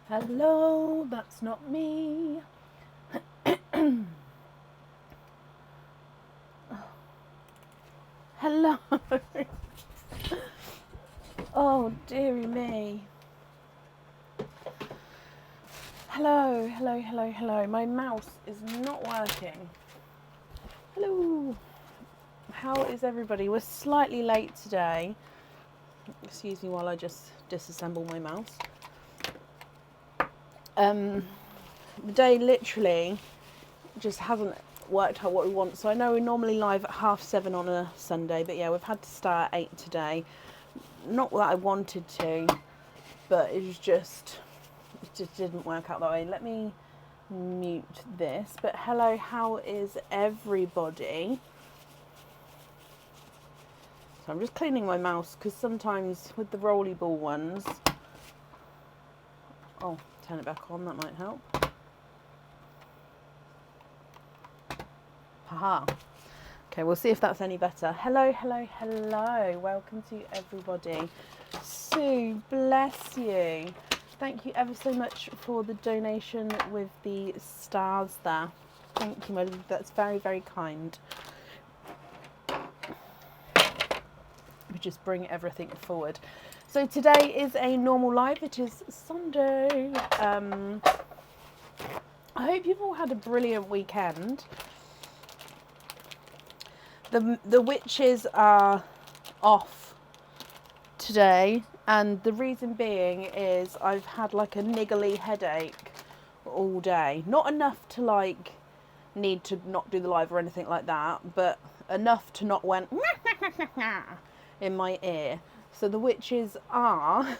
Hello, that's not me. Hello. Oh, dearie me. Hello, hello, hello, hello. My mouse is not working. Hello. How is everybody? We're slightly late today. Excuse me while I just disassemble my mouse. The day literally just hasn't worked out what we want. So I know we're normally live at 7:30 on a Sunday, but yeah, we've had to start at 8 today. Not that I wanted to, but it just didn't work out that way. Let me mute this. But hello, how is everybody? So I'm just cleaning my mouse because sometimes with the rolly ball ones, oh, turn it back on, that might help. Haha. Okay, we'll see if that's any better. Hello, hello, hello. Welcome to everybody. Sue, bless you. Thank you ever so much for the donation with the stars there. Thank you, my love. That's very, very kind. We just bring everything forward. So today is a normal live. It is Sunday. I hope you've all had a brilliant weekend. The witches are off today, and the reason being is I've had like a niggly headache all day. Not enough to like need to not do the live or anything like that, but enough to not went in my ear. So the witches are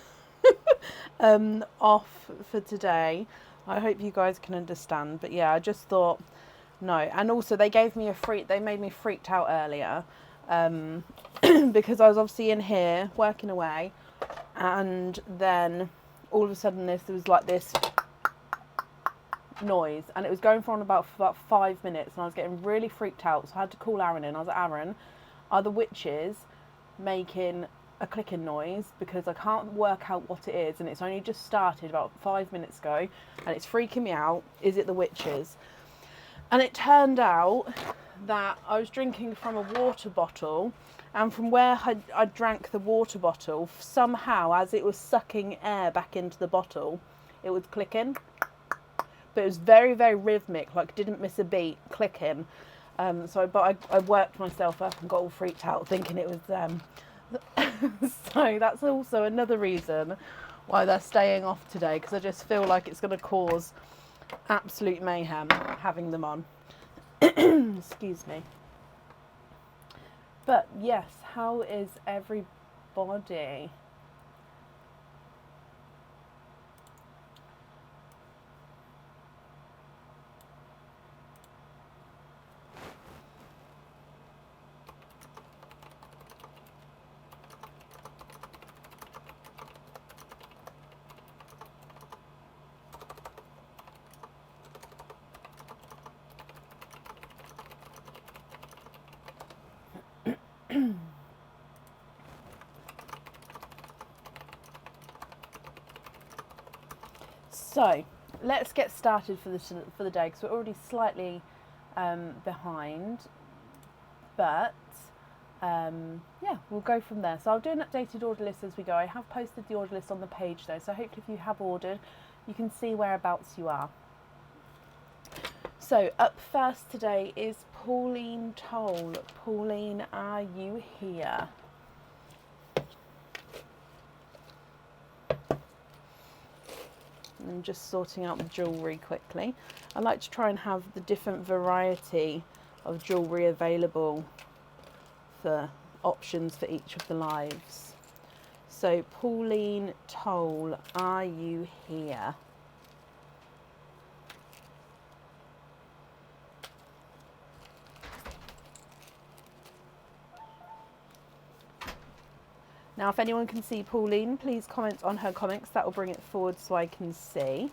off for today. I hope you guys can understand, but yeah, I just thought no. And also they made me freaked out earlier because I was obviously in here working away, and then all of a sudden there was like this noise, and it was going for about 5 minutes, and I was getting really freaked out, so I had to call Aaron in. I was like, Aaron, are the witches making a clicking noise? Because I can't work out what it is, and it's only just started about 5 minutes ago, and it's freaking me out. Is it the witches? And it turned out that I was drinking from a water bottle, and from where I drank the water bottle, somehow as it was sucking air back into the bottle, it was clicking. But it was very, very rhythmic, like didn't miss a beat, clicking. But I worked myself up and got all freaked out thinking it was them. So that's also another reason why they're staying off today, because I just feel like it's going to cause absolute mayhem having them on. Excuse me. But yes, how is everybody? So let's get started for the day, because we're already slightly behind. But yeah, we'll go from there. So I'll do an updated order list as we go. I have posted the order list on the page though, so hopefully if you have ordered, you can see whereabouts you are. So up first today is Pauline Toll. Pauline, are you here? I'm just sorting out the jewellery quickly. I like to try and have the different variety of jewellery available for options for each of the lives. So Pauline Toll, are you here? Now if anyone can see Pauline, please comment on her comments. That will bring it forward so I can see.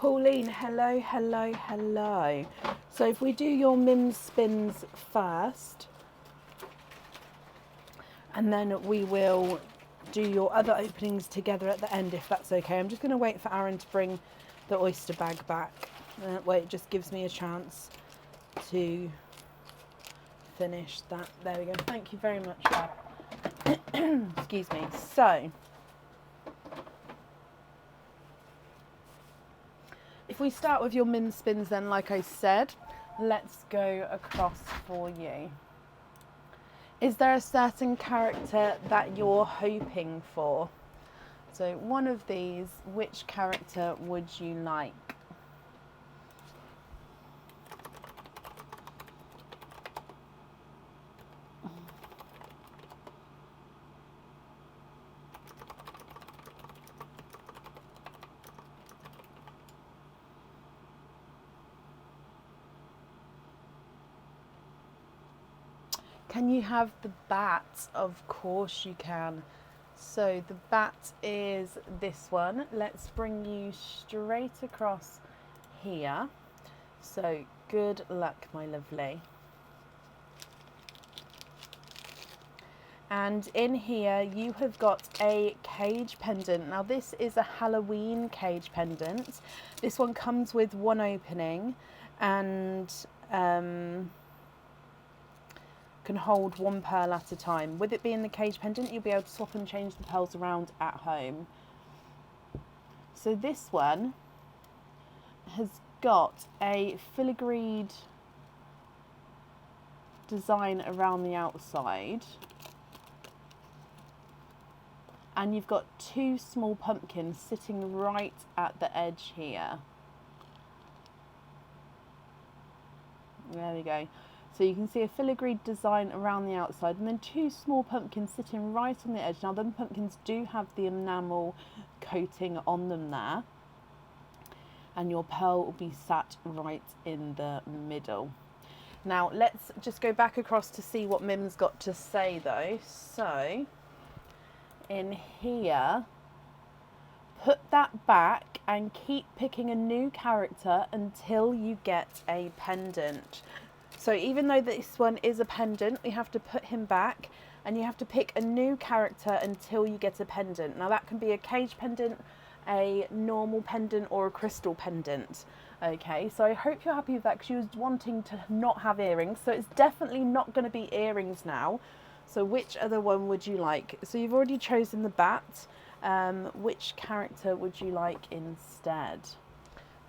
Pauline, hello, hello, hello. So if we do your Mims spins first, and then we will do your other openings together at the end, if that's okay. I'm just going to wait for Aaron to bring the oyster bag back. Wait, it just gives me a chance to finish that. There we go. Thank you very much, Fab. Excuse me. So, if we start with your Mims spins, then, like I said, let's go across for you. Is there a certain character that you're hoping for? So one of these, which character would you like? Can you have the bat? Of course you can. So the bat is this one. Let's bring you straight across here. So good luck, my lovely. And in here you have got a cage pendant. Now this is a Halloween cage pendant. This one comes with one opening and can hold one pearl at a time. With it being the cage pendant, you'll be able to swap and change the pearls around at home. So this one has got a filigreed design around the outside, and you've got two small pumpkins sitting right at the edge here. There we go. So you can see a filigreed design around the outside and then two small pumpkins sitting right on the edge. Now them pumpkins do have the enamel coating on them there. And your pearl will be sat right in the middle. Now let's just go back across to see what Mim's got to say though. So in here, put that back and keep picking a new character until you get a pendant. So even though this one is a pendant, we have to put him back and you have to pick a new character until you get a pendant. Now that can be a cage pendant, a normal pendant or a crystal pendant. Okay, so I hope you're happy with that because you was wanting to not have earrings. So it's definitely not going to be earrings now. So which other one would you like? So you've already chosen the bat. Which character would you like instead?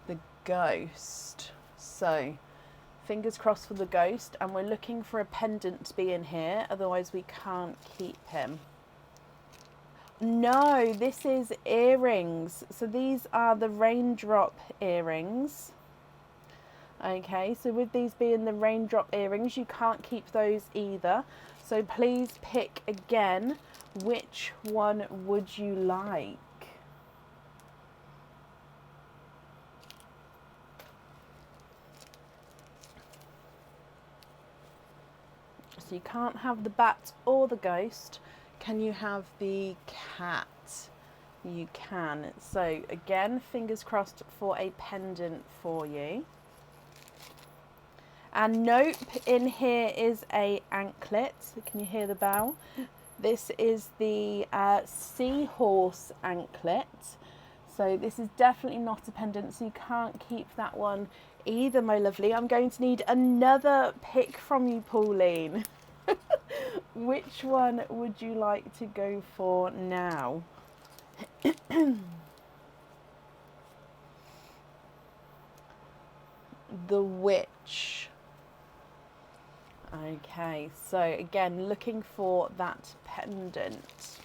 The ghost. So fingers crossed for the ghost, and we're looking for a pendant to be in here, otherwise we can't keep him. No, this is earrings. So these are the raindrop earrings. Okay, so with these being the raindrop earrings, you can't keep those either. So please pick again, which one would you like? So you can't have the bat or the ghost. Can you have the cat? You can. So again, fingers crossed for a pendant for you. And nope, in here is a anklet. Can you hear the bell? This is the seahorse anklet. So this is definitely not a pendant, so you can't keep that one either, my lovely. I'm going to need another pick from you, Pauline. Which one would you like to go for now? The witch. Okay, so again, looking for that pendant.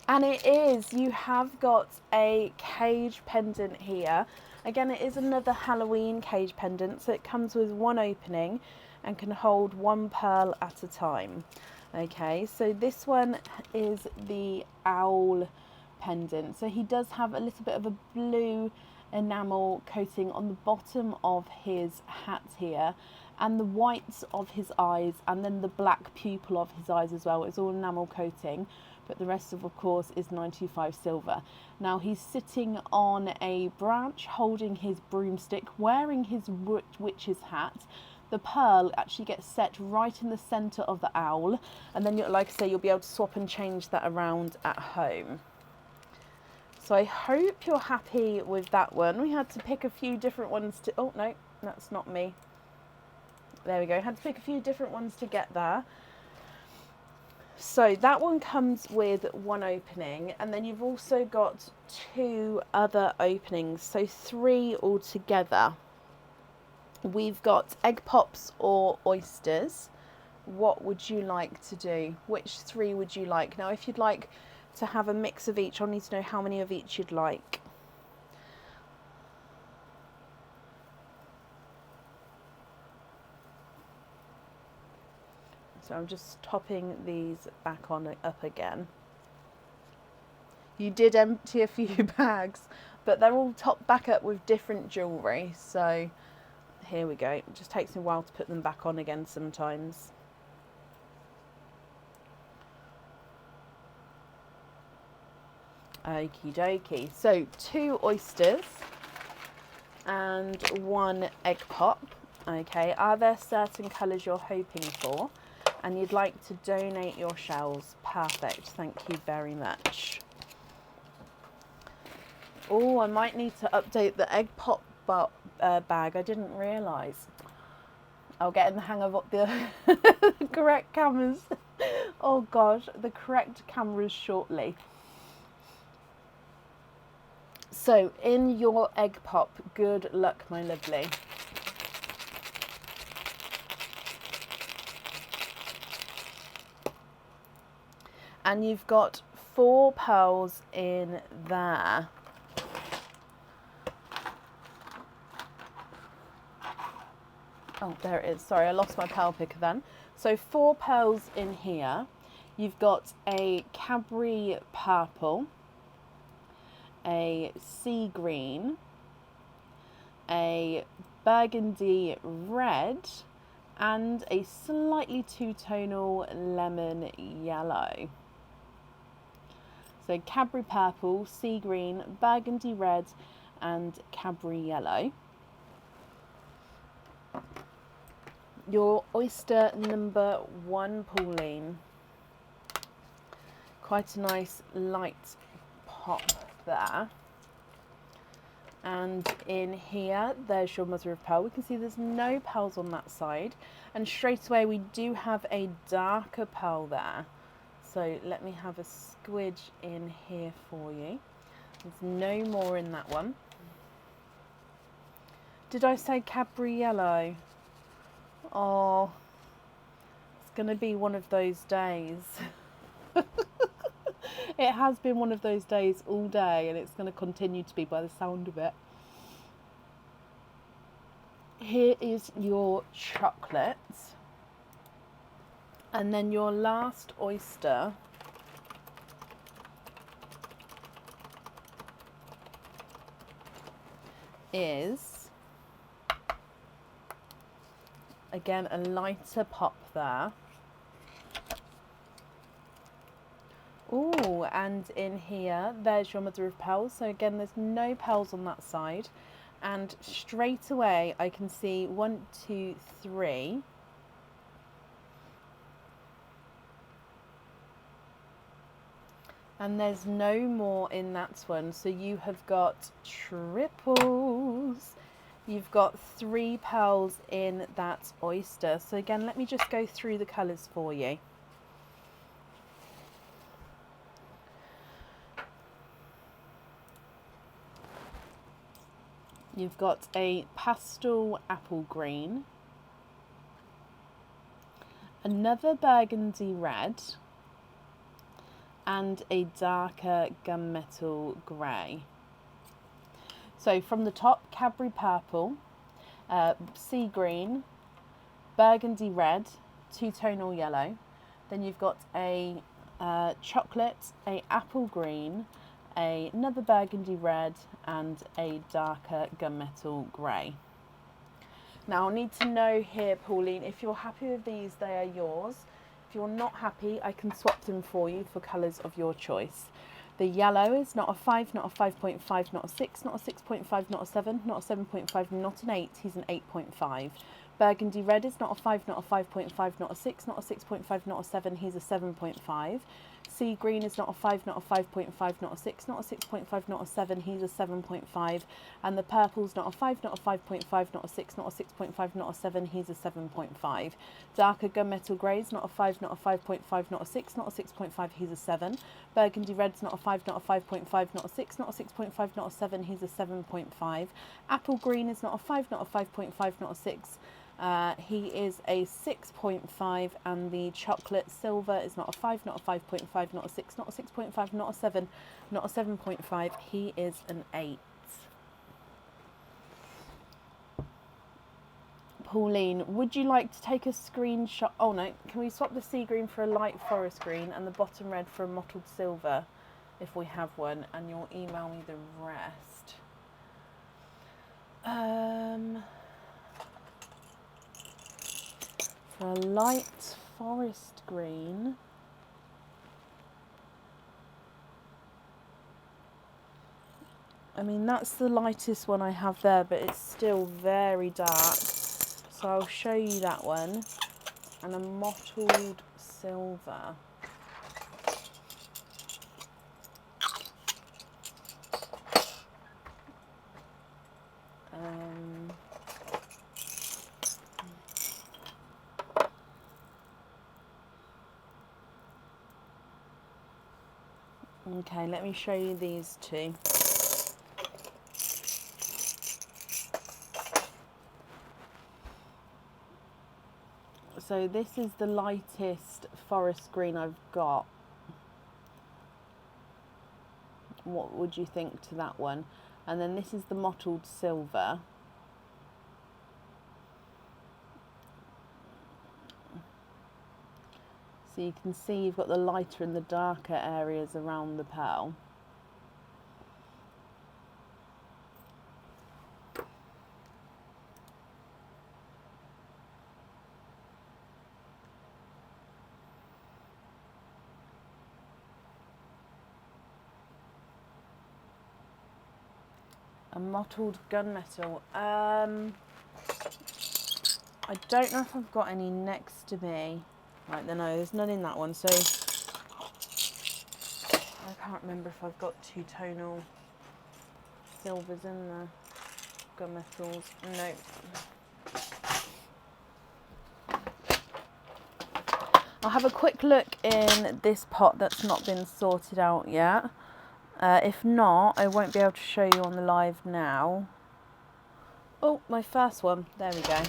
And it is, you have got a cage pendant here. Again, it is another Halloween cage pendant, so it comes with one opening and can hold one pearl at a time. Okay, so this one is the owl pendant. So he does have a little bit of a blue enamel coating on the bottom of his hat here, and the whites of his eyes, and then the black pupil of his eyes as well. It's all enamel coating. but the rest of course is 925 silver. Now he's sitting on a branch holding his broomstick, wearing his witch's hat. The pearl actually gets set right in the centre of the owl, and then, like I say, you'll be able to swap and change that around at home. So I hope you're happy with that one. We had to pick a few different ones to, oh no, that's not me. There we go, had to pick a few different ones to get there. So that one comes with one opening, and then you've also got 2 other openings, so 3 altogether. We've got egg pops or oysters. What would you like to do? Which 3 would you like? Now, if you'd like to have a mix of each, I'll need to know how many of each you'd like. So I'm just topping these back on up again. You did empty a few bags, but they're all topped back up with different jewellery. So here we go. It just takes me a while to put them back on again sometimes. Okie dokie. So 2 oysters and 1 egg pop. Okay, are there certain colours you're hoping for? And you'd like to donate your shells? Perfect, thank you very much. Oh, I might need to update the egg pop bag. I didn't realise. I'll get in the hang of the correct cameras. Oh gosh, the correct cameras shortly. So in your egg pop, good luck, my lovely. And you've got 4 pearls in there. Oh, there it is. Sorry, I lost my pearl picker then. So 4 pearls in here. You've got a Cadbury purple, a sea green, a burgundy red, and a slightly two-tonal lemon yellow. So Cadbury purple, sea green, burgundy red, and Cadbury yellow. Your oyster number 1, Pauline. Quite a nice light pop there. And in here, there's your mother of pearl. We can see there's no pearls on that side. And straight away, we do have a darker pearl there. So let me have a squidge in here for you. There's no more in that one. Did I say Cadbury yellow? Oh, it's going to be one of those days. It has been one of those days all day, and it's going to continue to be by the sound of it. Here is your chocolate. And then your last oyster is, again, a lighter pop there. Oh, and in here, there's your mother of pearls. So again, there's no pearls on that side. And straight away, I can see 1, 2, 3. And there's no more in that one. So you have got triples. You've got 3 pearls in that oyster. So again, let me just go through the colours for you. You've got a pastel apple green, another burgundy red, and a darker gunmetal grey. So from the top, Cadbury purple, sea green, burgundy red, two-tonal yellow. Then you've got a chocolate, a apple green, another burgundy red, and a darker gunmetal grey. Now I need to know here, Pauline, if you're happy with these, they are yours. If you're not happy, I can swap them for you for colours of your choice. The yellow is not a 5, not a 5.5, not a 6, not a 6.5, not a 7, not a 7.5, not an 8, he's an 8.5. Burgundy red is not a 5, not a 5.5, not a 6, not a 6.5, not a 7, he's a 7.5. Sea green is not a 5, not a 5.5, not a 6, not a 6.5, not a 7, he's a 7.5. And the purple's not a 5, not a 5.5, not a 6, not a 6.5, not a 7, he's a 7.5. Darker gunmetal grey is not a 5, not a 5.5, not a 6, not a 6.5, he's a 7. Burgundy red's not a 5, not a 5.5, not a 6, not a 6.5, not a 7, he's a 7.5. Apple green is not a 5, not a 5.5, not a 6. He is a 6.5, and the chocolate silver is not a 5, not a 5.5, not a 6, not a 6.5, not a 7, not a 7.5. He is an 8. Pauline, would you like to take a screenshot? Oh no, can we swap the sea green for a light forest green and the bottom red for a mottled silver if we have one, and you'll email me the rest? For a light forest green, I mean that's the lightest one I have there, but it's still very dark, so I'll show you that one. And a mottled silver. Okay, let me show you these two. So this is the lightest forest green I've got. What would you think to that one? And then this is the mottled silver. So you can see you've got the lighter and the darker areas around the pearl. A mottled gunmetal. I don't know if I've got any next to me. Right, no, there's none in that one. So I can't remember if I've got two-tonal silvers in the gunmetals. No. I'll have a quick look in this pot that's not been sorted out yet. If not, I won't be able to show you on the live now. Oh, my first one. There we go.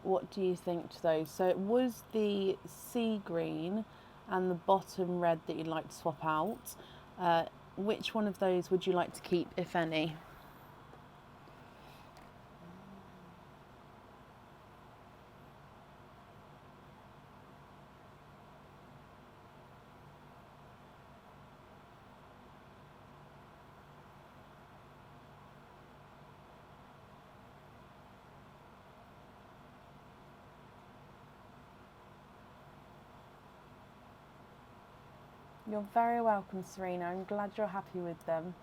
What do you think to those? So it was the sea green and the bottom red that you'd like to swap out. Which one of those would you like to keep, if any? You're very welcome, Serena. I'm glad you're happy with them.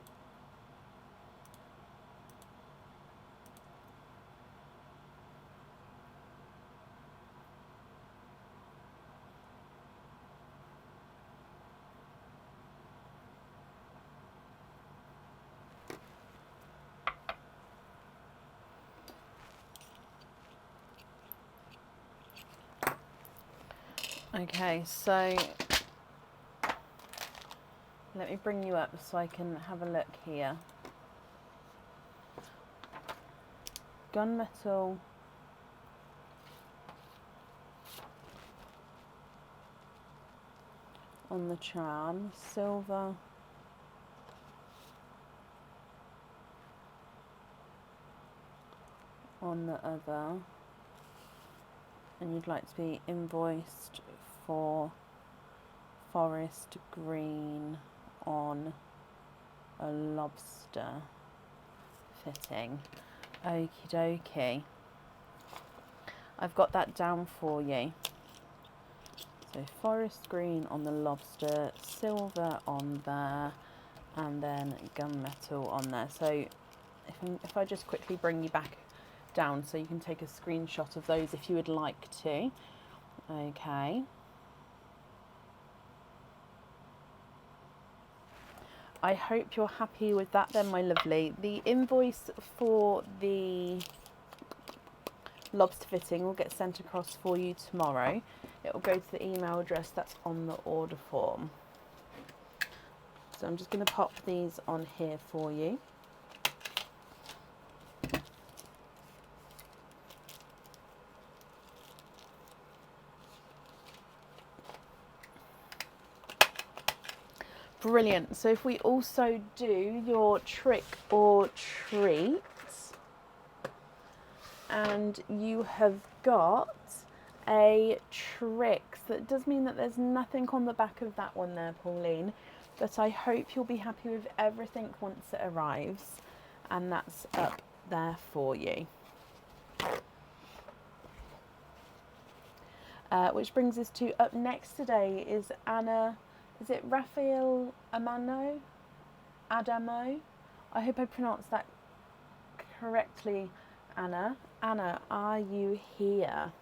Okay, so let me bring you up so I can have a look here. Gunmetal. On the charm, silver. On the other. And you'd like to be invoiced for forest green on a lobster fitting. Okie dokie. I've got that down for you. So forest green on the lobster, silver on there, and then gunmetal on there. So if I just quickly bring you back down so you can take a screenshot of those if you would like to. Okay. I hope you're happy with that then, my lovely. The invoice for the lobster fitting will get sent across for you tomorrow. It will go to the email address that's on the order form. So I'm just going to pop these on here for you. Brilliant. So if we also do your trick or treat, and you have got a trick, so it does mean that there's nothing on the back of that one there, Pauline, but I hope you'll be happy with everything once it arrives, and that's up there for you. Which brings us to up next today is Anna. Is it Raphael Adamo? I hope I pronounced that correctly, Anna. Anna, are you here?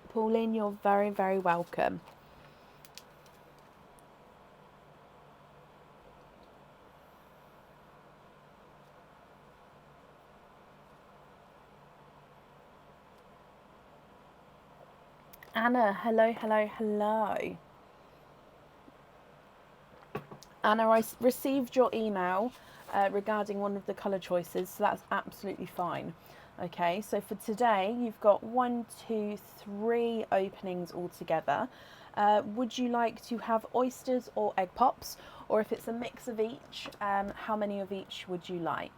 Pauline, you're very, very welcome. Anna, hello, hello, hello. Anna, I received your email regarding one of the colour choices, so that's absolutely fine. Okay, so for today, you've got 1, 2, 3 openings altogether. Would you like to have oysters or egg pops? Or if it's a mix of each, how many of each would you like?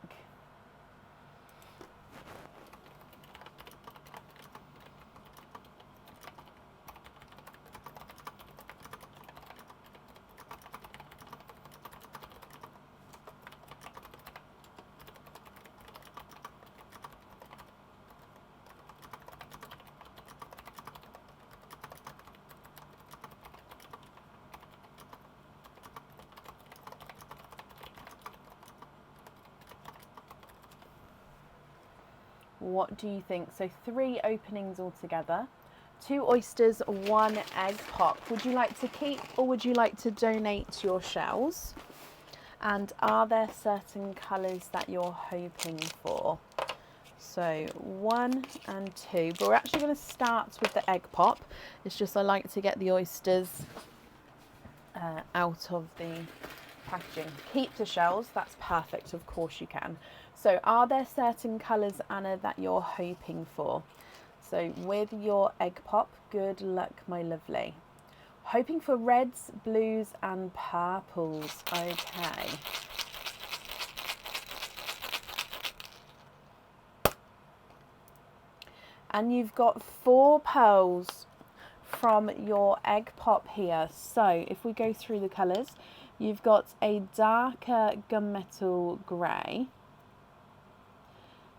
What do you think? So 3 openings altogether, 2 oysters, 1 egg pop. Would you like to keep or would you like to donate your shells? And are there certain colours that you're hoping for? So 1 and 2, but we're actually going to start with the egg pop. It's just I like to get the oysters out of the packaging. Keep the shells, that's perfect, of course you can. So are there certain colours, Anna, that you're hoping for? So with your egg pop, good luck, my lovely. Hoping for reds, blues and purples. Okay. And you've got 4 pearls from your egg pop here. So if we go through the colours, you've got a darker gunmetal grey.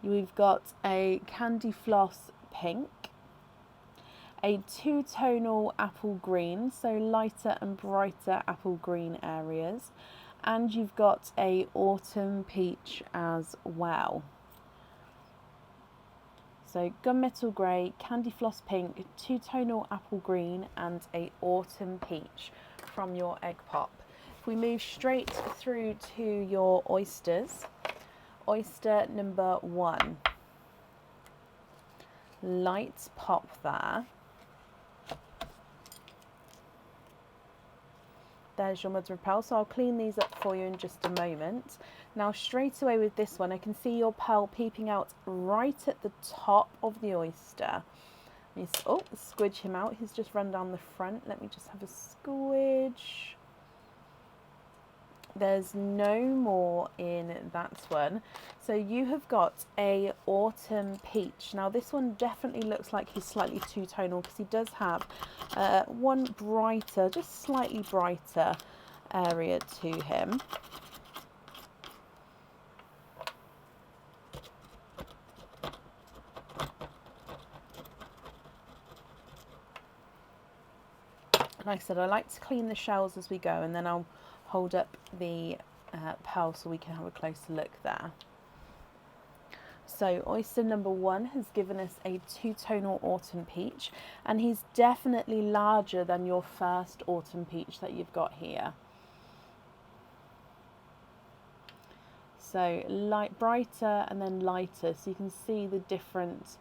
We've got a candy floss pink, a 2-tonal apple green, so lighter and brighter apple green areas, and you've got a autumn peach as well. So gunmetal grey, candy floss pink, 2-tonal apple green and a autumn peach from your egg pop. If we move straight through to your oysters, oyster number 1, light pop there. There's your mother of pearl, so I'll clean these up for you in just a moment. Now straight away with this one, I can see your pearl peeping out right at the top of the oyster. Oh, squidge him out, he's just run down the front. Let me just have a squidge. There's no more in that one. So you have got a autumn peach. Now this one definitely looks like he's slightly two-tonal because he does have one brighter, just slightly brighter area to him. Like I said, I like to clean the shells as we go, and then I'll hold up the pearl so we can have a closer look there. So oyster number 1 has given us a two-tonal autumn peach, and he's definitely larger than your first autumn peach that you've got here. So light, brighter and then lighter, so you can see the different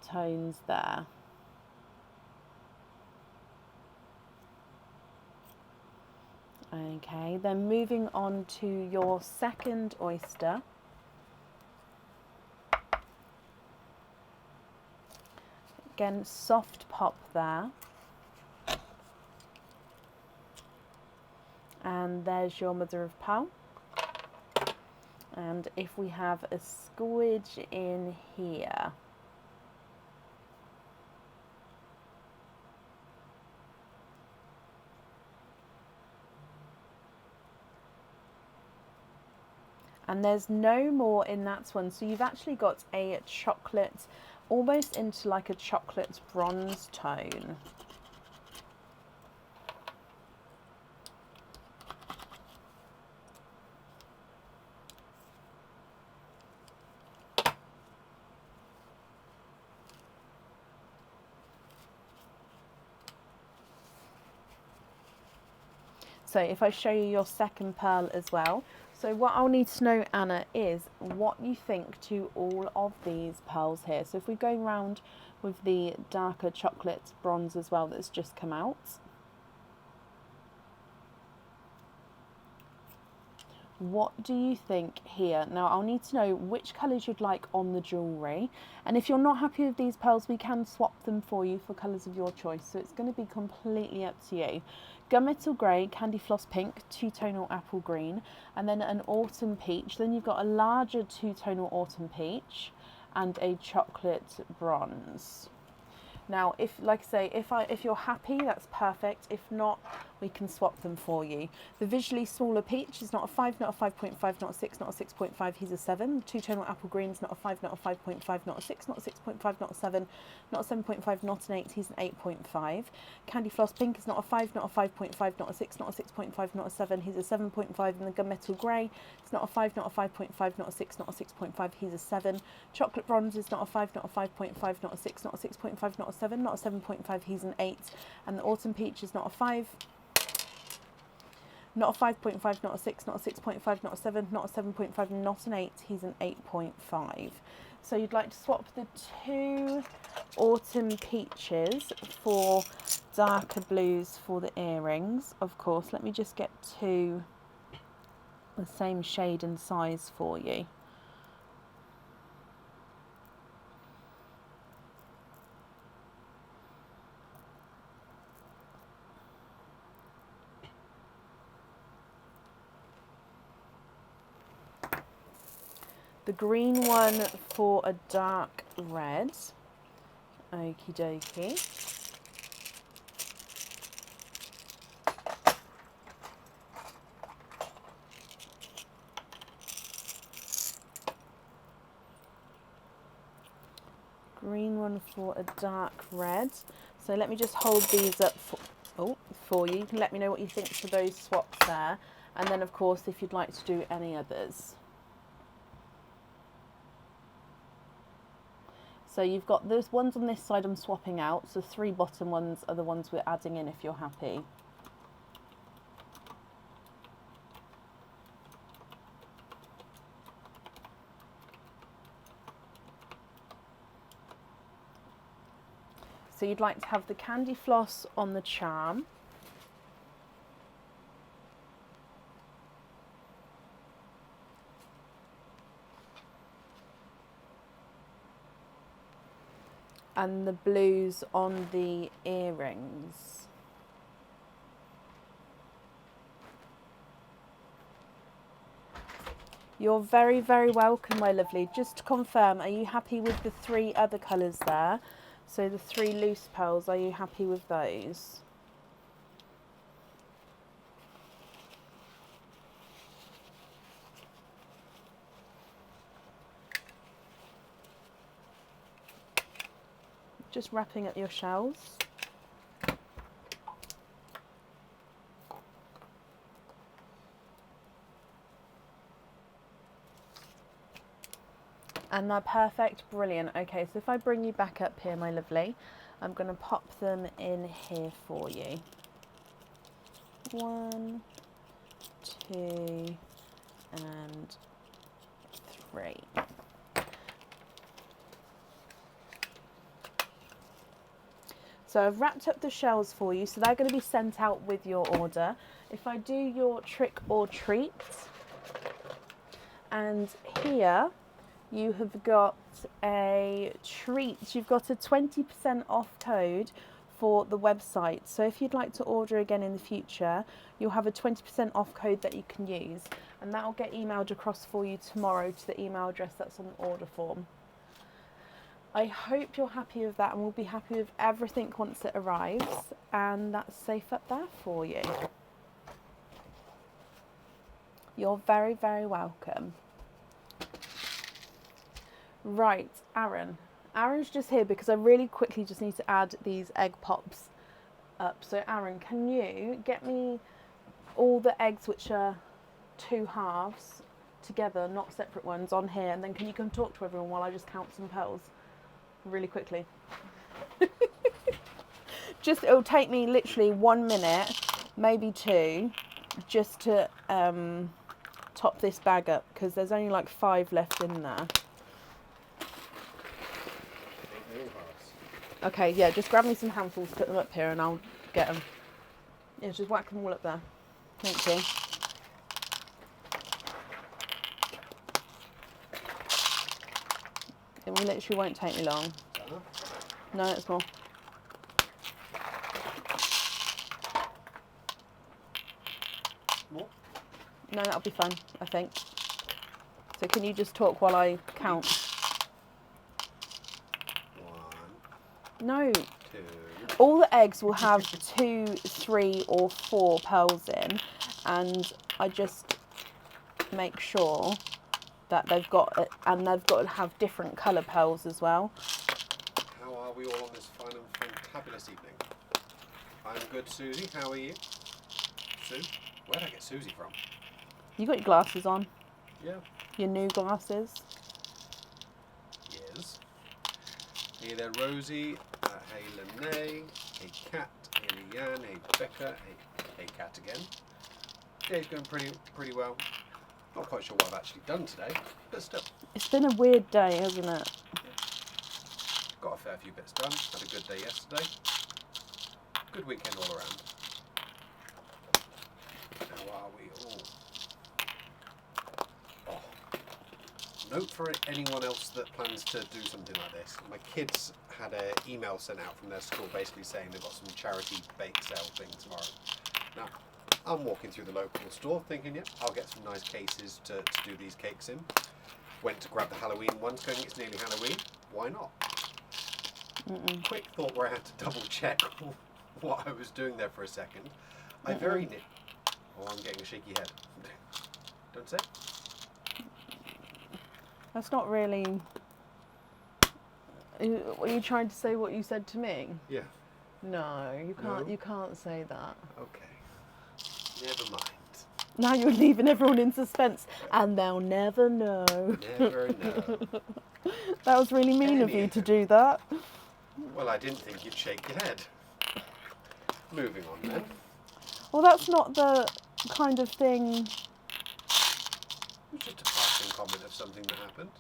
tones there. Okay, then moving on to your second oyster. Again, soft pop there. And there's your mother of pearl. And if we have a squidge in here. And there's no more in that one. So you've actually got a chocolate, almost into like a chocolate bronze tone. So if I show you your second pearl as well. So what I'll need to know, Anna, is what you think to all of these pearls here. So if we go round with the darker chocolate bronze as well that's just come out. What do you think here? Now I'll need to know which colours you'd like on the jewellery, and if you're not happy with these pearls we can swap them for you for colours of your choice, so it's going to be completely up to you. Gunmetal grey, candy floss pink, two-tonal apple green, and then an autumn peach. Then you've got a larger two-tonal autumn peach and a chocolate bronze. Now, if, like I say, if you're happy, that's perfect. If not, we can swap them for you. The visually smaller peach is not a 5, not a 5.5, not a 6, not a 6.5, he's a 7. Two-tonal apple green is not a 5, not a 5.5, not a 6, not a 6.5, not a 7, not a 7.5, not an 8, he's an 8.5. Candy floss pink is not a 5, not a 5.5, not a 6, not a 6.5, not a 7, he's a 7.5. And the gunmetal grey is not a 5, not a 5.5, not a 6, not a 6.5, he's a 7. Chocolate bronze is not a 5, not a 5.5, not a 6, not a 6.5, not a 7, not a 7.5, he's an 8. And the autumn peach is not a 5, not a 5.5, not a 6, not a 6.5, not a 7, not a 7.5, not an 8, he's an 8.5. So you'd like to swap the two autumn peaches for darker blues for the earrings. Of course, let me just get two the same shade and size for you. The green one for a dark red. Okie dokie. Green one for a dark red. So let me just hold these up for you. You can let me know what you think for those swaps there. And then of course if you'd like to do any others. So you've got those ones on this side I'm swapping out, so 3 bottom ones are the ones we're adding in if you're happy. So you'd like to have the candy floss on the charm. And the blues on the earrings. You're very, very welcome, my lovely. Just to confirm, are you happy with the 3 other colours there? So the 3 loose pearls, are you happy with those? Just wrapping up your shells. And they're perfect, brilliant. Okay, so if I bring you back up here, my lovely, I'm going to pop them in here for you. 1, 2, and 3. So I've wrapped up the shells for you, so they're going to be sent out with your order. If I do your trick or treat, and here you have got a treat. You've got a 20% off code for the website. So if you'd like to order again in the future, you'll have a 20% off code that you can use, and that will get emailed across for you tomorrow to the email address that's on the order form. I hope you're happy with that, and we'll be happy with everything once it arrives, and that's safe up there for you. You're very, very welcome. Right, Aaron. Aaron's just here because I really quickly just need to add these egg pops up. So Aaron, can you get me all the eggs which are 2 halves together, not separate ones, on here, and then can you come talk to everyone while I just count some pearls really quickly? Just, it'll take me literally 1 minute, maybe 2, just to top this bag up, because there's only like 5 left in there. Okay, yeah, just grab me some handfuls, put them up here, and I'll get them. Yeah, just whack them all up there. Thank you. It literally won't take me long. No, it's more. More? No, that'll be fine, I think. So can you just talk while I count? 1, No. 2. All the eggs will have 2, 3 or 4 pearls in, and I just make sure that they've got it, and they've got to have different colour pearls as well. How are we all on this fine and fantabulous evening? I'm good, Susie. How are you? Sue? Where'd I get Susie from? You got your glasses on? Yeah. Your new glasses? Yes. Hey there, Rosie. Hey, Lene. Hey, Kat. Hey, Leanne. Hey, Becca. Hey, Kat again. Day's going pretty well. Not quite sure what I've actually done today, but still. It's been a weird day, hasn't it? Got a fair few bits done. Had a good day yesterday. Good weekend all around. How are we all? Oh. Note for anyone else that plans to do something like this. My kids had an email sent out from their school basically saying they've got some charity bake sale thing tomorrow. Now, I'm walking through the local store thinking, yeah, I'll get some nice cases to do these cakes in. Went to grab the Halloween ones, going, it's nearly Halloween. Why not? Quick thought where I had to double check what I was doing there for a second. I very nearly... Oh, I'm getting a shaky head. Don't say. That's not really... Are you trying to say what you said to me? Yeah. No, you can't. No? You can't say that. Okay. Never mind. Now you're leaving everyone in suspense, and they'll never know. Never know. That was really mean of you to do that. Well, I didn't think you'd shake your head. Moving on then. Well, that's not the kind of thing. It was just a passing comment of something that happened.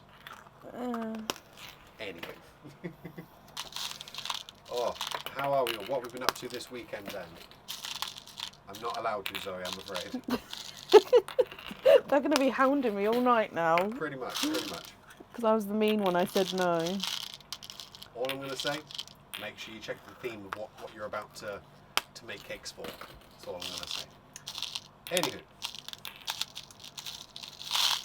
Anyway. Oh, how are we? Or what have we been up to this weekend then? I'm not allowed to, Zoe, I'm afraid. They're going to be hounding me all night now. Pretty much, pretty much. Because I was the mean one, I said no. All I'm going to say, make sure you check the theme of what you're about to make cakes for. That's all I'm going to say. Anywho.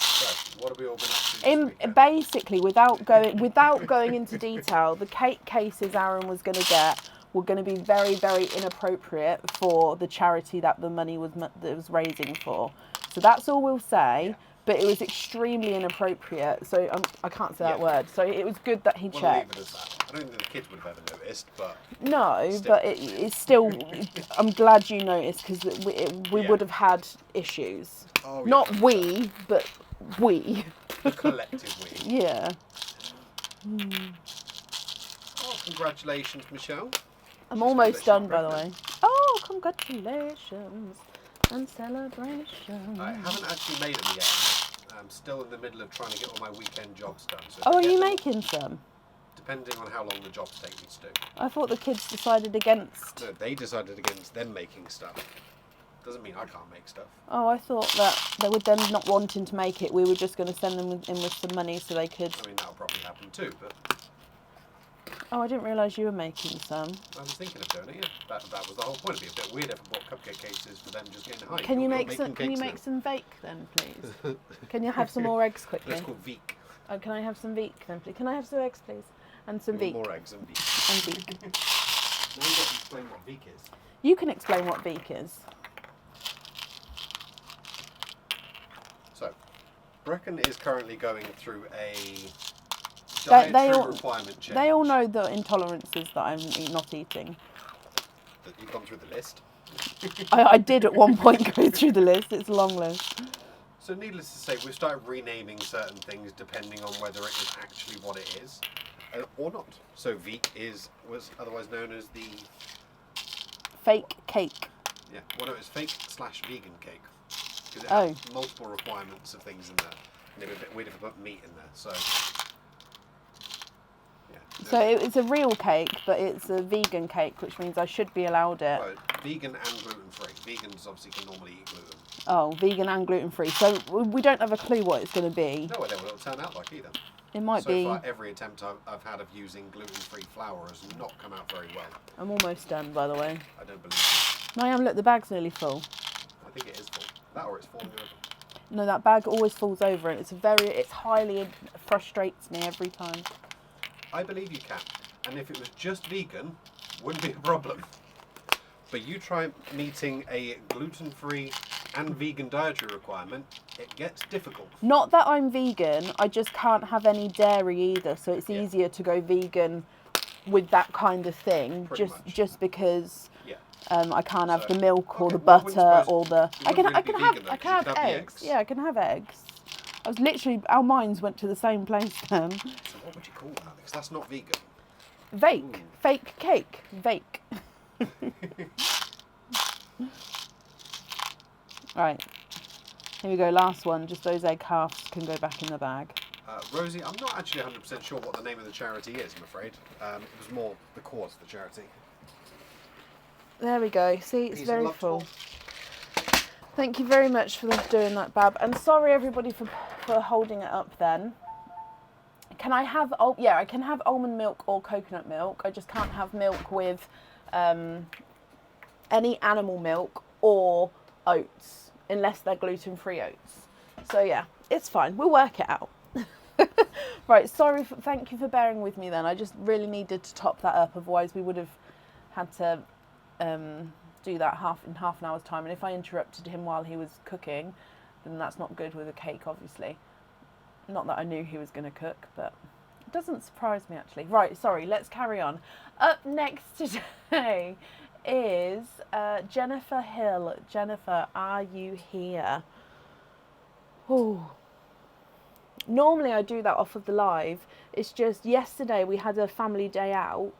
So, What have we all been up to this In weekend? basically, without going into detail, the cake cases Aaron was going to get were going to be very, very inappropriate for the charity that the money was raising for. So that's all we'll say. Yeah. But it was extremely inappropriate. So I can't say that Yeah. word. So it was good that he We'll checked. leave it as that. I don't think the kids would have ever noticed, but No, Still. but it's still. I'm glad you noticed because we Yeah. would have had issues. oh, yeah, Not 100%. we, but we. The collective we. Yeah. Oh, congratulations, Michelle. I'm She's almost done, by the pregnant. way. Oh, congratulations and celebrations. I haven't actually made them yet. I'm still in the middle of trying to get all my weekend jobs done. So if Oh, I are get you them- making some? Depending on how long the jobs take me to do. I thought the kids decided against. No, they decided against them making stuff. Doesn't mean I can't make stuff. Oh, I thought that they were then not wanting to make it. We were just going to send them in with some money so they could. I mean, that'll probably happen too, but Oh, I didn't realise you were making some. I was thinking of doing it. Yeah. That was the whole point. It'd be a bit weird if I bought cupcake cases for them just getting high. Can you You're make making some? Can you cakes make now. some bake then, please? Can you have some more eggs quickly? That's called Veek. Oh, can I have some veek then, please? Can I have some eggs, please? And some You want veek. more eggs and Veek. And veek. Now you've got to explain what Veek is. You can explain what veek is. So, Brecon is currently going through a They dietary all- requirement change. They all know the intolerances that I'm not eating. That you've gone through the list. I did at one point go through the list. It's a long list. So needless to say, we've started renaming certain things depending on whether it is actually what it is or not. So Veek was otherwise known as the Fake cake. well, no, it's fake/vegan cake because it Oh. has multiple requirements of things in there, and it'd be a bit weird if I put meat in there. So yeah. So it's a real cake, but it's a vegan cake, which means I should be allowed it. Well, vegan and gluten free. Vegans obviously can normally eat gluten. Oh, vegan and gluten free. So we don't have a clue what it's going to be. No idea what it'll turn out like either. It might So be. far, every attempt I've had of using gluten-free flour has not come out very well. I'm almost done, by the way. I don't believe it. I am. Look, the bag's nearly full. I think it is full. That or it's falling over. No, that bag always falls over, and it's highly frustrates me every time. I believe you can. And if it was just vegan, wouldn't be a problem. But you try meeting a gluten-free and vegan dietary requirement, it gets difficult. Not that I'm vegan, I just can't have any dairy either, so it's Yeah. easier to go vegan with that kind of thing, Pretty just much. just because Yeah. I can't have So- the milk or okay, the well, I wouldn't butter suppose or the. you I can wouldn't I really can be have vegan I then, can 'cause have you could have the eggs. eggs. Yeah, I can have eggs. I was literally our minds went to the same place then. So what would you call that? Because that's not vegan. Vake, Ooh. fake cake, vake. Right, here we go. Last one. Just those egg halves can go back in the bag. Rosie, I'm not actually 100% sure what the name of the charity is, I'm afraid. It was more the cause of the charity. There we go. See, it's Peas very and love full. talk. Thank you very much for doing that, Bab. And sorry everybody for holding it up then. Can I have, I can have almond milk or coconut milk. I just can't have milk with any animal milk or oats, unless they're gluten-free oats. So yeah, it's fine. We'll work it out. Right, thank you for bearing with me then. I just really needed to top that up, otherwise we would have had to do that in half an hour's time, and if I interrupted him while he was cooking, then that's not good with a cake, obviously. Not that I knew he was going to cook, but it doesn't surprise me actually. Right, sorry, let's carry on. Up next today is Jennifer Hill. Jennifer, are you here? Oh. Normally I do that off of the live. It's just yesterday we had a family day out.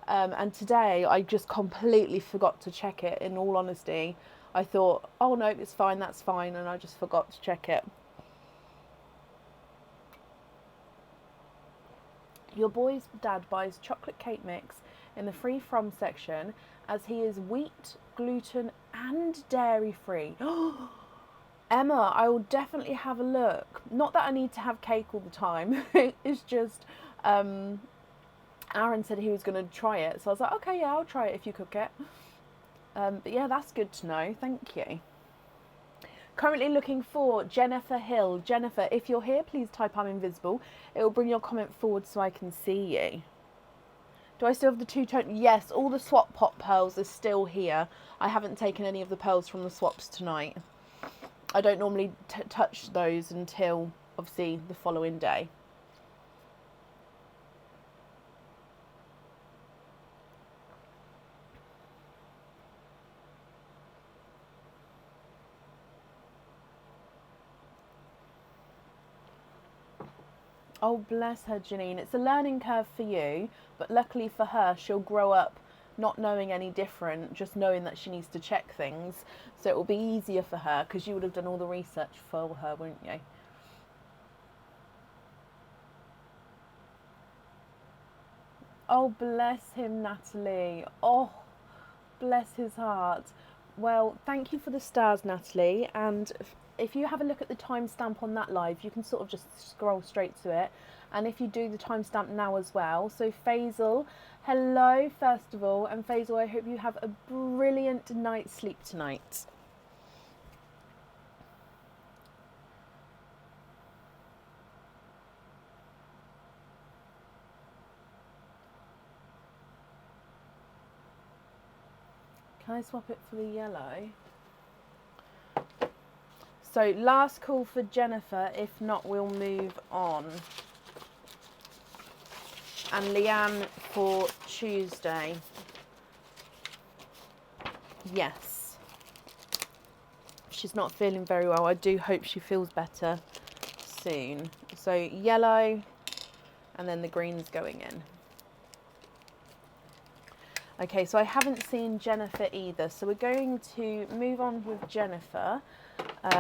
And today I just completely forgot to check it, in all honesty. I thought, oh no, it's fine, that's fine, and I just forgot to check it. Your boy's dad buys chocolate cake mix in the free from section as he is wheat, gluten and dairy free. Emma, I will definitely have a look. Not that I need to have cake all the time. It's just Aaron said he was going to try it, so I was like, okay, yeah, I'll try it if you cook it. But yeah, that's good to know. Thank you. Currently looking for Jennifer Hill. Jennifer, if you're here, please type I'm invisible. It will bring your comment forward so I can see you. Do I still have the two-tone? Yes, all the swap pot pearls are still here. I haven't taken any of the pearls from the swaps tonight. I don't normally touch those until, obviously, the following day. Oh, bless her, Janine. It's a learning curve for you, but luckily for her, she'll grow up not knowing any different, just knowing that she needs to check things. So it will be easier for her because you would have done all the research for her, wouldn't you? Oh, bless him, Natalie. Oh, bless his heart. Well, thank you for the stars, Natalie. And if you have a look at the timestamp on that live, you can sort of just scroll straight to it. And if you do the timestamp now as well. So Faisal, hello, first of all. And Faisal, I hope you have a brilliant night's sleep tonight. Can I swap it for the yellow? So last call for Jennifer. If not, we'll move on. And Leanne for Tuesday. Yes. She's not feeling very well. I do hope she feels better soon. So yellow, and then the green's going in. Okay, so I haven't seen Jennifer either. So we're going to move on with Jennifer.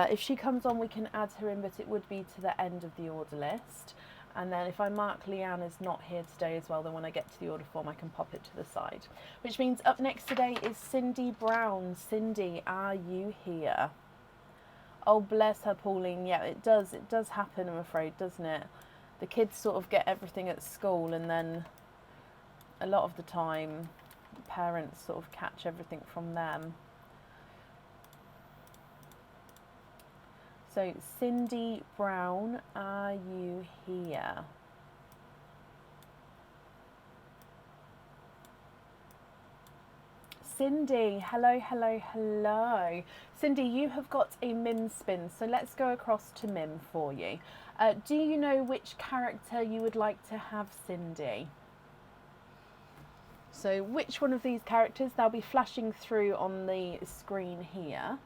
If she comes on, we can add her in, but it would be to the end of the order list. And then if I mark Leanne as not here today as well, then when I get to the order form, I can pop it to the side. Which means up next today is Cindy Brown. Cindy, are you here? Oh, bless her, Pauline. Yeah, it does happen, I'm afraid, doesn't it? The kids sort of get everything at school, and then a lot of the time, parents sort of catch everything from them. So, Cindy Brown, are you here? Cindy, hello, hello, hello. Cindy, you have got a Mim spin, so let's go across to Mim for you. Do you know which character you would like to have, Cindy? So which one of these characters? They'll be flashing through on the screen here.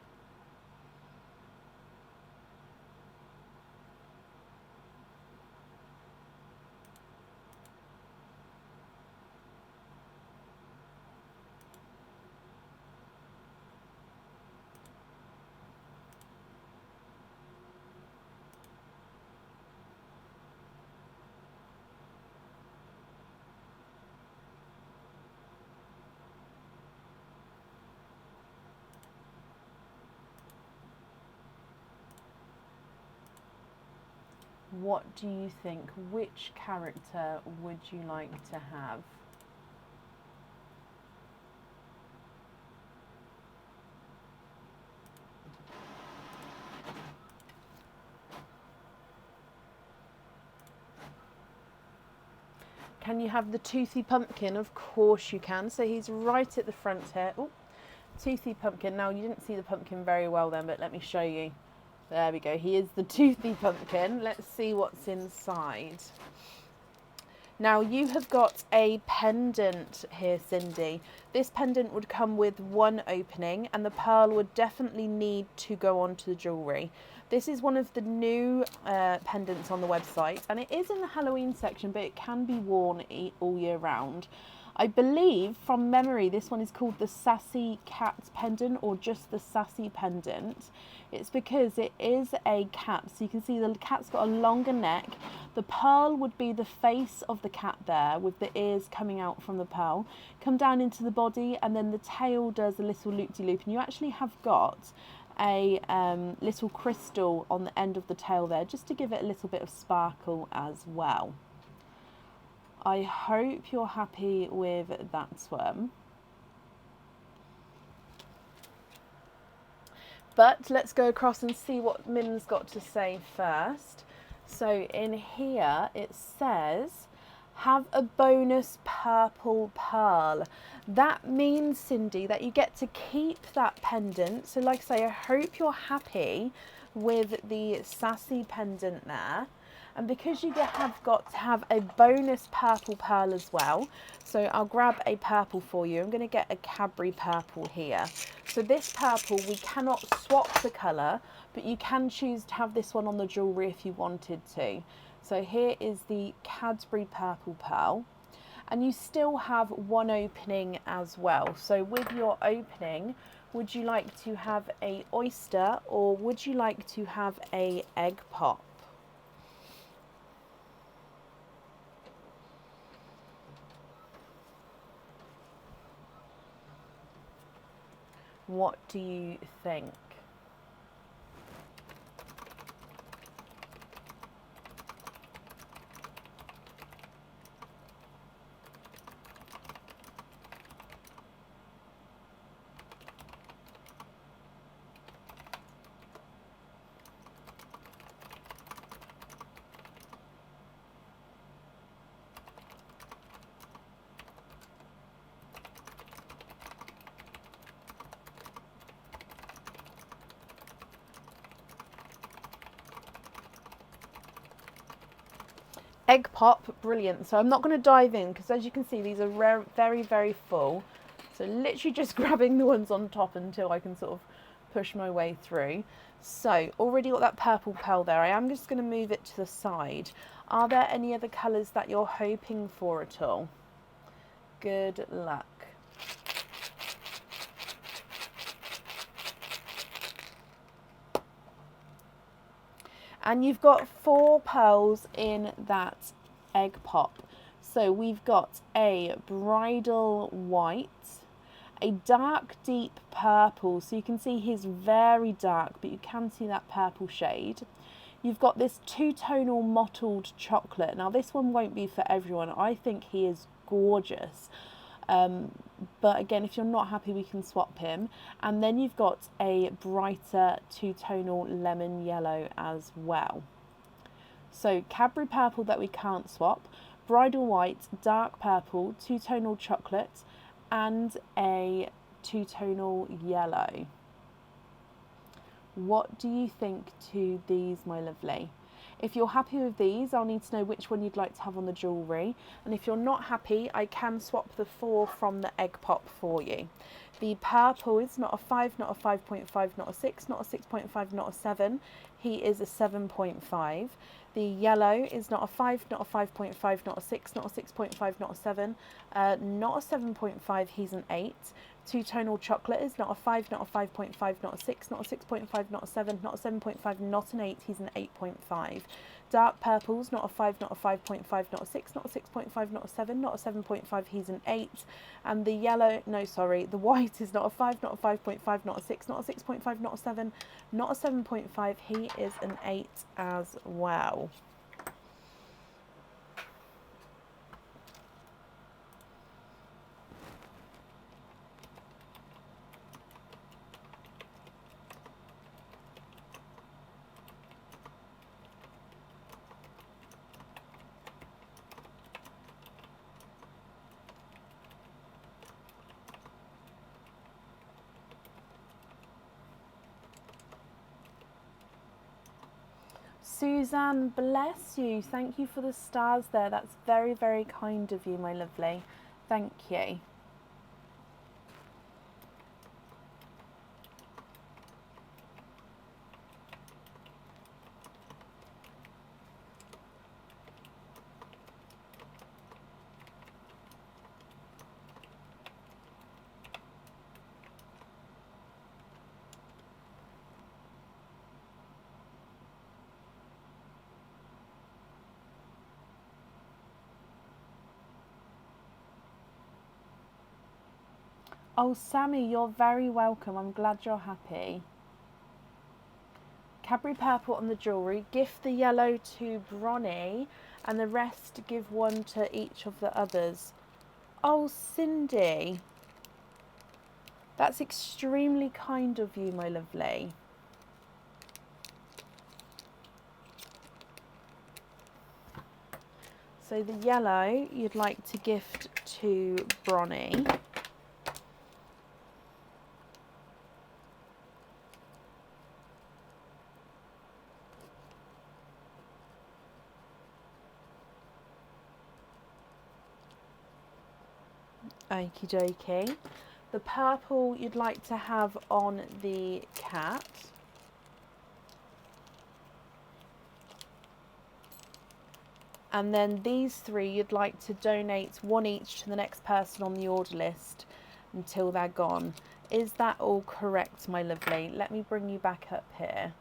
What do you think? Which character would you like to have? Can you have the Toothy Pumpkin? Of course you can. So he's right at the front here. Oh, Toothy Pumpkin. Now, you didn't see the pumpkin very well then, but let me show you. There we go. He is the Toothy Pumpkin. Let's see what's inside. Now, you have got a pendant here, Cindy. This pendant would come with one opening, and the pearl would definitely need to go onto the jewellery. This is one of the new pendants on the website, and it is in the Halloween section, but it can be worn all year round. I believe, from memory, this one is called the Sassy Cat Pendant, or just the Sassy Pendant. It's because it is a cat, so you can see the cat's got a longer neck. The pearl would be the face of the cat there, with the ears coming out from the pearl. Come down into the body, and then the tail does a little loop-de-loop, and you actually have got a little crystal on the end of the tail there, just to give it a little bit of sparkle as well. I hope you're happy with that one. But let's go across and see what Mim's got to say first. So in here it says, have a bonus purple pearl. That means, Cindy, that you get to keep that pendant. So like I say, I hope you're happy with the sassy pendant there. And because you have got to have a bonus purple pearl as well, so I'll grab a purple for you. I'm going to get a Cadbury purple here. So this purple, we cannot swap the colour, but you can choose to have this one on the jewellery if you wanted to. So here is the Cadbury purple pearl. And you still have one opening as well. So with your opening, would you like to have a oyster or would you like to have a egg pop? What do you think? Egg pop, brilliant. So I'm not going to dive in because as you can see, these are very, very full. So literally just grabbing the ones on top until I can sort of push my way through. So already got that purple pearl there. I am just going to move it to the side. Are there any other colours that you're hoping for at all? Good luck. And you've got 4 pearls in that egg pop. So we've got a bridal white, a dark deep purple. So you can see he's very dark, but you can see that purple shade. You've got this 2-tonal mottled chocolate. Now this one won't be for everyone. I think he is gorgeous. But again, if you're not happy, we can swap him. And then you've got a brighter 2-tonal lemon yellow as well. So Cadbury purple that we can't swap, bridal white, dark purple, 2-tonal chocolate, and a 2-tonal yellow. What do you think to these, my lovely? If you're happy with these, I'll need to know which one you'd like to have on the jewellery. And if you're not happy, I can swap the 4 from the egg pop for you. The purple is not a 5, not a 5.5, not a 6, not a 6.5, not a 7. He is a 7.5. The yellow is not a 5, not a 5.5, not a 6, not a 6.5, not a 7. Not a 7.5, he's an 8. 2-tonal chocolate is not a 5, not a 5.5, not a 6, not a 6.5, not a 7, not a 7.5, not an 8, he's an 8.5. Dark purples, not a 5, not a 5.5, not a 6, not a 6.5, not a 7, not a 7.5, he's an 8. And the yellow, no sorry, the white is not a 5, not a 5.5, not a 6, not a 6.5, not a 7, not a 7.5, he is an 8 as well. Suzanne, bless you. Thank you for the stars there. That's very, very kind of you, my lovely. Thank you. Oh, Sammy, you're very welcome. I'm glad you're happy. Cadbury purple on the jewellery. Gift the yellow to Bronnie and the rest give one to each of the others. Oh, Cindy. That's extremely kind of you, my lovely. So the yellow you'd like to gift to Bronnie. Okie dokie. The purple you'd like to have on the cat. And then these three you'd like to donate one each to the next person on the order list until they're gone. Is that all correct, my lovely? Let me bring you back up here.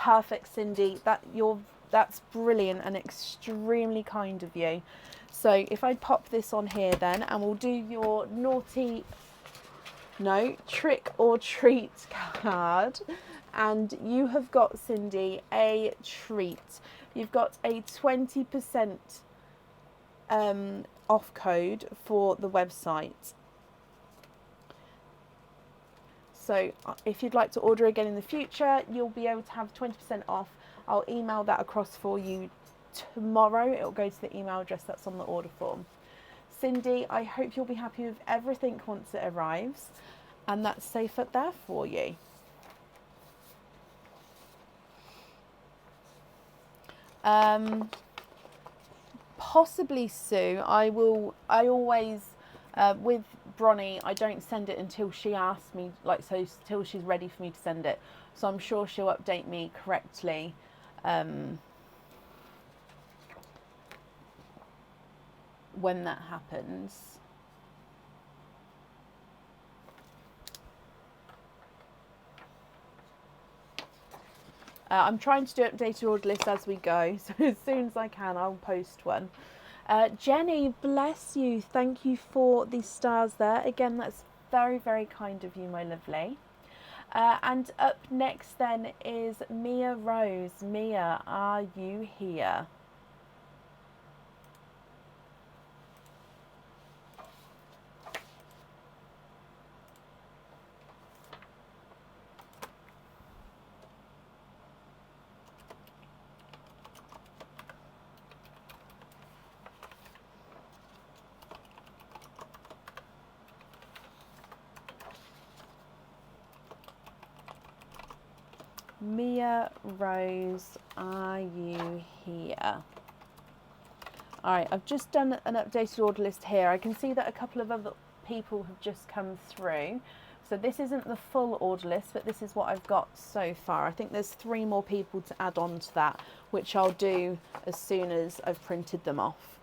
Perfect, Cindy. That's brilliant and extremely kind of you. So if I pop this on here then, and we'll do your trick or treat card, and you have got, Cindy, a treat. You've got a 20% off code for the website. So if you'd like to order again in the future, you'll be able to have 20% off. I'll email that across for you tomorrow. It'll go to the email address that's on the order form. Cindy, I hope you'll be happy with everything once it arrives, and that's safe up there for you. Possibly Sue. I always with Bronnie, I don't send it until she asks me, till she's ready for me to send it. So I'm sure she'll update me correctly when that happens. I'm trying to do updated order lists as we go, so as soon as I can, I'll post one. Jenny, bless you. Thank you for the stars there. Again, that's very, very kind of you, my lovely. And up next then is Mia Rose. Mia, are you here? Mia Rose, are you here? Alright, I've just done an updated order list here. I can see that a couple of other people have just come through. So this isn't the full order list, but this is what I've got so far. I think there's 3 more people to add on to that, which I'll do as soon as I've printed them off.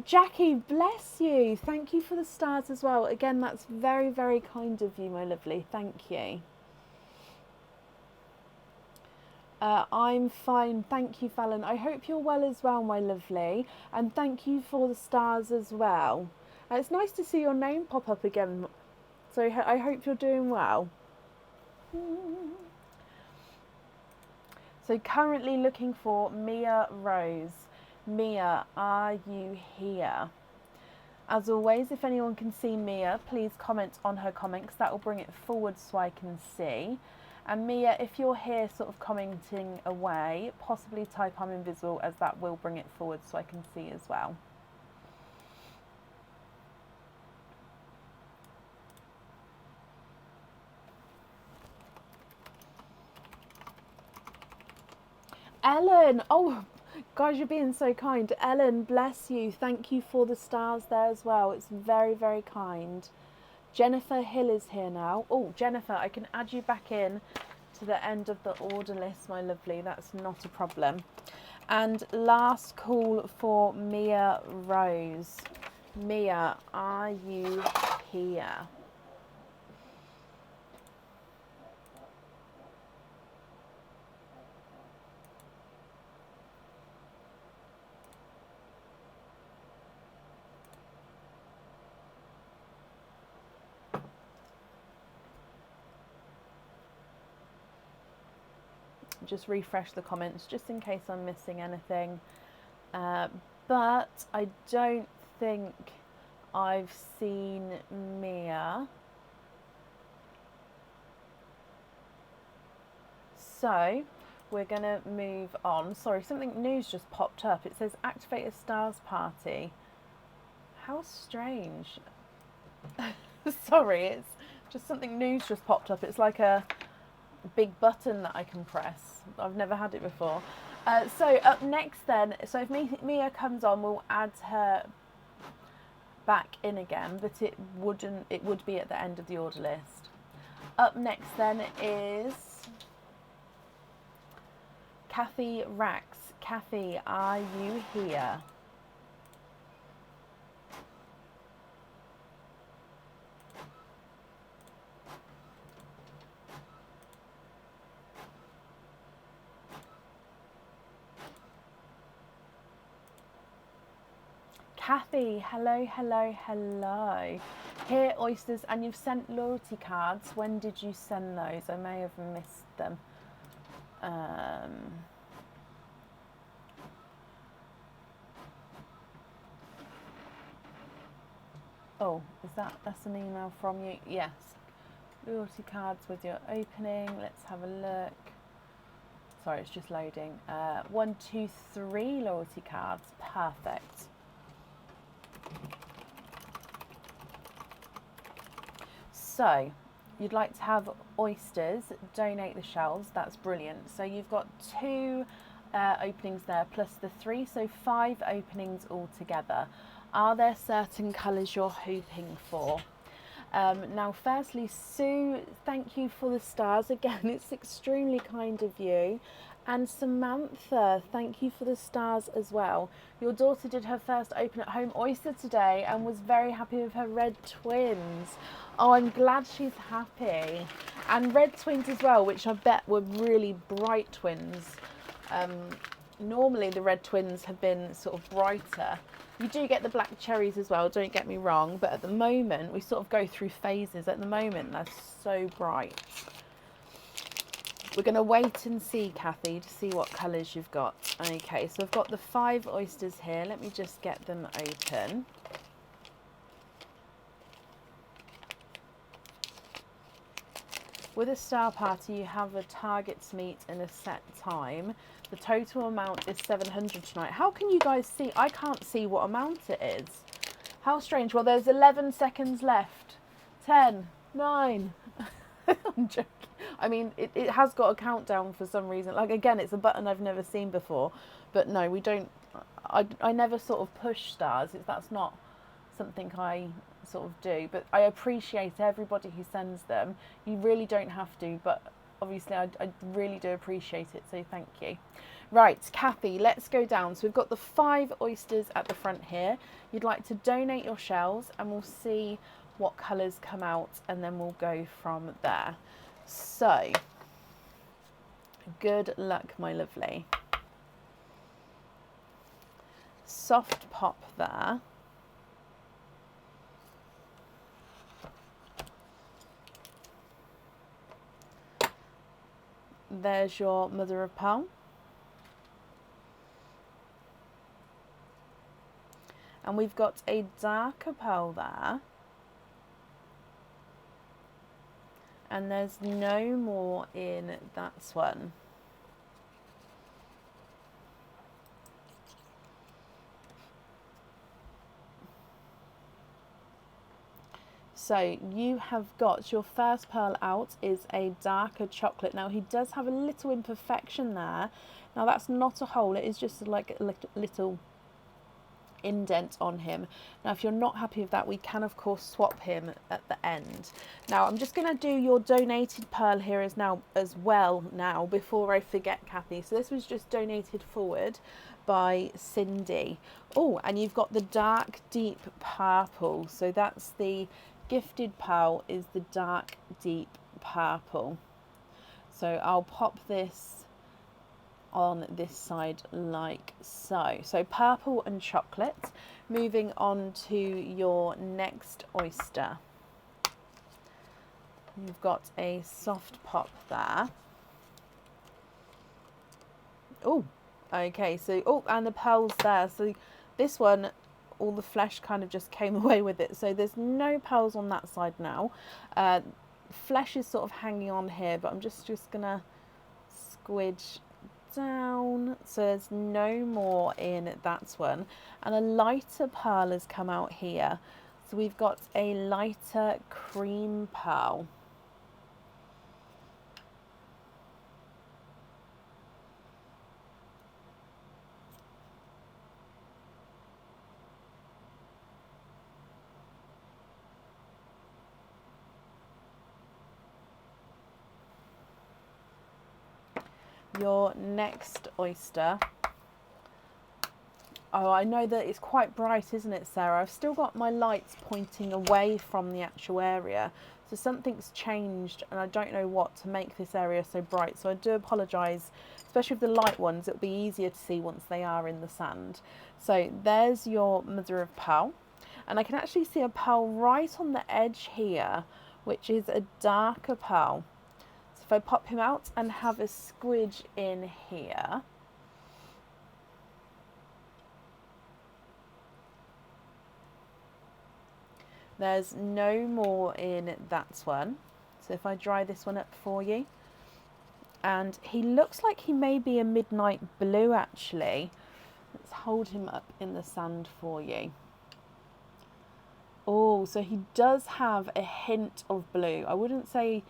Jackie, bless you. Thank you for the stars as well. Again, that's very, very kind of you, my lovely. Thank you. I'm fine, thank you, Fallon. I hope you're well as well, my lovely, and thank you for the stars as well. It's nice to see your name pop up again, so I hope you're doing well. So currently looking for Mia Rose. Mia, are you here? As always, if anyone can see Mia, please comment on her comments. That will bring it forward so I can see. And Mia, if you're here sort of commenting away, possibly type I'm invisible, as that will bring it forward so I can see as well. Ellen, oh guys, you're being so kind. Ellen, bless you. Thank you for the stars there as well. It's very, very kind. Jennifer Hill is here now. Oh, Jennifer, I can add you back in to the end of the order list, my lovely. That's not a problem. And last call for Mia Rose. Mia, are you here? just refresh the comments just in case I'm missing anything. But I don't think I've seen Mia. So we're going to move on. Sorry, something news just popped up. It says activate a stars party. How strange. Sorry, it's just something news just popped up. It's like a big button that I can press. I've never had it before. So up next then, so if Mia comes on, we'll add her back in again, but it would be at the end of the order list. Up next then is Kathy Rax. Kathy, are you here? Kathy, hello, hello, hello. Here, oysters, and you've sent loyalty cards. When did you send those? I may have missed them. Oh, that's an email from you? Yes. Loyalty cards with your opening. Let's have a look. Sorry, it's just loading. 1, 2, 3 loyalty cards. Perfect. So, you'd like to have oysters, donate the shells, that's brilliant. So you've got 2 openings there plus the 3, so 5 openings altogether. Are there certain colours you're hoping for? Now firstly, Sue, thank you for the stars again, it's extremely kind of you. And Samantha, thank you for the stars as well. Your daughter did her first open at home oyster today and was very happy with her red twins. Oh, I'm glad she's happy. And red twins as well, which I bet were really bright twins. Normally the red twins have been sort of brighter. You do get the black cherries as well, don't get me wrong, but at the moment we sort of go through phases. At the moment they're so bright. We're going to wait and see, Kathy, to see what colours you've got. Okay, so I've got the 5 oysters here. Let me just get them open. With a star party, you have a target to meet in a set time. The total amount is 700 tonight. How can you guys see? I can't see what amount it is. How strange. Well, there's 11 seconds left. 10, 9. I'm joking. I mean, it has got a countdown for some reason. Like, again, it's a button I've never seen before. But no, we don't... I never sort of push stars. That's not something I sort of do. But I appreciate everybody who sends them. You really don't have to, but obviously I really do appreciate it. So thank you. Right, Kathy, let's go down. So we've got the 5 oysters at the front here. You'd like to donate your shells and we'll see what colours come out and then we'll go from there. So, good luck, my lovely. Soft pop there. There's your mother of pearl. And we've got a darker pearl there. And there's no more in that one. So you have got your first pearl out is a darker chocolate. Now he does have a little imperfection there. Now that's not a hole, it is just like a little indent on him. Now if you're not happy with that, we can of course swap him at the end. Now I'm just going to do your donated pearl here as well now before I forget, Kathy. So this was just donated forward by Cindy. Oh, and you've got the dark deep purple, so that's the gifted pearl, is the dark deep purple. So I'll pop this on this side like so. So purple and chocolate. Moving on to your next oyster. You've got a soft pop there. Oh, okay. So, oh, and the pearls there. So this one, all the flesh kind of just came away with it. So there's no pearls on that side now. Flesh is sort of hanging on here, but I'm just gonna squidge down. So there's no more in that one. And a lighter pearl has come out here. So we've got a lighter cream pearl. Your next oyster. Oh, I know that it's quite bright, isn't it, Sarah? I've still got my lights pointing away from the actual area. So something's changed and I don't know what to make this area so bright. So I do apologise, especially with the light ones. It'll be easier to see once they are in the sand. So there's your mother of pearl. And I can actually see a pearl right on the edge here, which is a darker pearl. So if I pop him out and have a squidge in here, there's no more in that one. So if I dry this one up for you, and he looks like he may be a midnight blue actually. Let's hold him up in the sand for you. Oh, so he does have a hint of blue. I wouldn't say,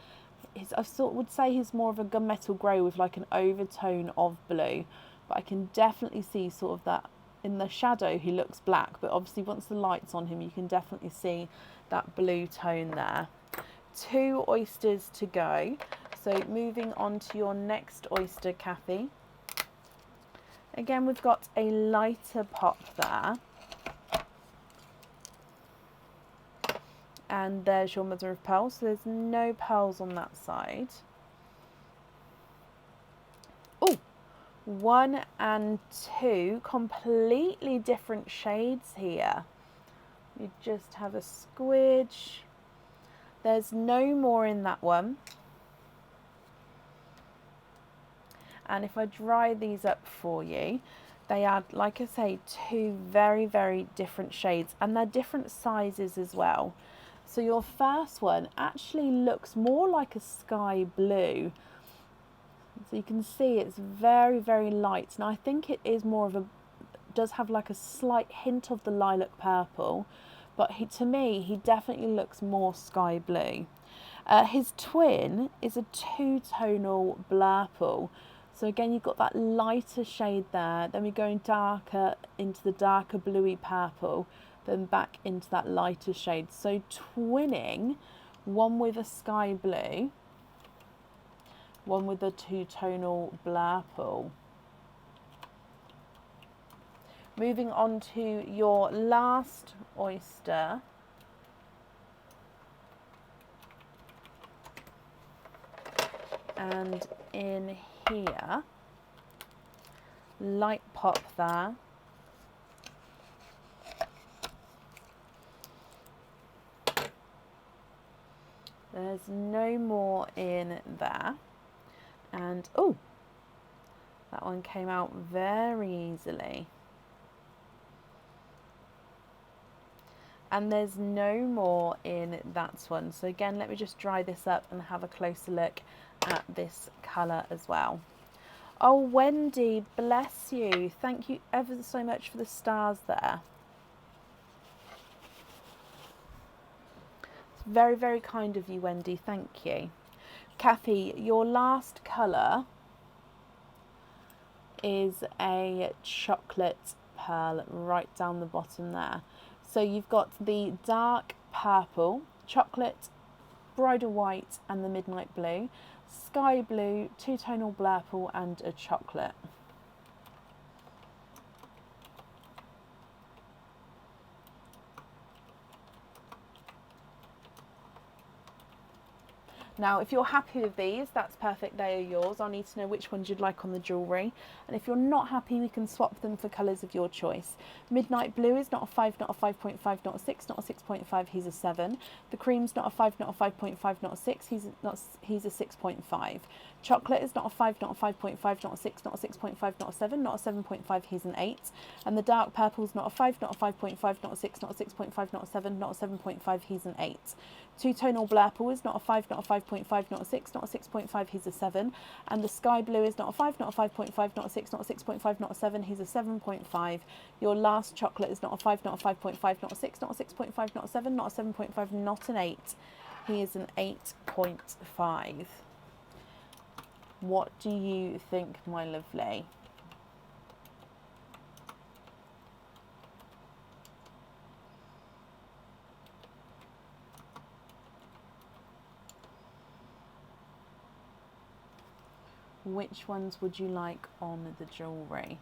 would say he's more of a gunmetal grey with like an overtone of blue, but I can definitely see sort of that. In the shadow he looks black, but obviously once the light's on him you can definitely see that blue tone there. 2 oysters to go. So moving on to your next oyster, Kathy. Again, we've got a lighter pop there. And there's your mother of pearl. So there's no pearls on that side. Oh, 1 and 2 completely different shades here. You just have a squidge. There's no more in that one. And if I dry these up for you, they are, like I say, 2 very, very different shades, and they're different sizes as well. So your first one actually looks more like a sky blue. So you can see it's very, very light. Now I think it is more of does have like a slight hint of the lilac purple, but to me, he definitely looks more sky blue. His twin is a 2-tonal blurple. So again, you've got that lighter shade there, then we're going darker into the darker bluey purple, then back into that lighter shade. So twinning, one with a sky blue, one with a 2-tonal blurple. Moving on to your last oyster. And in here, light pop there. There's no more in there. And oh, that one came out very easily. And there's no more in that one. So again, let me just dry this up and have a closer look at this colour as well. Oh, Wendy, bless you. Thank you ever so much for the stars there. It's very, very kind of you, Wendy. Thank you. Kathy, your last colour is a chocolate pearl right down the bottom there. So you've got the dark purple, chocolate, bridal white and the midnight blue, sky blue, 2-tonal blurple and a chocolate. Now, if you're happy with these, that's perfect, they are yours. I'll need to know which ones you'd like on the jewellery. And if you're not happy, we can swap them for colours of your choice. Midnight Blue is not a 5, not a 5.5, not a 6, not a 6.5, he's a 7. The Cream's not a 5, not a 5.5, not a 6, he's a 6.5. Chocolate is not a 5, not a 5.5, not a 6, not a 6.5, not a 7, not a 7.5, he's an 8. And the Dark Purple's not a 5, not a 5.5, not a 6, not a 6.5, not a 7, not a 7.5, he's an 8. Two-tonal Blurple is not a 5, not a 5.5, not a 6, not a 6.5, he's a 7. And the Sky Blue is not a 5, not a 5.5, not a 6, not a 6.5, not a 7, he's a 7.5. Your last chocolate is not a 5, not a 5.5, not a 6, not a 6.5, not a 7, not a 7.5, not an 8. He is an 8.5. What do you think, my lovely? Which ones would you like on the jewellery?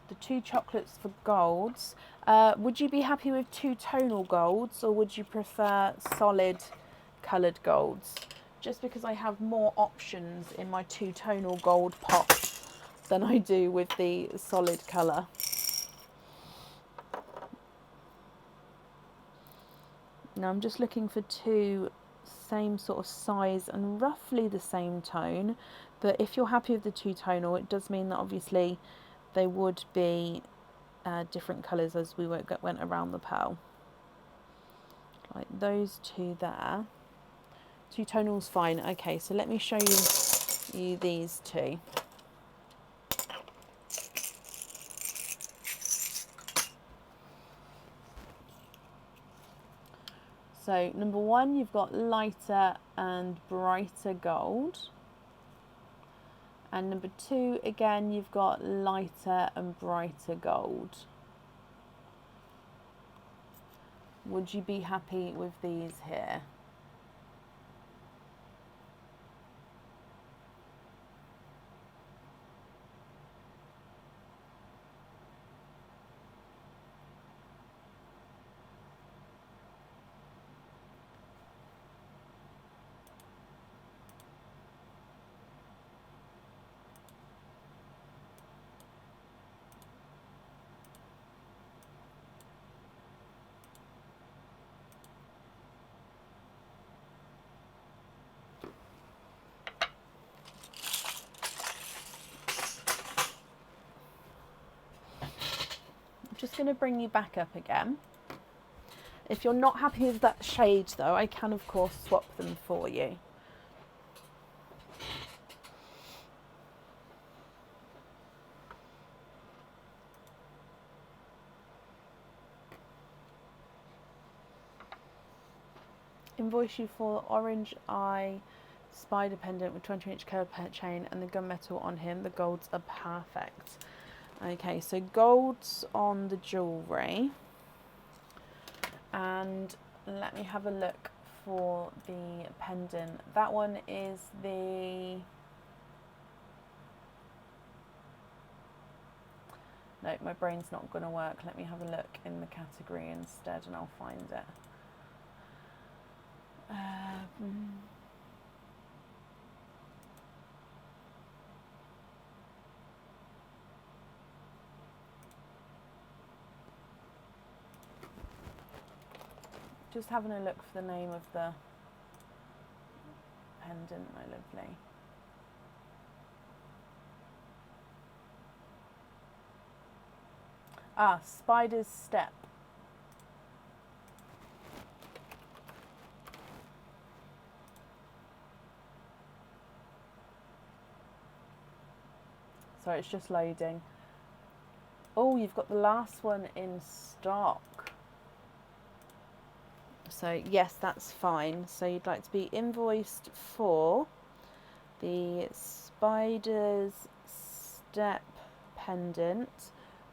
The 2 chocolates for golds. Would you be happy with 2 tonal golds, or would you prefer solid coloured golds? Just because I have more options in my 2 tonal gold pot than I do with the solid colour. Now I'm just looking for 2 same sort of size and roughly the same tone, but if you're happy with the 2 tonal, it does mean that obviously they would be different colours as we went around the pearl. Like those 2 there. 2 tonal's fine. Okay, so let me show you these 2. So number 1, you've got lighter and brighter gold. And number 2, again, you've got lighter and brighter gold. Would you be happy with these here? Just going to bring you back up again. If you're not happy with that shade though, I can of course swap them for you. Invoice you for orange eye spider pendant with 20-inch curved chain and the gunmetal on him. The golds are perfect. Okay, so golds on the jewellery, and let me have a look for the pendant. That one is the... No, my brain's not going to work. Let me have a look in the category instead and I'll find it. Just having a look for the name of the pendant, my lovely. Ah, Spider's Step. Sorry, it's just loading. Oh, you've got the last one in stock. So yes, that's fine. So you'd like to be invoiced for the Spider's Step pendant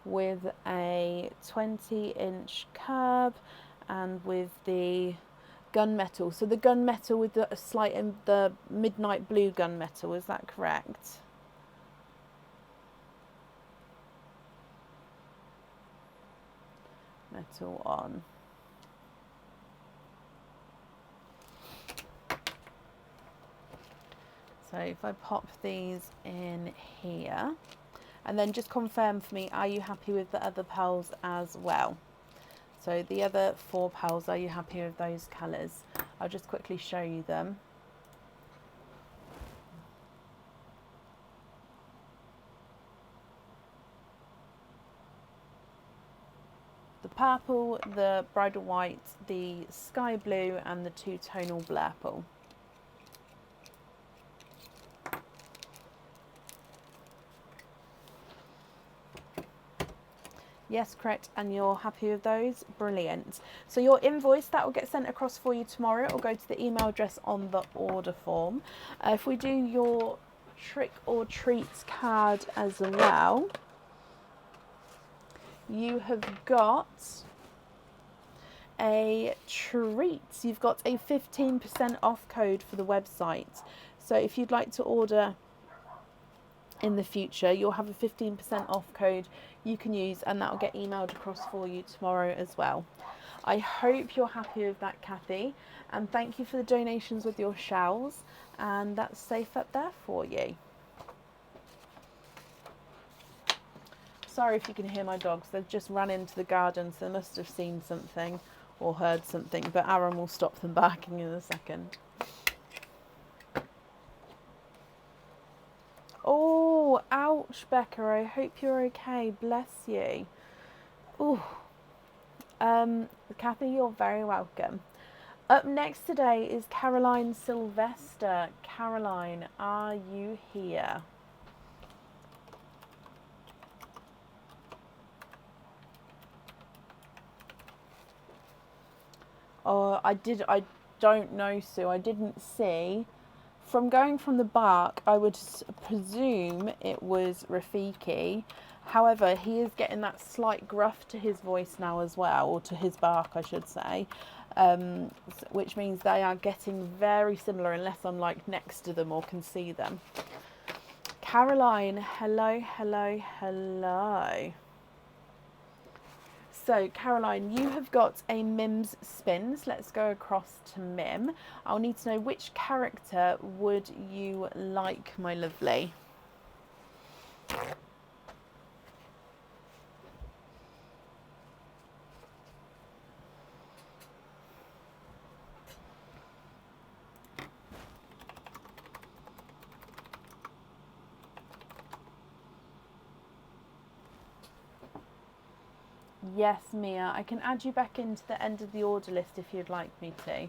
with a 20-inch curb and with the gunmetal. So the gunmetal with the the midnight blue gunmetal, is that correct? metal on. So if I pop these in here, and then just confirm for me, are you happy with the other pearls as well? So the other 4 pearls, are you happy with those colours? I'll just quickly show you them. The purple, the bridal white, the sky blue, and the 2-tonal blurple. Yes, correct, and you're happy with those? Brilliant. So your invoice, that will get sent across for you tomorrow. It will go to the email address on the order form. If we do your trick or treats card as well, you have got a treat. You've got a 15% off code for the website. So if you'd like to order in the future, you'll have a 15% off code you can use, and that will get emailed across for you tomorrow as well. I hope you're happy with that, Kathy, and thank you for the donations with your shells, and that's safe up there for you. Sorry if you can hear my dogs, they've just run into the garden, so they must have seen something or heard something, but Aaron will stop them barking in a second. Oh, ouch, Becca. I hope you're okay. Bless you. Oh, Kathy, you're very welcome. Up next today is Caroline Sylvester. Caroline, are you here? Oh, I don't know, Sue. I didn't see. From going from the bark, I would presume it was Rafiki. However, he is getting that slight gruff to his voice now as well, or to his bark, I should say, which means they are getting very similar unless I'm like next to them or can see them. Caroline, hello, hello, hello. So, Caroline, you have got a Mim's spins. Let's go across to Mim. I'll need to know which character would you like, my lovely? Yes, Mia, I can add you back into the end of the order list if you'd like me to.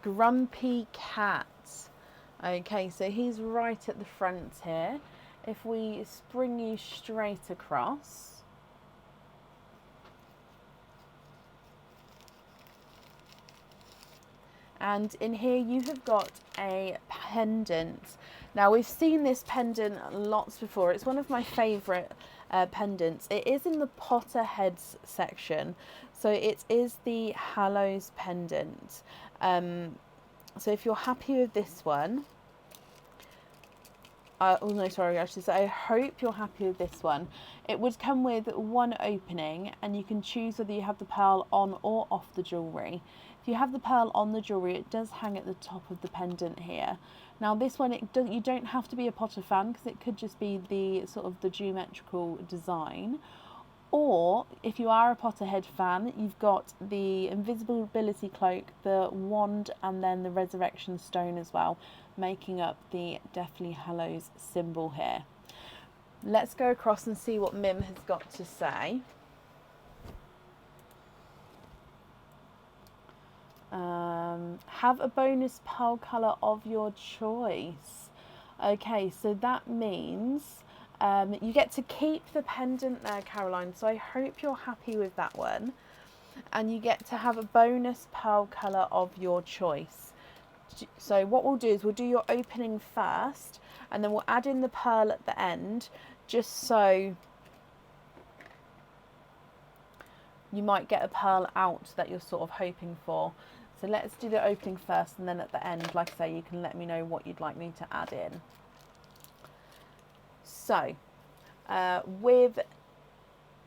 Grumpy Cat. Okay, so he's right at the front here. If we spring you straight across. And in here you have got a pendant. Now we've seen this pendant lots before. It's one of my favourite pendants. It is in the Potter Heads section. So it is the Hallows pendant. So if you're happy with this one, oh no, sorry, I should say, I hope you're happy with this one. It would come with one opening, and you can choose whether you have the pearl on or off the jewellery. If you have the pearl on the jewellery, it does hang at the top of the pendant here. Now this one, you don't have to be a Potter fan, because it could just be the sort of the geometrical design. Or if you are a Potterhead fan, you've got the invisibility cloak, the wand, and then the resurrection stone as well, making up the Deathly Hallows symbol here. Let's go across and see what Mim has got to say. Have a bonus pearl colour of your choice. Okay, so that means you get to keep the pendant there, Caroline, so I hope you're happy with that one. And you get to have a bonus pearl colour of your choice. So what we'll do is we'll do your opening first, and then we'll add in the pearl at the end, just so you might get a pearl out that you're sort of hoping for. So let's do the opening first, and then at the end, like I say, you can let me know what you'd like me to add in. So with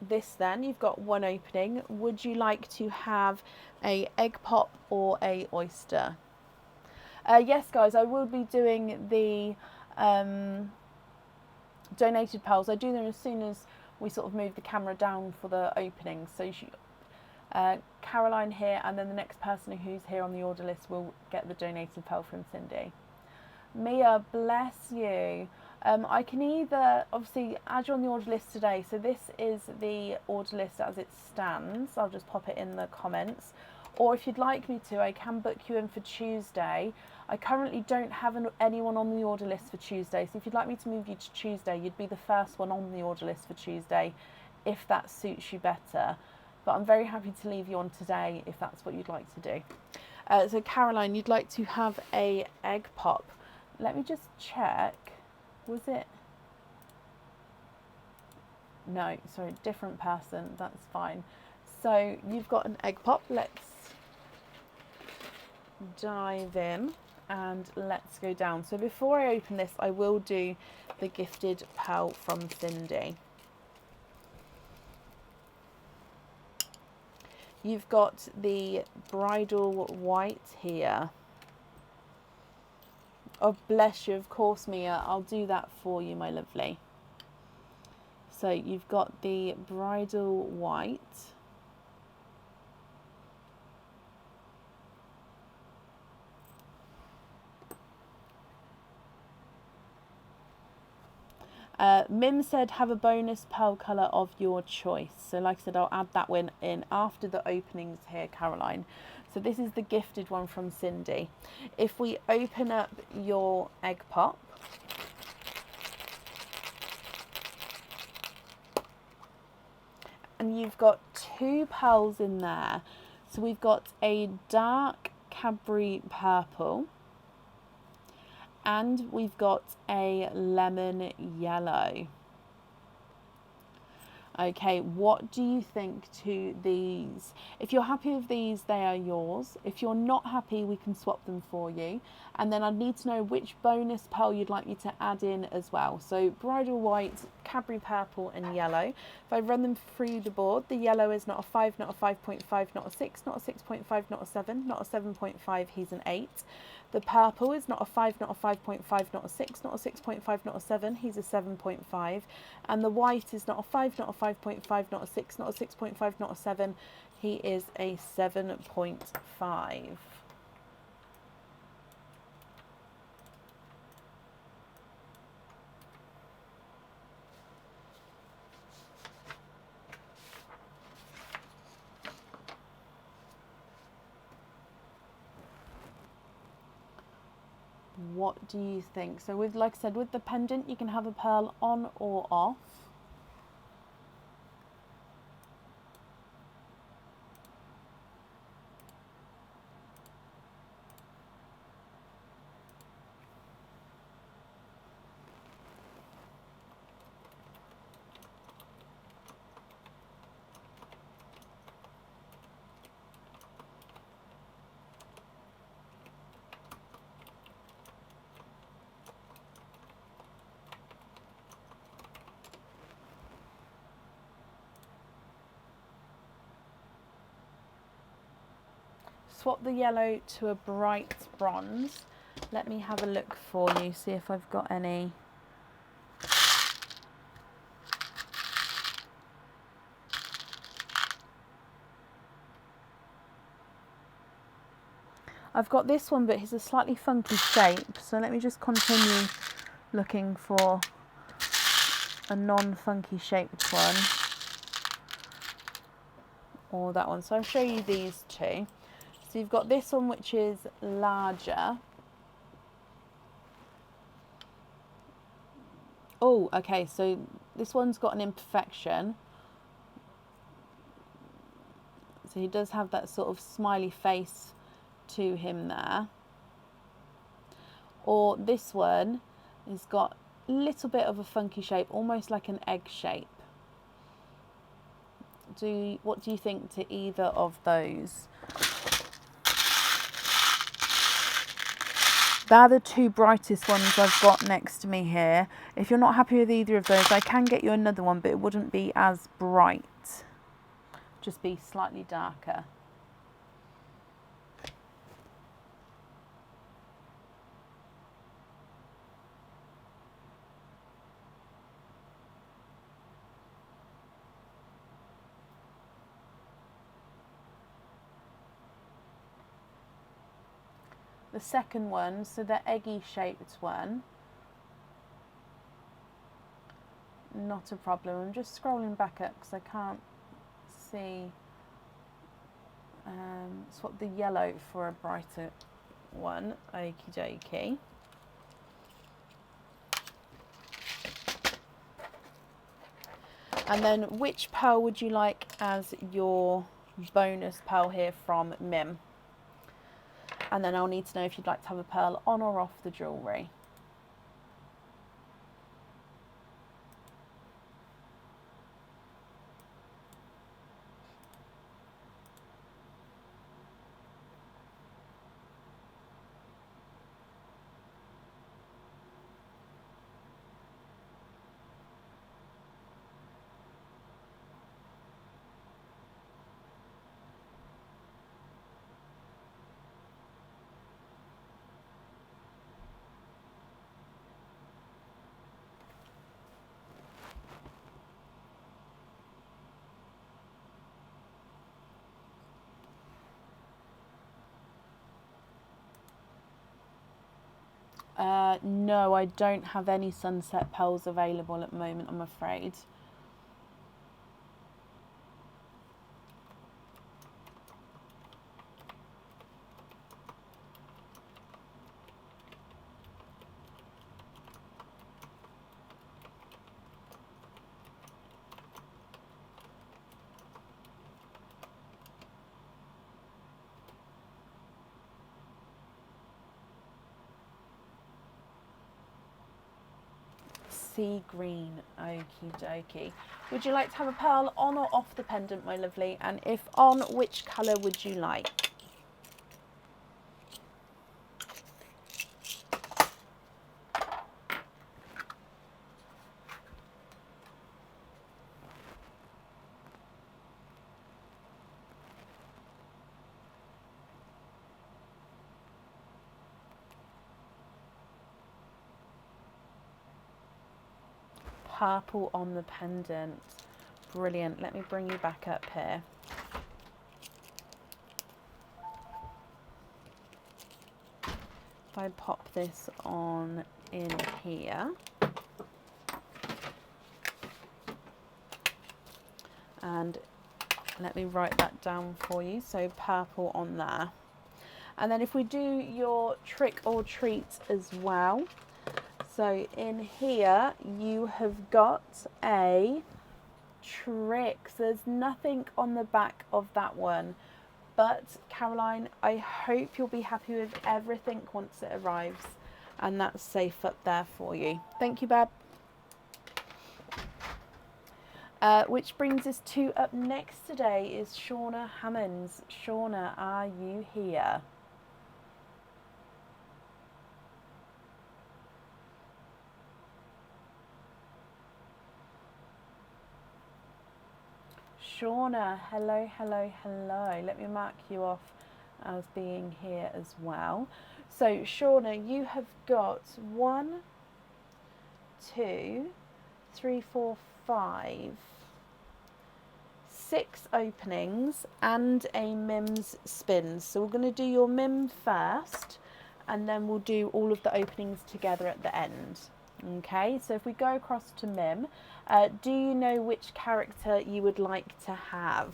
this then, you've got one opening. Would you like to have a egg pop or a oyster? Yes, guys, I will be doing the donated pearls. I do them as soon as we sort of move the camera down for the opening. So Caroline here, and then the next person who's here on the order list will get the donated pearl from Cindy. Mia, bless you. I can either obviously add you on the order list today. So this is the order list as it stands. I'll just pop it in the comments. Or if you'd like me to, I can book you in for Tuesday. I currently don't have anyone on the order list for Tuesday. So if you'd like me to move you to Tuesday, you'd be the first one on the order list for Tuesday, if that suits you better. But I'm very happy to leave you on today if that's what you'd like to do. So Caroline, you'd like to have a egg pop. Let me just check. Was it? No, sorry, different person. That's fine. So you've got an egg pop. Let's dive in and let's go down. So before I open this, I will do the gifted pearl from Cindy. You've got the bridal white here. Oh, bless you, of course, Mia. I'll do that for you, my lovely. So you've got the bridal white. Mim said have a bonus pearl colour of your choice. So like I said, I'll add that one in after the openings here, Caroline. So this is the gifted one from Cindy. If we open up your egg pop, and you've got two pearls in there. So we've got a dark Cadbury purple, and we've got a lemon yellow. Okay, what do you think to these? If you're happy with these, they are yours. If you're not happy, we can swap them for you. And then I'd need to know which bonus pearl you'd like me to add in as well. So bridal white, Cadbury purple and yellow. If I run them through the board, the yellow is not a 5, not a 5.5, not a 6, not a 6.5, not a 7, not a 7.5, he's an 8. The purple is not a 5, not a 5.5, not a 6, not a 6.5, not a 7, he's a 7.5. And the white is not a 5, not a 5.5, not a 6, not a 6.5, not a 7, he is a 7.5. What do you think? So with, like I said, with the pendant, you can have a pearl on or off. Swap the yellow to a bright bronze. Let me have a look for you, see if I've got any. I've got this one, but it's a slightly funky shape. So let me just continue looking for a non-funky shaped one. Or that one. So I'll show you these two. So you've got this one, which is larger. Oh, okay, so this one's got an imperfection. So he does have that sort of smiley face to him there. or this one has got a little bit of a funky shape, almost like an egg shape. What do you think to either of those? They're the two brightest ones I've got next to me here. If you're not happy with either of those, I can get you another one, but it wouldn't be as bright. Just be slightly darker. The second one, so the eggy shaped one, not a problem. I'm just scrolling back up because I can't see. Swap the yellow for a brighter one. Okie dokie. And then which pearl would you like as your bonus pearl here from Mim? And then I'll need to know if you'd like to have a pearl on or off the jewellery. No, I don't have any sunset pearls available at the moment, I'm afraid. Sea green, okie dokie. Would you like to have a pearl on or off the pendant, my lovely? And if on, which colour would you like? Purple on the pendant. Brilliant. Let me bring you back up here. If I pop this on in here. And let me write that down for you. So purple on there. And then if we do your trick or treat as well. So in here you have got a trick. So there's nothing on the back of that one. But Caroline, I hope you'll be happy with everything once it arrives. And that's safe up there for you. Thank you, Bab. Which brings us to up next today is Shauna Hammonds. Shauna, are you here? Shauna, hello, hello, hello. Let me mark you off as being here as well. So Shauna, you have got 1, 2, 3, 4, 5, 6 openings and a Mim's spins. So we're going to do your Mim first and then we'll do all of the openings together at the end. Okay, so if we go across to Mim, do you know which character you would like to have?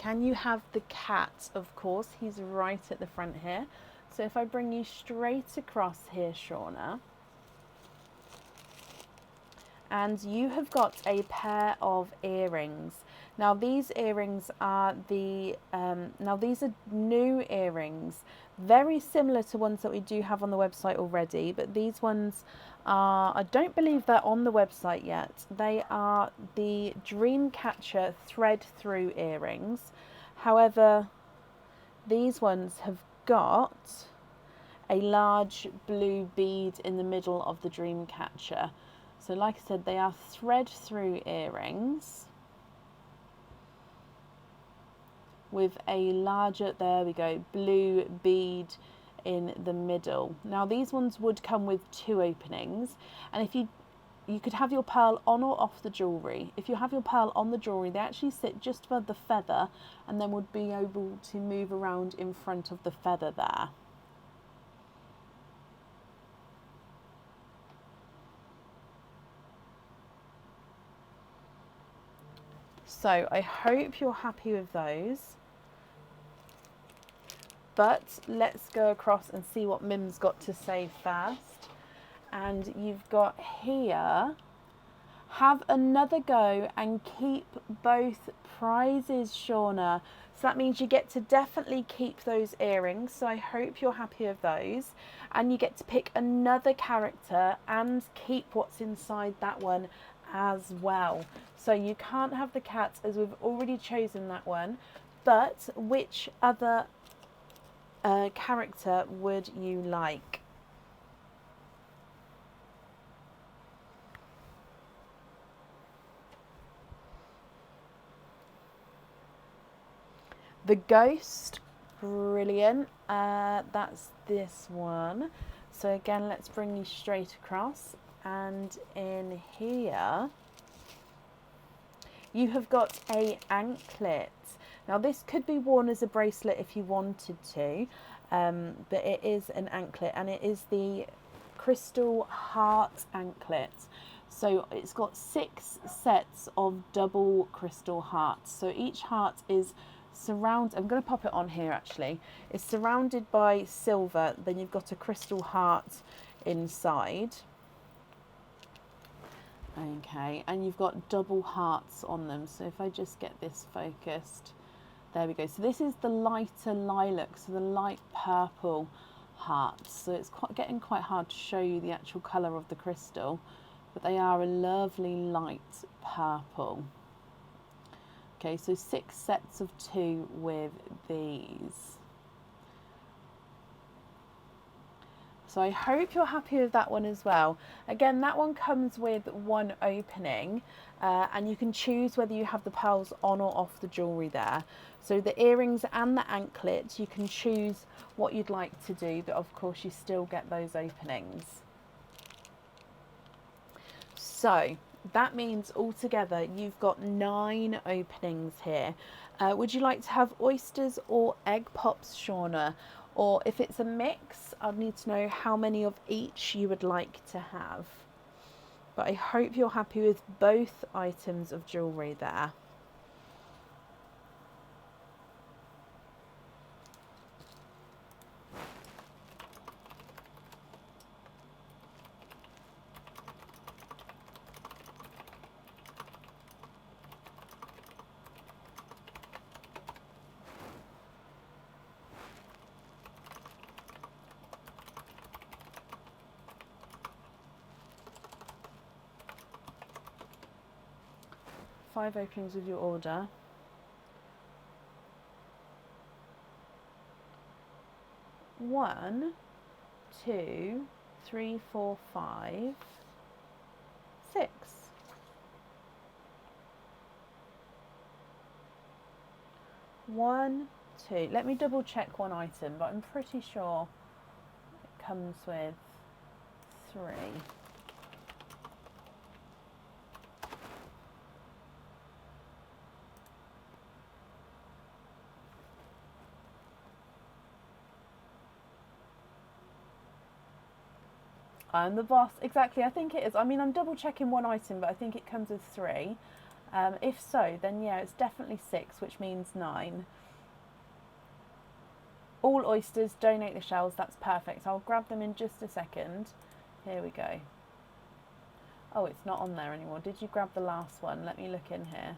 Can you have the cat? Of course, he's right at the front here. So if I bring you straight across here, Shauna, and you have got a pair of earrings. Now these earrings are these are new earrings, very similar to ones that we do have on the website already, but these ones are, I don't believe they're on the website yet. They are the Dreamcatcher thread through earrings. However, these ones have got a large blue bead in the middle of the Dreamcatcher. So like I said, they are thread through earrings with a larger, there we go, blue bead in the middle. Now these ones would come with 2 openings, and if you could have your pearl on or off the jewellery. If you have your pearl on the jewellery, they actually sit just above the feather and then would be able to move around in front of the feather there. So I hope you're happy with those. But let's go across and see what Mim's got to say first. And you've got here, have another go and keep both prizes, Shauna. So that means you get to definitely keep those earrings. So I hope you're happy with those. And you get to pick another character and keep what's inside that one as well. So you can't have the cat as we've already chosen that one. But which other character would you like? The ghost, brilliant. That's this one. So again, let's bring you straight across, and in here you have got a anklet. Now this could be worn as a bracelet if you wanted to, but it is an anklet, and it is the crystal heart anklet. So it's got 6 sets of double crystal hearts. So each heart is surrounded, I'm going to pop it on here actually, it's surrounded by silver, then you've got a crystal heart inside. Okay, and you've got double hearts on them. So if I just get this focused, there we go. So this is the lighter lilac, so the light purple hearts. So it's getting quite hard to show you the actual colour of the crystal, but they are a lovely light purple. Okay, so 6 sets of 2 with these. So I hope you're happy with that one as well. Again, that one comes with 1 opening, and you can choose whether you have the pearls on or off the jewellery there. So the earrings and the anklet, you can choose what you'd like to do, but of course you still get those openings. So that means altogether you've got 9 openings here. Would you like to have oysters or egg pops, Shauna? Or if it's a mix, I'd need to know how many of each you would like to have. But I hope you're happy with both items of jewellery there. Five openings of your order. One, 2, 3, 4, 5, 6. One, 2. Let me double check one item, but I'm pretty sure it comes with 3. I'm the boss. Exactly, I think it is. I mean, I'm double checking one item, but I think it comes with 3. If so, then yeah, it's definitely 6, which means 9. All oysters, donate the shells. That's perfect. I'll grab them in just a second. Here we go. Oh, it's not on there anymore. Did you grab the last one? Let me look in here.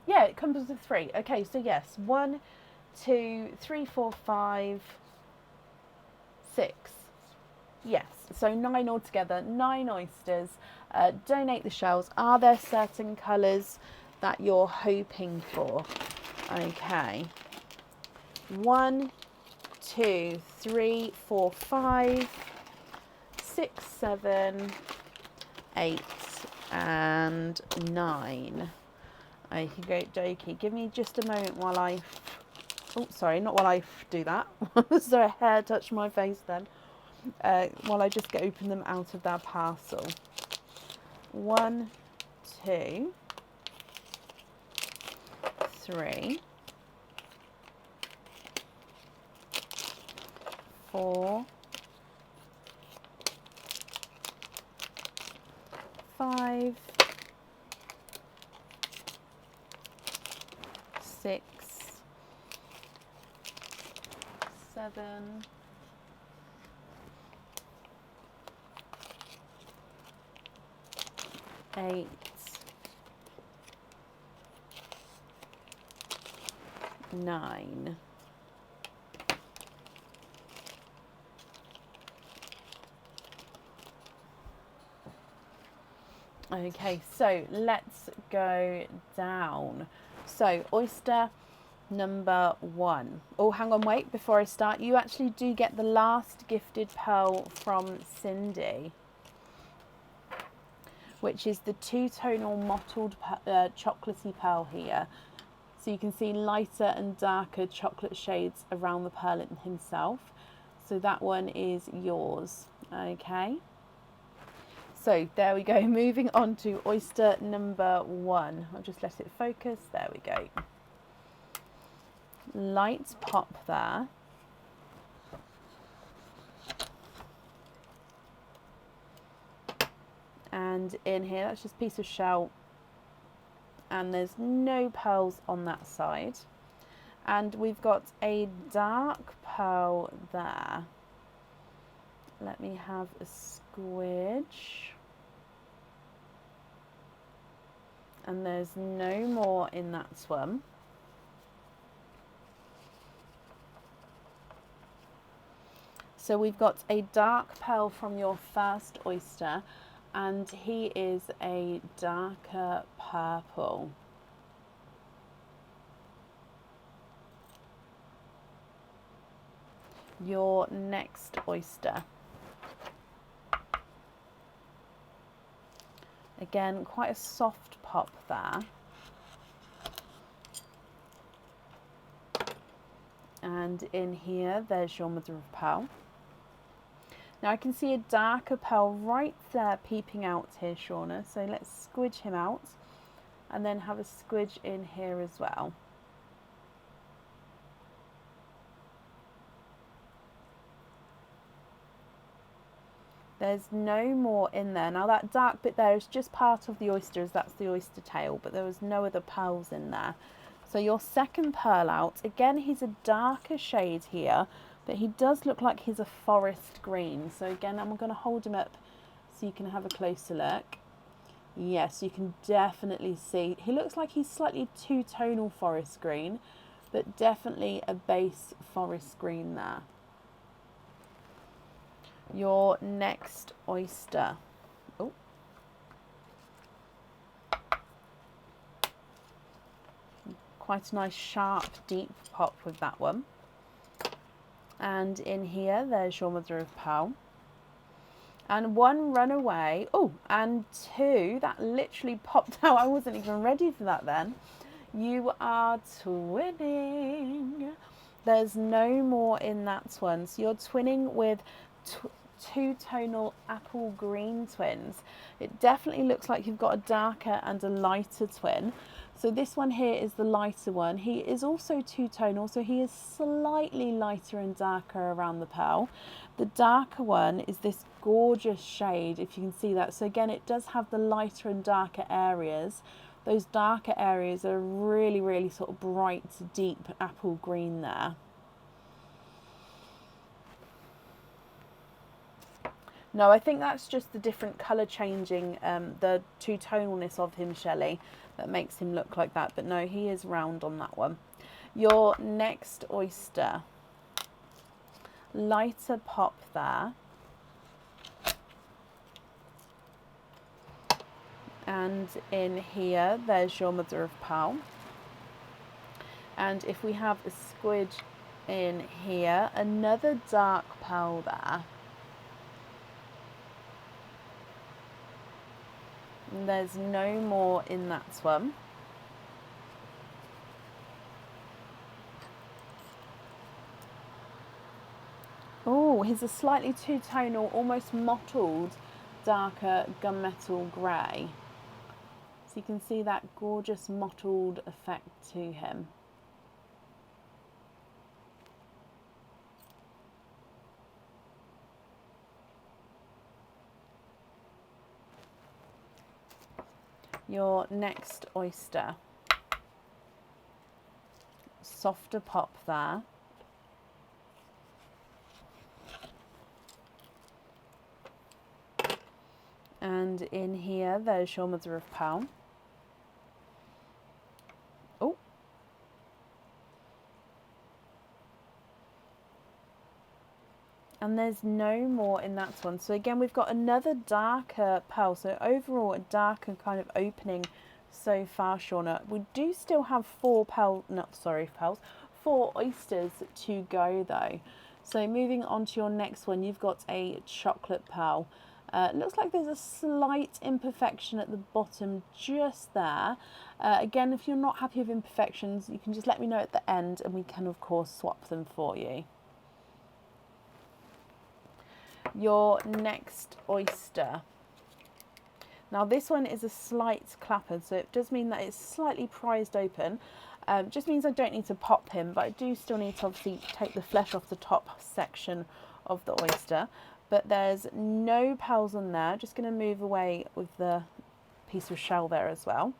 Yeah, it comes with 3. Okay, so yes, 1, 2, 3, 4, 5, 6. Yes, so 9 altogether, 9 oysters. Donate the shells. Are there certain colours that you're hoping for? Okay. 1, 2, 3, 4, 5, 6, 7, 8, and 9. Okie dokie. Give me just a moment while I... Oh, sorry, not while I do that. So a hair touched my face then. While I just open them out of their parcel. 1, 2, 3, 4, 5, 6, 7, 8, 9. Okay, so let's go down. So oyster number 1. Oh, hang on, wait, before I start, you actually do get the last gifted pearl from Cindy, which is the two-tonal mottled chocolatey pearl here. So you can see lighter and darker chocolate shades around the pearl himself. So that one is yours, okay? So there we go, moving on to oyster number 1. I'll just let it focus, there we go. Light pop there. And in here, that's just a piece of shell. And there's no pearls on that side. And we've got a dark pearl there. Let me have a squidge. And there's no more in that one. So we've got a dark pearl from your first oyster, and he is a darker purple. Your next oyster. Again, quite a soft pop there. And in here, there's your mother of pearl. Now I can see a darker pearl right there peeping out here, Shauna. So let's squidge him out and then have a squidge in here as well. There's no more in there. Now that dark bit there is just part of the oyster, as that's the oyster tail, but there was no other pearls in there. So your second pearl out, again he's a darker shade here, but he does look like he's a forest green. So again, I'm going to hold him up so you can have a closer look. Yes, you can definitely see, he looks like he's slightly two-tonal forest green, but definitely a base forest green there. Your next oyster. Oh. Quite a nice sharp deep pop with that one. And in here there's your mother of pearl. And one runaway. Oh, and two, that literally popped out. I wasn't even ready for that then. You are twinning. There's no more in that one. So you're twinning with two-tonal apple green twins. It definitely looks like you've got a darker and a lighter twin. So this one here is the lighter one. He is also two-tonal, so he is slightly lighter and darker around the pearl. The darker one is this gorgeous shade, if you can see that. So again, it does have the lighter and darker areas. Those darker areas are really, really sort of bright, deep apple green there. No, I think that's just the different colour changing, the two-tonalness of him, Shelley, that makes him look like that. But no, he is round on that one. Your next oyster, lighter pop there. And in here, there's your mother of pearl. And if we have a squid in here, another dark pearl there. And there's no more in that one. Oh, here's a slightly two-tonal, almost mottled, darker gunmetal grey. So you can see that gorgeous mottled effect to him. Your next oyster, softer pop there. And in here, there's your mother of pearl. Oh. And there's no more in that one. So again, we've got another darker pearl. So overall, a darker kind of opening so far, Shauna. We do still have four oysters to go though. So moving on to your next one, you've got a chocolate pearl. Looks like there's a slight imperfection at the bottom just there. Again, if you're not happy with imperfections, you can just let me know at the end and we can of course swap them for you. Your next oyster. Now this one is a slight clapper, so it does mean that it's slightly prized open. Just means I don't need to pop him, but I do still need to obviously take the flesh off the top section of the oyster. But there's no pearls on there. Just going to move away with the piece of shell there as well.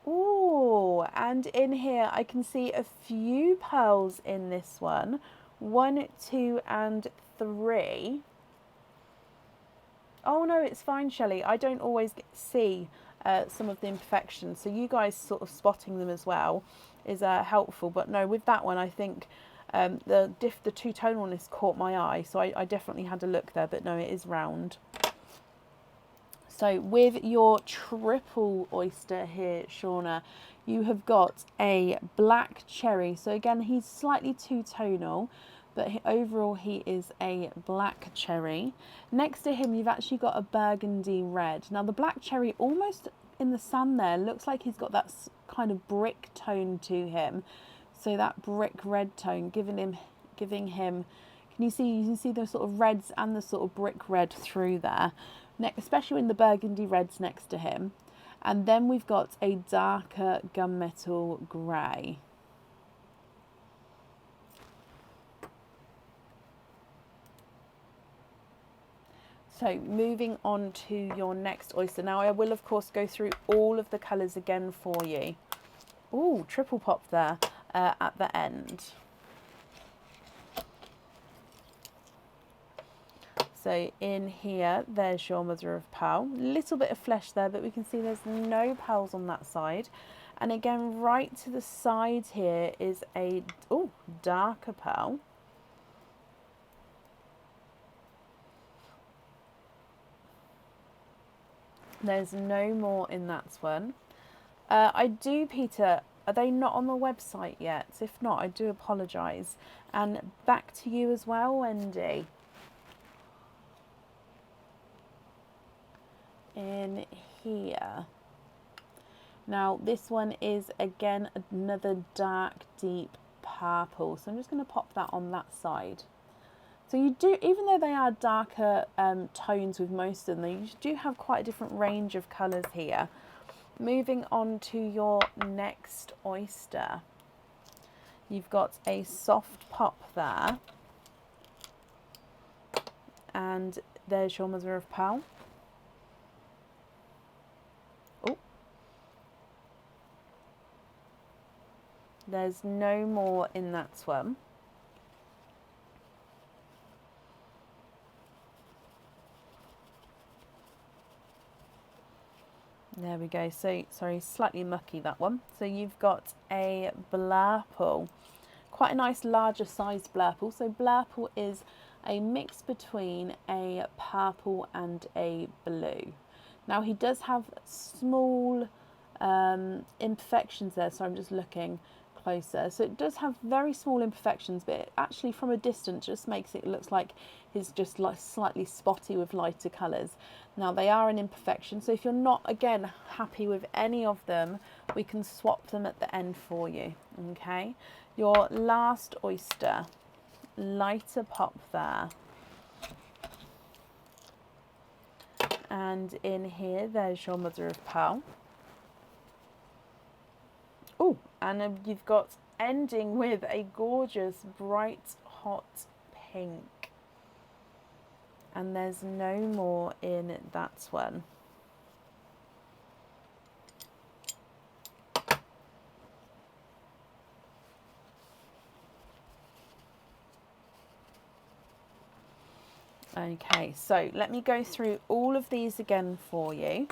Ooh, and in here I can see a few pearls in this one. 1, 2 and 3. Oh no, it's fine, Shelley. I don't always see some of the imperfections, so you guys sort of spotting them as well is helpful. But no, with that one, I think the two-tonalness caught my eye, so I definitely had a look there. But no, it is round. So with your triple oyster here, Shauna, you have got a black cherry. So again, he's slightly two-tonal, but overall he is a black cherry. Next to him, you've actually got a burgundy red. Now the black cherry, almost in the sand there, looks like he's got that kind of brick tone to him. So that brick red tone, giving him, can you can see the sort of reds and the sort of brick red through there, especially in the burgundy reds next to him. And then we've got a darker gunmetal grey. So moving on to your next oyster. Now I will of course go through all of the colours again for you. Ooh, triple pop there at the end. So in here, there's your mother of pearl. Little bit of flesh there, but we can see there's no pearls on that side. And again, right to the side here is a darker pearl. There's no more in that one. Peter, are they not on the website yet? If not, I do apologise. And back to you as well, Wendy. In here. Now this one is again another dark, deep purple. So I'm just going to pop that on that side. So you do, even though they are darker tones with most of them, you do have quite a different range of colours here. moving on to your next oyster. You've got a soft pop there, and there's your mother of pearl. Oh, there's no more in that one. There we go. So, sorry, slightly mucky that one. So you've got a blurple, quite a nice larger sized blurple. So blurple is a mix between a purple and a blue. Now he does have small imperfections there, so I'm just looking closer. So it does have very small imperfections, but it actually from a distance just makes it look like he's just like slightly spotty with lighter colours. Now they are an imperfection, so if you're not again happy with any of them, we can swap them at the end for you. Okay, your last oyster, lighter pop there, and in here there's your mother of pearl. Oh, and you've got ending with a gorgeous bright hot pink. And there's no more in that one. Okay, so let me go through all of these again for you.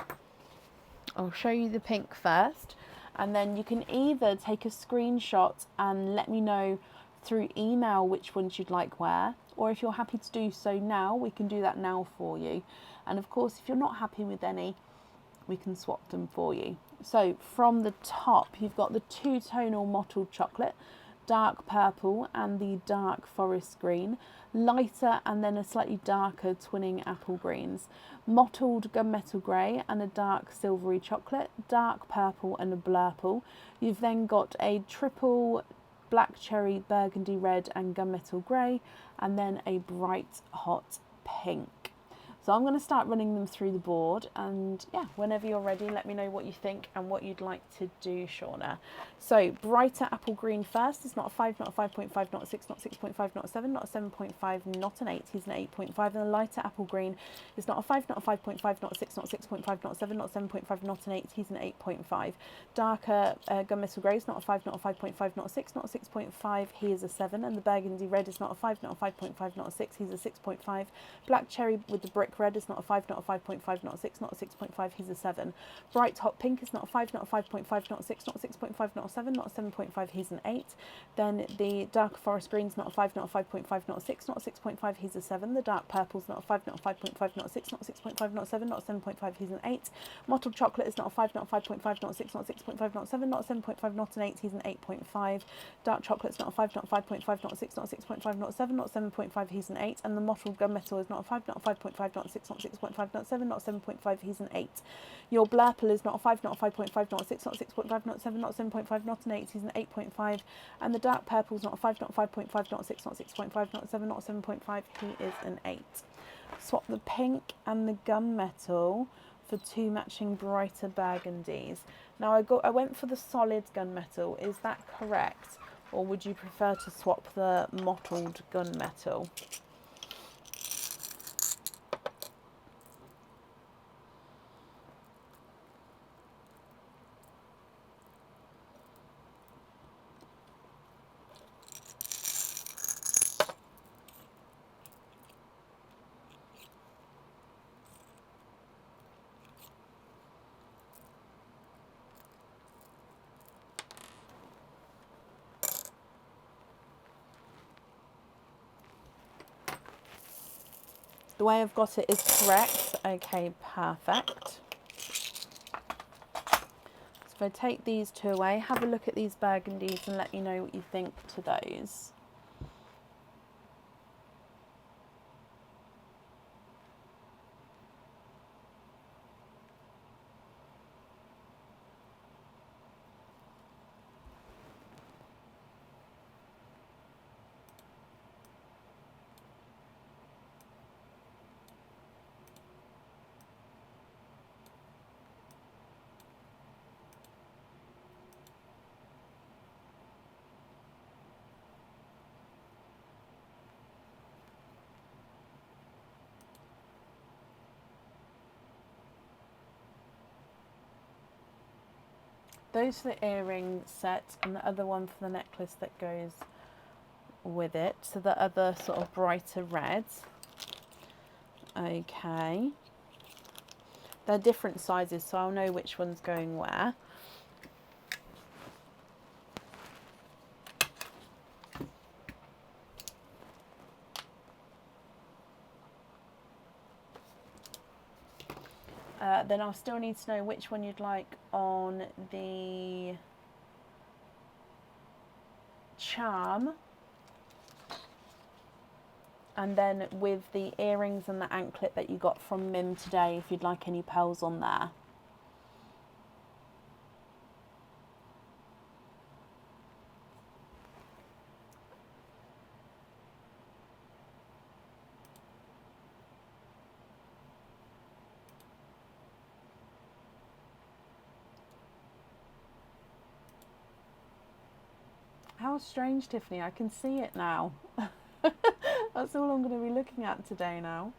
I'll show you the pink first, and then you can either take a screenshot and let me know through email which ones you'd like where, or if you're happy to do so now, we can do that now for you. And of course, if you're not happy with any, we can swap them for you. So from the top, you've got the two-tonal mottled chocolate, dark purple and the dark forest green, lighter and then a slightly darker twinning apple greens, mottled gunmetal grey and a dark silvery chocolate, dark purple and a blurple. You've then got a triple black cherry, burgundy red and gunmetal grey, and then a bright hot pink. So I'm going to start running them through the board, and yeah, whenever you're ready, let me know what you think and what you'd like to do, Shauna. So brighter apple green first. It's not a 5, not a 5.5, not a 6, not 6.5, not a 7, not a 7.5, not an 8. He's an 8.5. And the lighter apple green is not a 5, not a 5.5, not a 6, not a 6.5, not a 7, not a 7.5, not an 8. He's an 8.5. Darker gunmetal grey is not a 5, not a 5.5, not a 6, not a 6.5. He is a 7. And the burgundy red is not a 5, not a 5.5, not a 6. He's a 6.5. Black cherry with the brick red is not a 5, not a 5.5, not a 6, not a 6.5, he's a 7. Bright hot pink is not a 5, not a 5.5, not a 6, not a 6.5, not a 7, not a 7.5, he's an 8. Then the dark forest green is not a 5, not a 5.5, not a 6, not a 6.5, he's a 7. The dark purple is not a 5, not a 5.5, not a 6, not a 6.5, not a 7, not a 7.5, he's an 8. Mottled chocolate is not a 5, not a 5.5, not a 6, not a 6.5, not a 7, not a 7.5, not an 8, he's an 8.5. Dark chocolate is not a 5, not a 5.5, not a 6, not a 6.5, not a 7, not a 7.5, he's an 8. And the mottled gunmetal is not a 5, not a 5.5, not a 6, not a 6.5, not a 7, not a 7.5, he's an 8. Your blurple is not a 5, not a 5.5, not a 6, not a 6.5, not a 7, not a 7.5, not an 8, he's an 8.5. And the dark purple is not a 5, not a 5.5, not a 6, not a 6.5, not a 7, not a 7.5, he is an 8. Swap the pink and the gunmetal for two matching brighter burgundies. Now I went for the solid gunmetal, is that correct? Or would you prefer to swap the mottled gunmetal? The way I've got it is correct. Okay, perfect. So if I take these two away, have a look at these burgundies and let me know what you think to those. Those for the earring set, and the other one for the necklace that goes with it. So the other sort of brighter reds. Okay. They're different sizes, so I'll know which one's going where. Then I'll still need to know which one you'd like on the charm. And then with the earrings and the anklet that you got from Mim today, if you'd like any pearls on there. How strange, Tiffany. I can see it now. That's all I'm going to be looking at today now.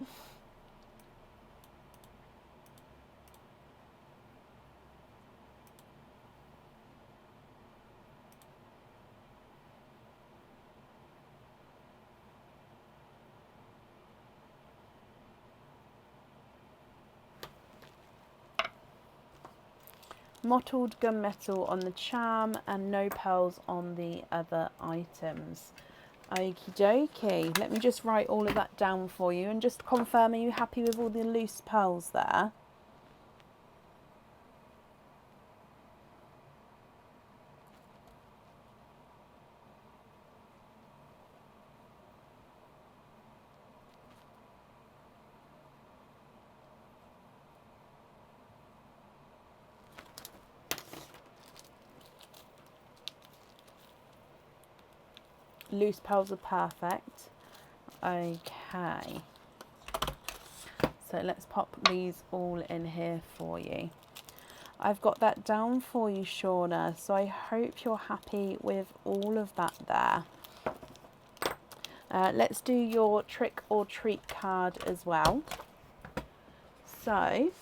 Mottled gunmetal on the charm and no pearls on the other items. Okie dokie. Let me just write all of that down for you and just confirm, are you happy with all the loose pearls there? Loose pearls are perfect. Okay. So let's pop these all in here for you. I've got that down for you, Shauna. So I hope you're happy with all of that there. Let's do your trick or treat card as well. So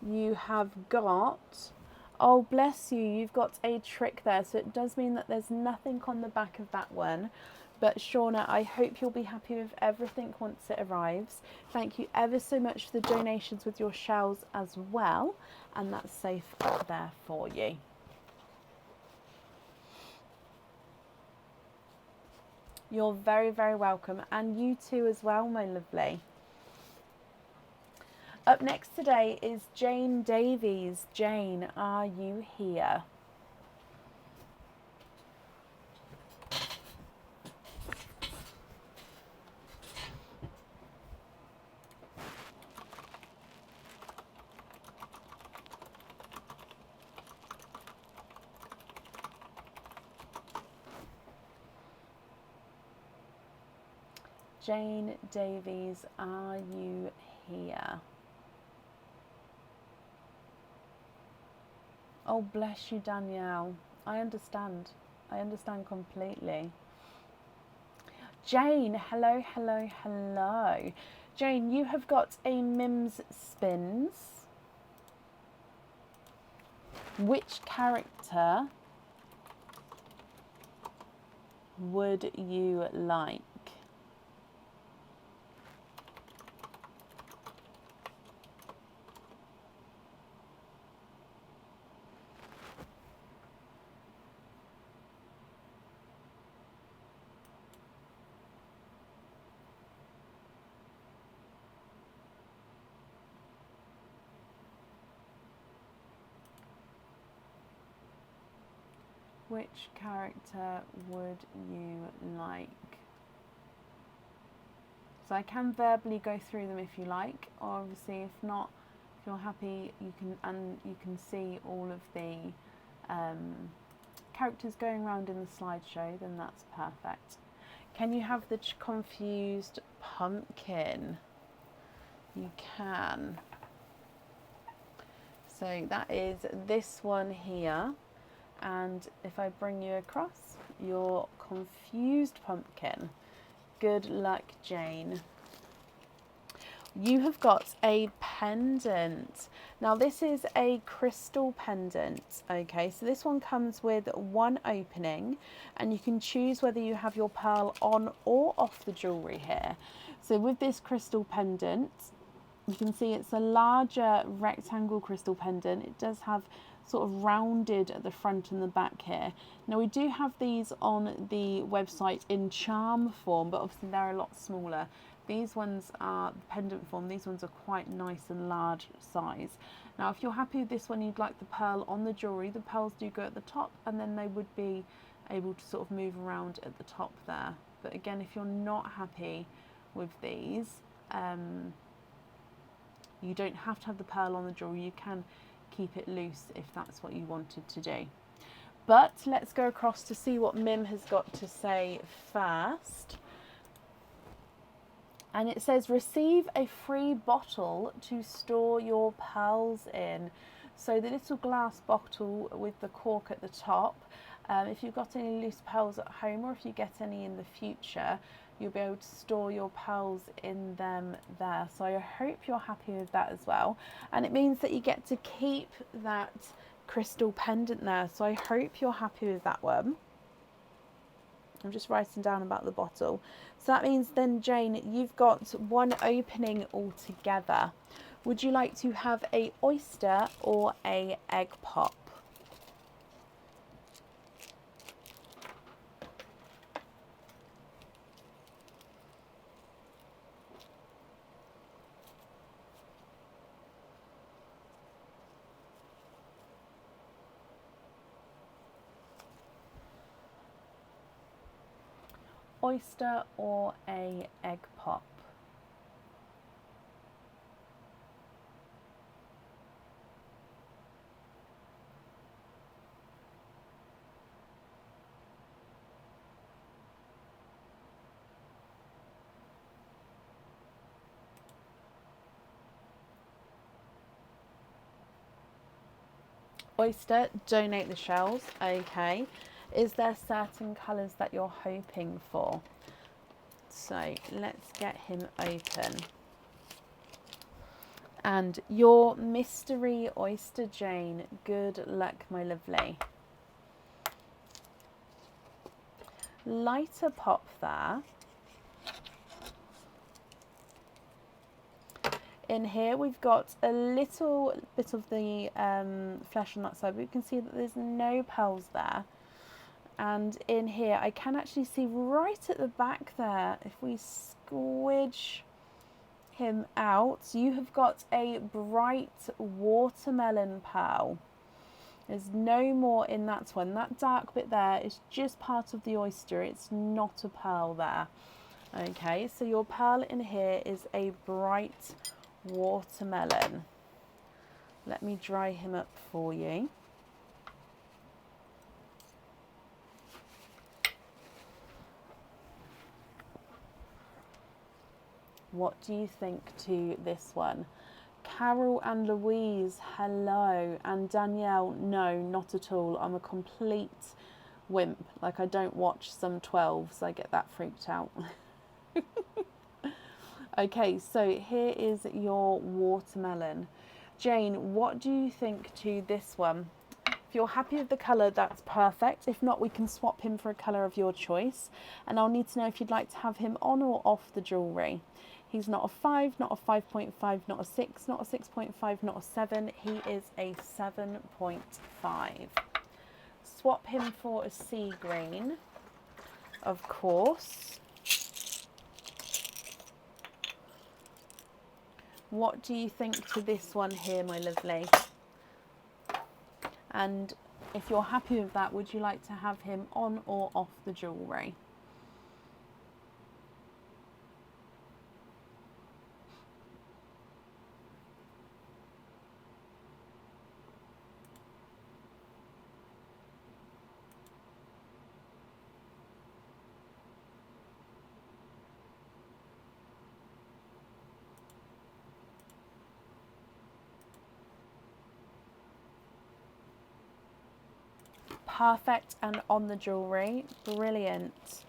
you have got, oh bless you, you've got a trick there. So it does mean that there's nothing on the back of that one. But Shauna, I hope you'll be happy with everything once it arrives. Thank you ever so much for the donations with your shells as well. And that's safe up there for you. You're very, very welcome. And you too as well, my lovely. Up next today is Jane Davies. Jane, are you here? Jane Davies, are you here? Oh, bless you, Danielle. I understand. I understand completely. Jane, hello, hello, hello. Jane, you have got a Mims Spins. Which character would you like? Which character would you like? So I can verbally go through them if you like, or obviously if not, if you're happy, you can see all of the characters going around in the slideshow, then that's perfect. Can you have the confused pumpkin? You can. So that is this one here. And if I bring you across your confused pumpkin, good luck, Jane. You have got a pendant. Now this is a crystal pendant. Okay, so this one comes with one opening, and you can choose whether you have your pearl on or off the jewellery here. So with this crystal pendant, you can see it's a larger rectangle crystal pendant. It does have sort of rounded at the front and the back here. Now we do have these on the website in charm form, but obviously they're a lot smaller. These ones are the pendant form. These ones are quite nice and large size. Now if you're happy with this one, you'd like the pearl on the jewellery, the pearls do go at the top, and then they would be able to sort of move around at the top there. But again, if you're not happy with these, you don't have to have the pearl on the jewellery. You can keep it loose if that's what you wanted to do. But let's go across to see what Mim has got to say first. And it says, receive a free bottle to store your pearls in. So the little glass bottle with the cork at the top, if you've got any loose pearls at home, or if you get any in the future, you'll be able to store your pearls in them there. So I hope you're happy with that as well. And it means that you get to keep that crystal pendant there. So I hope you're happy with that one. I'm just writing down about the bottle. So that means then, Jane, you've got one opening altogether. Would you like to have a oyster or a egg pop? Oyster or a egg pop? Oyster, donate the shells. Okay. Is there certain colours that you're hoping for? So let's get him open. And your mystery oyster, Jane. Good luck, my lovely. Lighter pop there. In here we've got a little bit of the flesh on that side, but you can see that there's no pearls there. And in here I can actually see right at the back there, if we squidge him out, you have got a bright watermelon pearl. There's no more in that one. That dark bit there is just part of the oyster. It's not a pearl there. Okay, so your pearl in here is a bright watermelon. Let me dry him up for you. What do you think to this one? Carol and Louise, hello. And Danielle, no, not at all. I'm a complete wimp. Like, I don't watch some 12s. I get that freaked out. Okay, so here is your watermelon. Jane, what do you think to this one? If you're happy with the colour, that's perfect. If not, we can swap him for a colour of your choice. And I'll need to know if you'd like to have him on or off the jewellery. He's not a 5, not a 5.5, not a 6, not a 6.5, not a 7. He is a 7.5. Swap him for a sea green, of course. What do you think to this one here, my lovely? And if you're happy with that, would you like to have him on or off the jewellery? Perfect, and on the jewellery. Brilliant.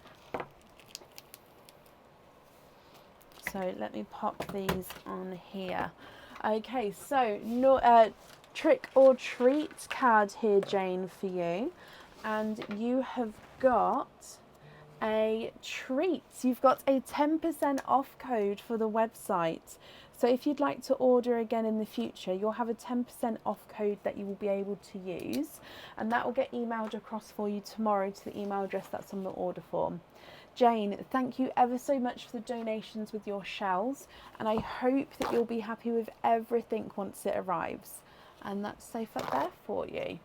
So So let me pop these on here. Okay, so trick or treat card here, Jane, for you. And you have got a treat. You've got a 10% off code for the website. So if you'd like to order again in the future, you'll have a 10% off code that you will be able to use, and that will get emailed across for you tomorrow to the email address that's on the order form. Jane, thank you ever so much for the donations with your shells, and I hope that you'll be happy with everything once it arrives. And that's safe up there for you.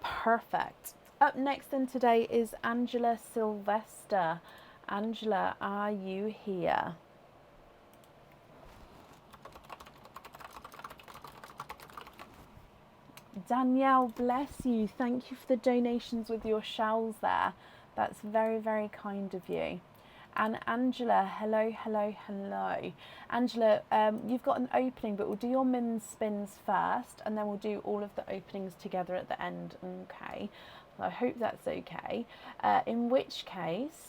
Perfect. Up next then today is Angela Sylvester. Angela, are you here? Danielle, bless you. Thank you for the donations with your shells there. That's very, very kind of you. And Angela, hello, hello, hello. Angela, you've got an opening, but we'll do your Mims spins first, and then we'll do all of the openings together at the end. Okay, I hope that's okay. In which case,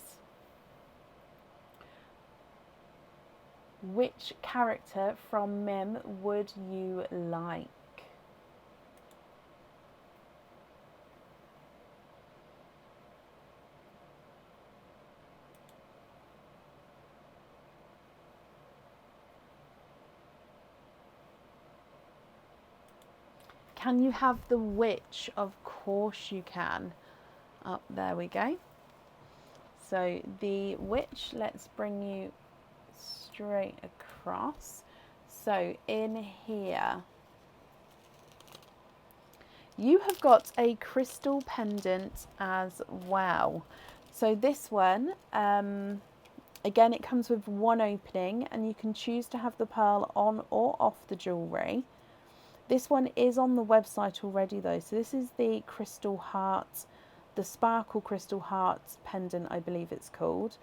which character from Mim would you like? Can you have the witch? Of course you can. Oh, there we go. So the witch, let's bring you straight across. So in here, you have got a crystal pendant as well. So this one, again, it comes with one opening, and you can choose to have the pearl on or off the jewellery. This one is on the website already though, so this is the crystal heart, the sparkle crystal heart pendant, I believe it's called.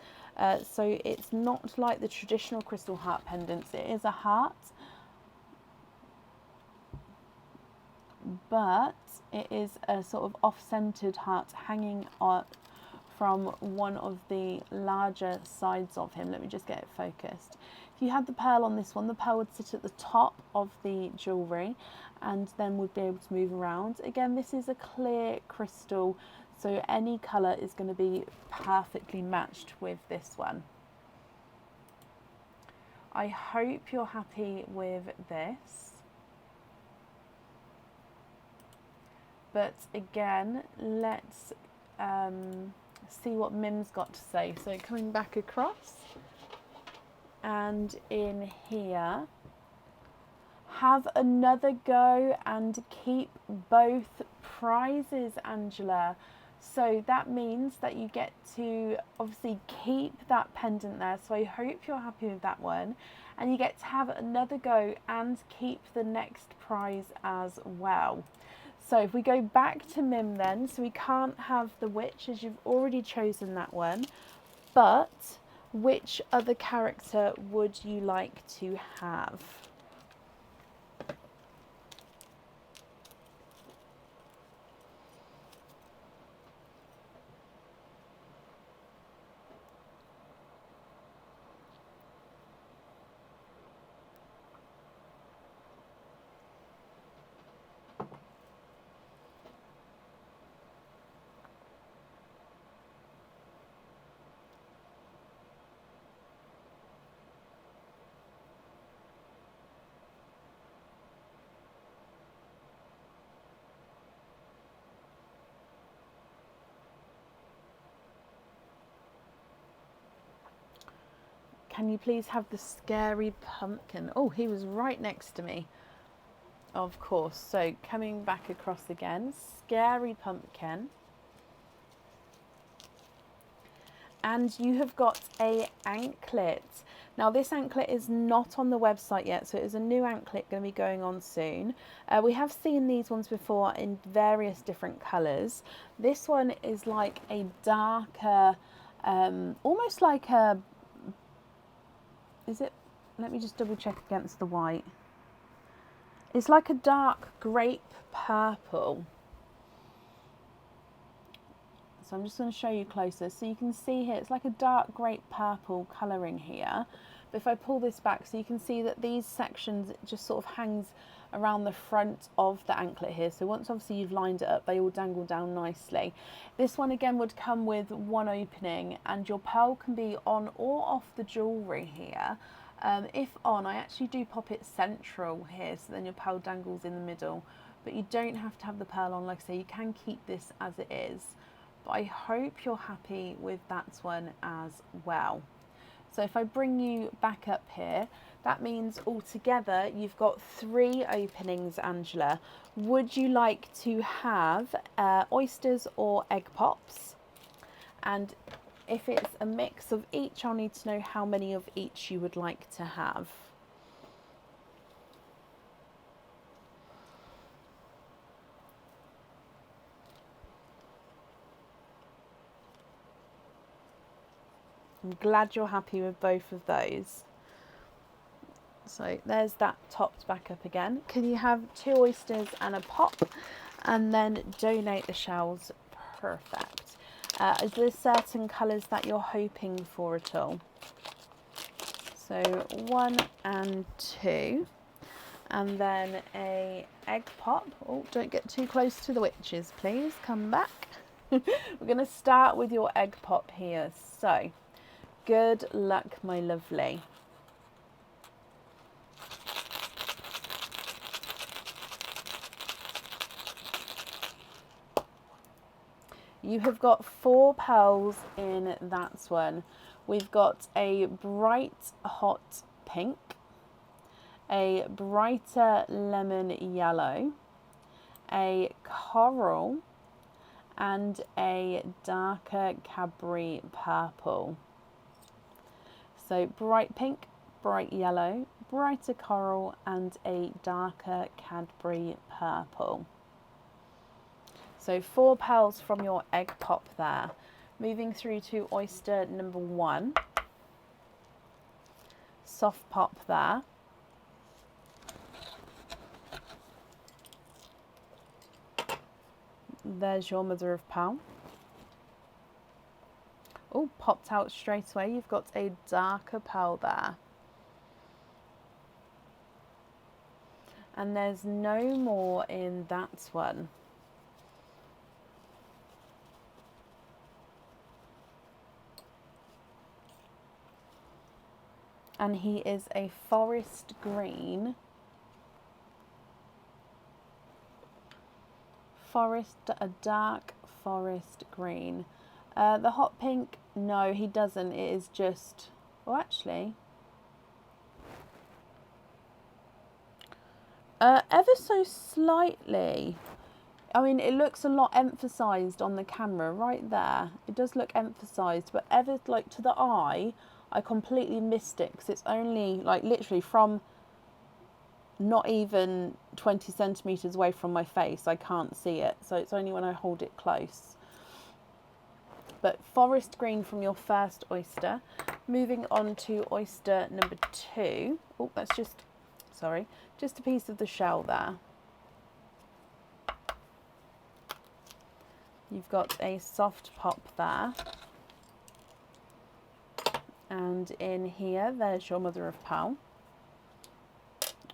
So it's not like the traditional crystal heart pendants. It is a heart, but it is a sort of off-centered heart hanging up from one of the larger sides of him. Let me just get it focused. If you had the pearl on this one, the pearl would sit at the top of the jewellery and then would be able to move around. Again, this is a clear crystal, so any colour is going to be perfectly matched with this one. I hope you're happy with this. But again, let's see what Mim's got to say. So coming back across, and in here, have another go and keep both prizes, Angela. So that means that you get to obviously keep that pendant there. So I hope you're happy with that one. And you get to have another go and keep the next prize as well. So if we go back to Mim then, so we can't have the witch as you've already chosen that one, but which other character would you like to have? Can you please have the scary pumpkin? Oh, he was right next to me. Of course. So coming back across again, scary pumpkin. And you have got a anklet. Now this anklet is not on the website yet, so it is a new anklet going to be going on soon. We have seen these ones before in various different colours. This one is like a darker, almost like a, is it let me just double check against the white. It's like a dark grape purple. So I'm just going to show you closer. So you can see here, it's like a dark grape purple colouring here. But if I pull this back, so you can see that these sections, it just sort of hangs around the front of the anklet here. So once obviously you've lined it up, they all dangle down nicely. This one again would come with one opening, and your pearl can be on or off the jewellery here. If on, I actually do pop it central here, so then your pearl dangles in the middle. But you don't have to have the pearl on, like I say, you can keep this as it is. But I hope you're happy with that one as well. So if I bring you back up here, that means altogether you've got 3 openings, Angela. Would you like to have oysters or egg pops? And if it's a mix of each, I'll need to know how many of each you would like to have. I'm glad you're happy with both of those. So there's that topped back up again. Can you have 2 oysters and a pop, and then donate the shells? Perfect. Is there certain colours that you're hoping for at all? So 1 and 2, and then a egg pop. Oh, don't get too close to the witches, please. Come back. We're going to start with your egg pop here. So good luck, my lovely. You have got 4 pearls in that one. We've got a bright hot pink, a brighter lemon yellow, a coral, and a darker Cadbury purple. So bright pink, bright yellow, brighter coral, and a darker Cadbury purple. So 4 pearls from your egg pop there. Moving through to oyster number 1. Soft pop there. There's your mother of pearl. Oh, popped out straight away. You've got a darker pearl there. And there's no more in that one. And he is a forest green. A dark forest green. The hot pink, no, he doesn't. It is just, oh, actually, ever so slightly. I mean, it looks a lot emphasised on the camera right there. It does look emphasised, but ever like to the eye, I completely missed it because it's only like literally from not even 20 centimetres away from my face. I can't see it, so it's only when I hold it close. But forest green from your first oyster. Moving on to oyster number 2. Oh, that's just a piece of the shell there. You've got a soft pop there. And in here, there's your mother of pearl.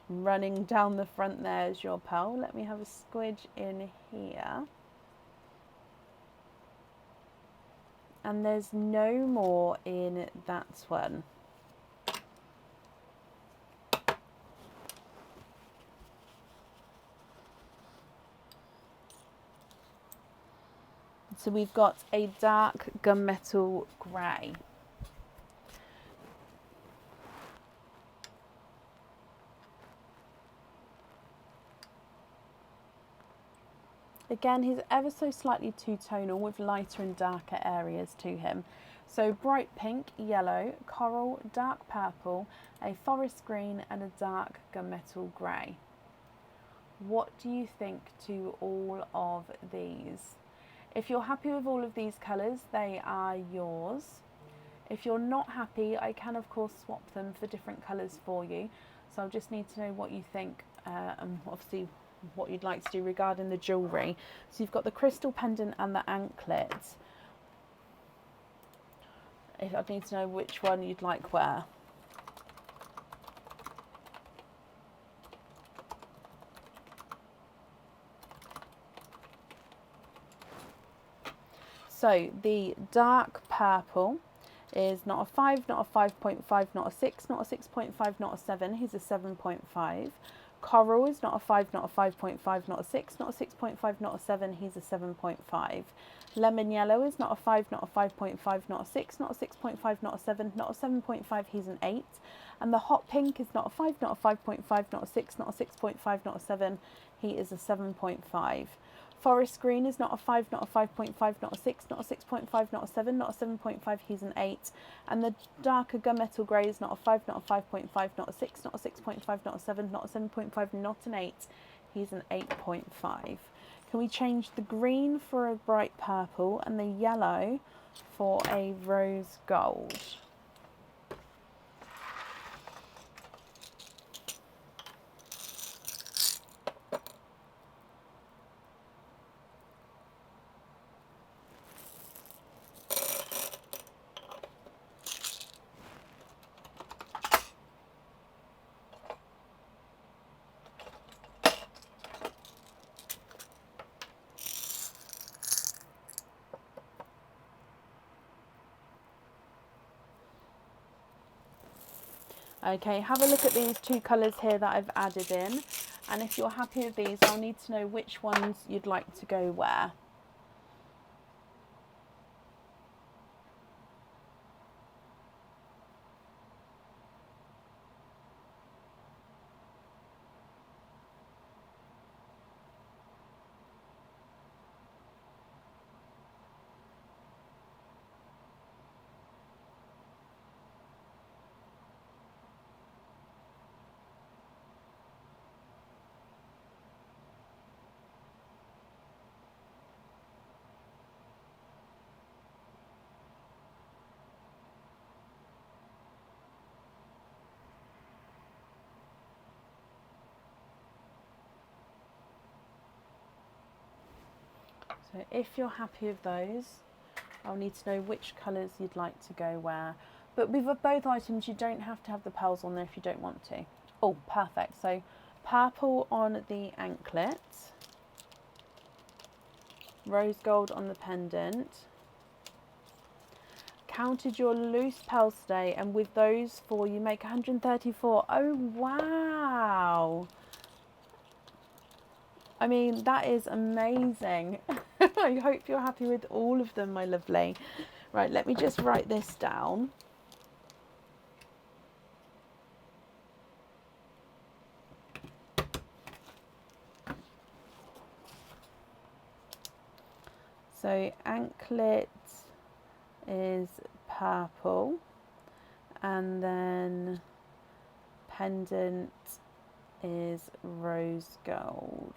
Running down the front, there's your pearl. Let me have a squidge in here. And there's no more in that one. So we've got a dark gunmetal grey. Again, he's ever so slightly two-tonal with lighter and darker areas to him. So bright pink, yellow, coral, dark purple, a forest green and a dark gunmetal grey. What do you think to all of these? If you're happy with all of these colours, they are yours. If you're not happy, I can of course swap them for different colours for you. So I just need to know what you think, and obviously what you'd like to do regarding the jewellery. So you've got the crystal pendant and the anklet. I need to know which one you'd like where. So the dark purple is not a 5, not a 5.5, not a 6, not a 6.5, not a 7. He's a 7.5. Coral is not a 5, not a 5.5, not a 6, not a 6.5, not a 7. He's a 7.5. Lemon yellow is not a 5, not a 5.5, not a 6, not a 6.5, not a 7, not a 7.5. He's an 8. And the hot pink is not a 5, not a 5.5, not a 6, not a 6.5, not a 7. He is a 7.5. Forest green is not a 5, not a 5.5, not a 6, not a 6.5, not a 7, not a 7.5, he's an 8. And the darker gunmetal grey is not a 5, not a 5.5, not a 6, not a 6.5, not a 7, not a 7.5, not an 8, he's an 8.5. Can we change the green for a bright purple and the yellow for a rose gold? Okay, have a look at these two colours here that I've added in, and if you're happy with these, I'll need to know which ones you'd like to go where. So if you're happy with those, I'll need to know which colours you'd like to go where. But with both items, you don't have to have the pearls on there if you don't want to. Oh, perfect. So purple on the anklet, rose gold on the pendant. Counted your loose pearls today, and with those four, you make 134. Oh, wow. I mean, that is amazing. I hope you're happy with all of them, my lovely. Right, let me just write this down. So anklet is purple, and then pendant is rose gold.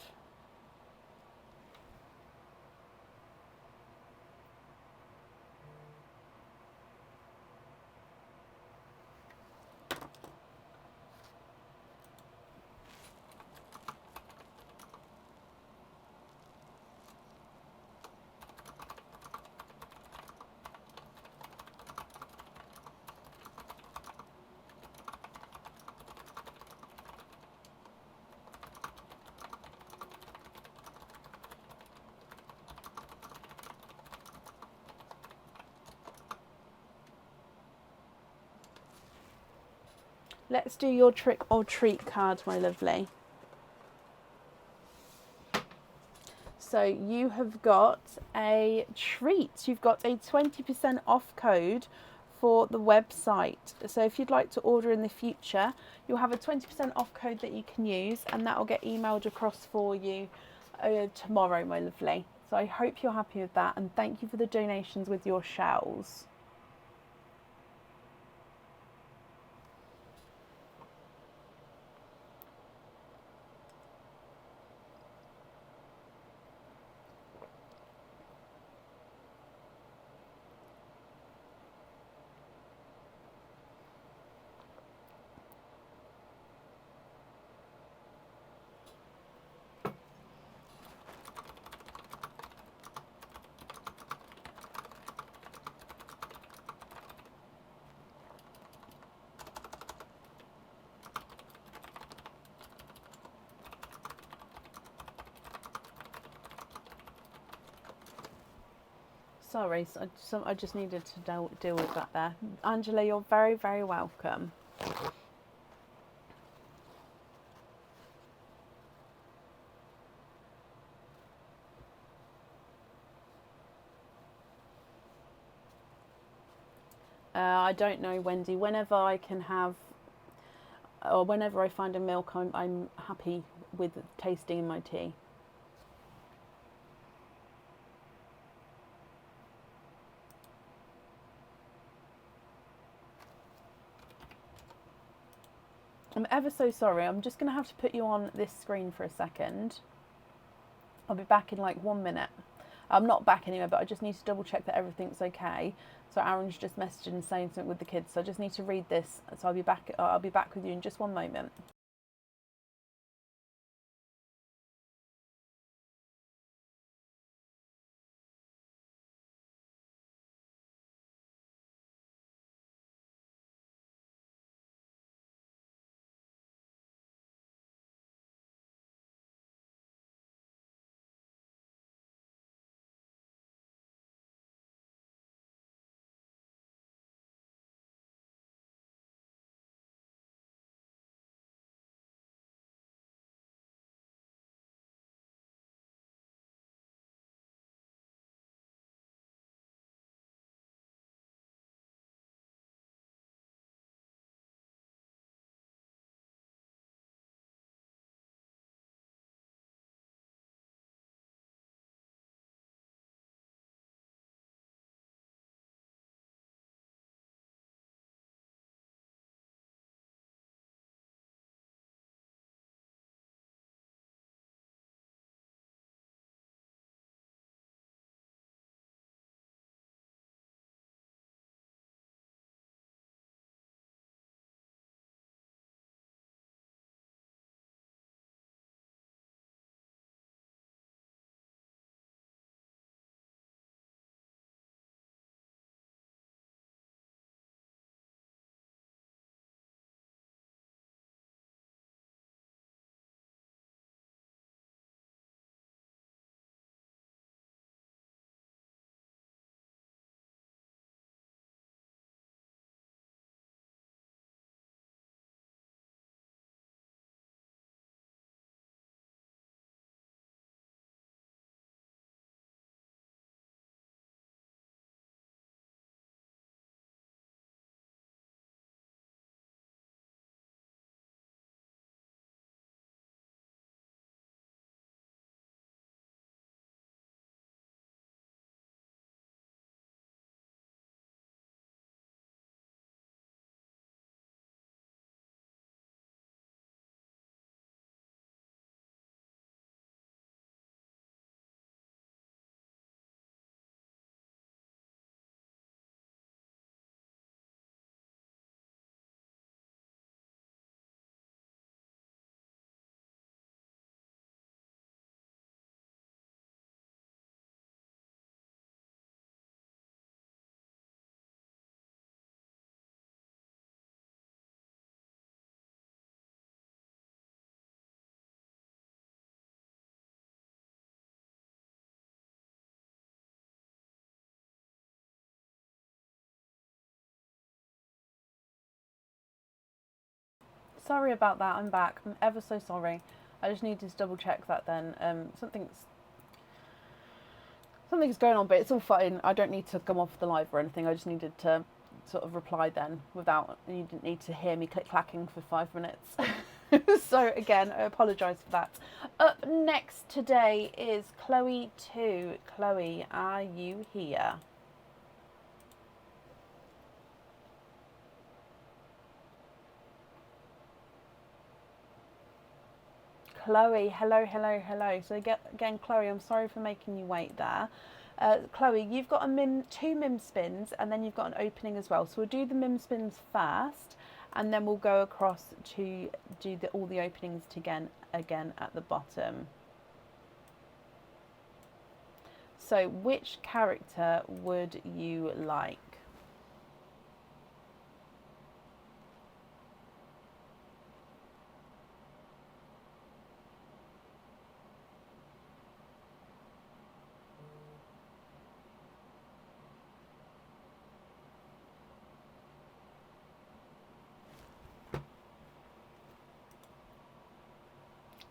Let's do your trick or treat card, my lovely. So you have got a treat. You've got a 20% off code for the website. So if you'd like to order in the future, you'll have a 20% off code that you can use, and that will get emailed across for you tomorrow, my lovely. So I hope you're happy with that, and thank you for the donations with your shells. Sorry, I just needed to deal with that there. Angela, you're very, very welcome. I don't know, Wendy. Whenever I can have, or whenever I find a milk, I'm happy with tasting in my tea. I'm ever so sorry. I'm just going to have to put you on this screen for a second. I'll be back in like 1 minute. I'm not back anywhere, but I just need to double check that everything's okay. So Aaron's just messaging and saying something with the kids. So I just need to read this. So I'll be back. I'll be back with you in just 1 moment. Sorry about that. I'm back. I'm ever so sorry. I just needed to double check that then. Something's going on, but it's all fine. I don't need to come off the live or anything. I just needed to sort of reply then without, you didn't need to hear me click-clacking for 5 minutes. So again, I apologise for that. Up next today is Chloe 2. Chloe, are you here? Chloe, hello, hello, hello. So again, Chloe, I'm sorry for making you wait there. Chloe, you've got two mim spins, and then you've got an opening as well. So we'll do the mim spins first, and then we'll go across to do all the openings again at the bottom. So which character would you like?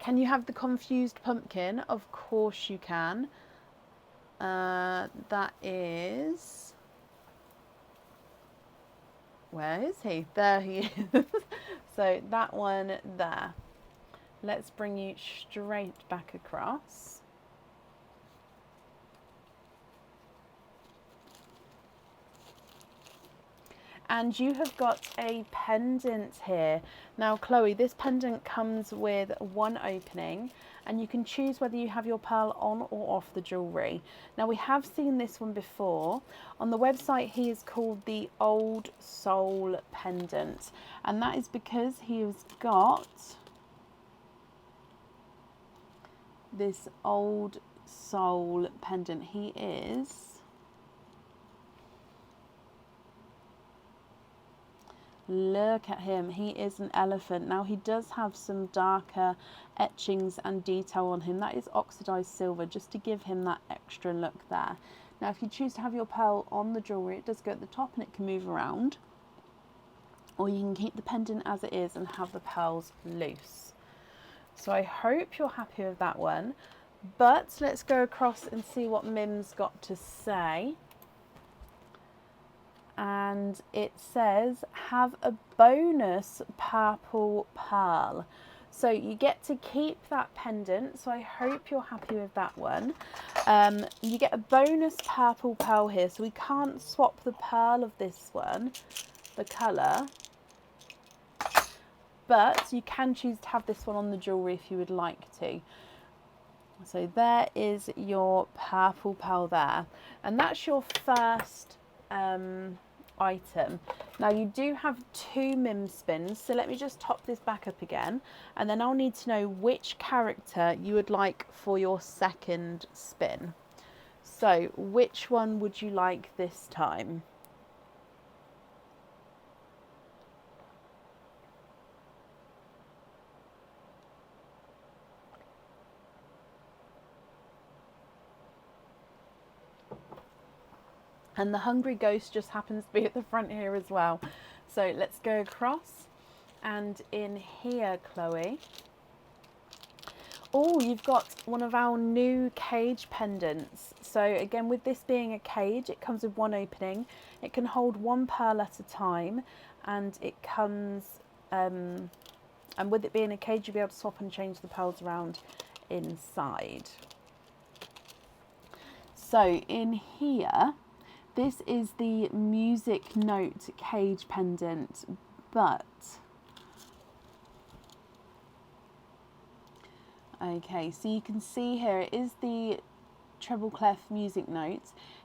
Can you have the confused pumpkin? Of course you can. That is... Where is he? There he is. So that one there. Let's bring you straight back across. And you have got a pendant here. Now, Chloe, this pendant comes with one opening, and you can choose whether you have your pearl on or off the jewellery. Now, we have seen this one before. On the website, he is called the Old Soul Pendant, and that is because he has got this Old Soul Pendant. He is... Look at him, he is an elephant. Now he does have some darker etchings and detail on him. That is oxidized silver, just to give him that extra look there. Now if you choose to have your pearl on the jewellery, it does go at the top and it can move around. Or you can keep the pendant as it is and have the pearls loose. So I hope you're happy with that one. But let's go across and see what Mim's got to say. And it says, have a bonus purple pearl. So you get to keep that pendant, so I hope you're happy with that one. You get a bonus purple pearl here, so we can't swap the pearl of this one, the colour, but you can choose to have this one on the jewellery if you would like to. So there is your purple pearl there, and that's your first item. Now you do have 2 Mim spins, so let me just top this back up again, and then I'll need to know which character you would like for your second spin. So which one would you like this time? And the Hungry Ghost just happens to be at the front here as well. So let's go across. And in here, Chloe. Oh, you've got one of our new cage pendants. So again, with this being a cage, it comes with one opening. It can hold 1 pearl at a time. And it comes, and with it being a cage, you'll be able to swap and change the pearls around inside. So in here, this is the Music Note cage pendant, but okay, so you can see here it is the treble clef music note.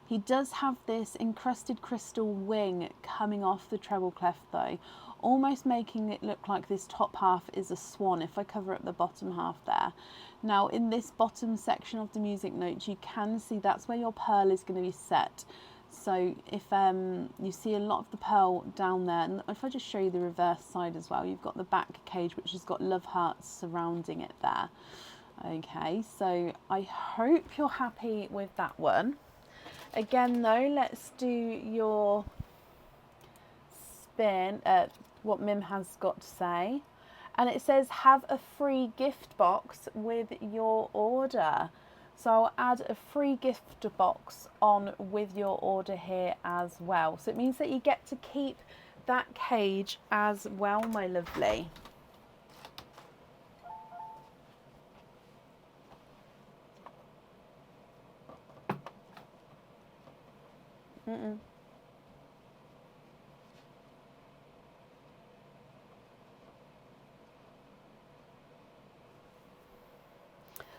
He does have this encrusted crystal wing coming off the treble clef though, almost making it look like this top half is a swan if I cover up the bottom half there. Now in this bottom section of the music note, you can see that's where your pearl is going to be set. So if you see a lot of the pearl down there, and if I just show you the reverse side as well, you've got the back cage which has got love hearts surrounding it there. Okay, so I hope you're happy with that one. Again though, let's do your spin, what Mim has got to say. And it says, have a free gift box with your order. So I'll add a free gift box on with your order here as well. So it means that you get to keep that cage as well, my lovely.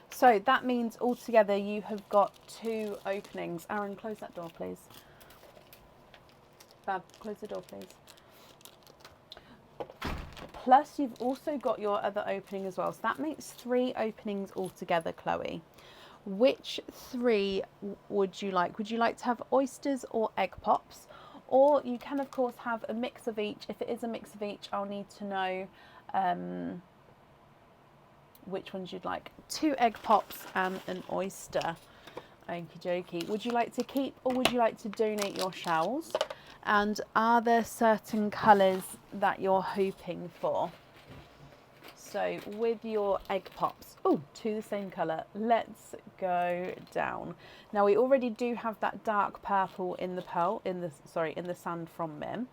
So that means altogether you have got 2 openings. Aaron, close that door, please. Fab, close the door, please. Plus, you've also got your other opening as well. So that makes 3 openings altogether, Chloe. Which 3 would you like? Would you like to have oysters or egg pops? Or you can, of course, have a mix of each. If it is a mix of each, I'll need to know which ones you'd like. 2 egg pops and an oyster. Okie dokie. Would you like to keep or would you like to donate your shells? And are there certain colours that you're hoping for? So with your egg pops, oh, to the same colour, let's go down. Now we already do have that dark purple in the pearl, in the sand from Mim.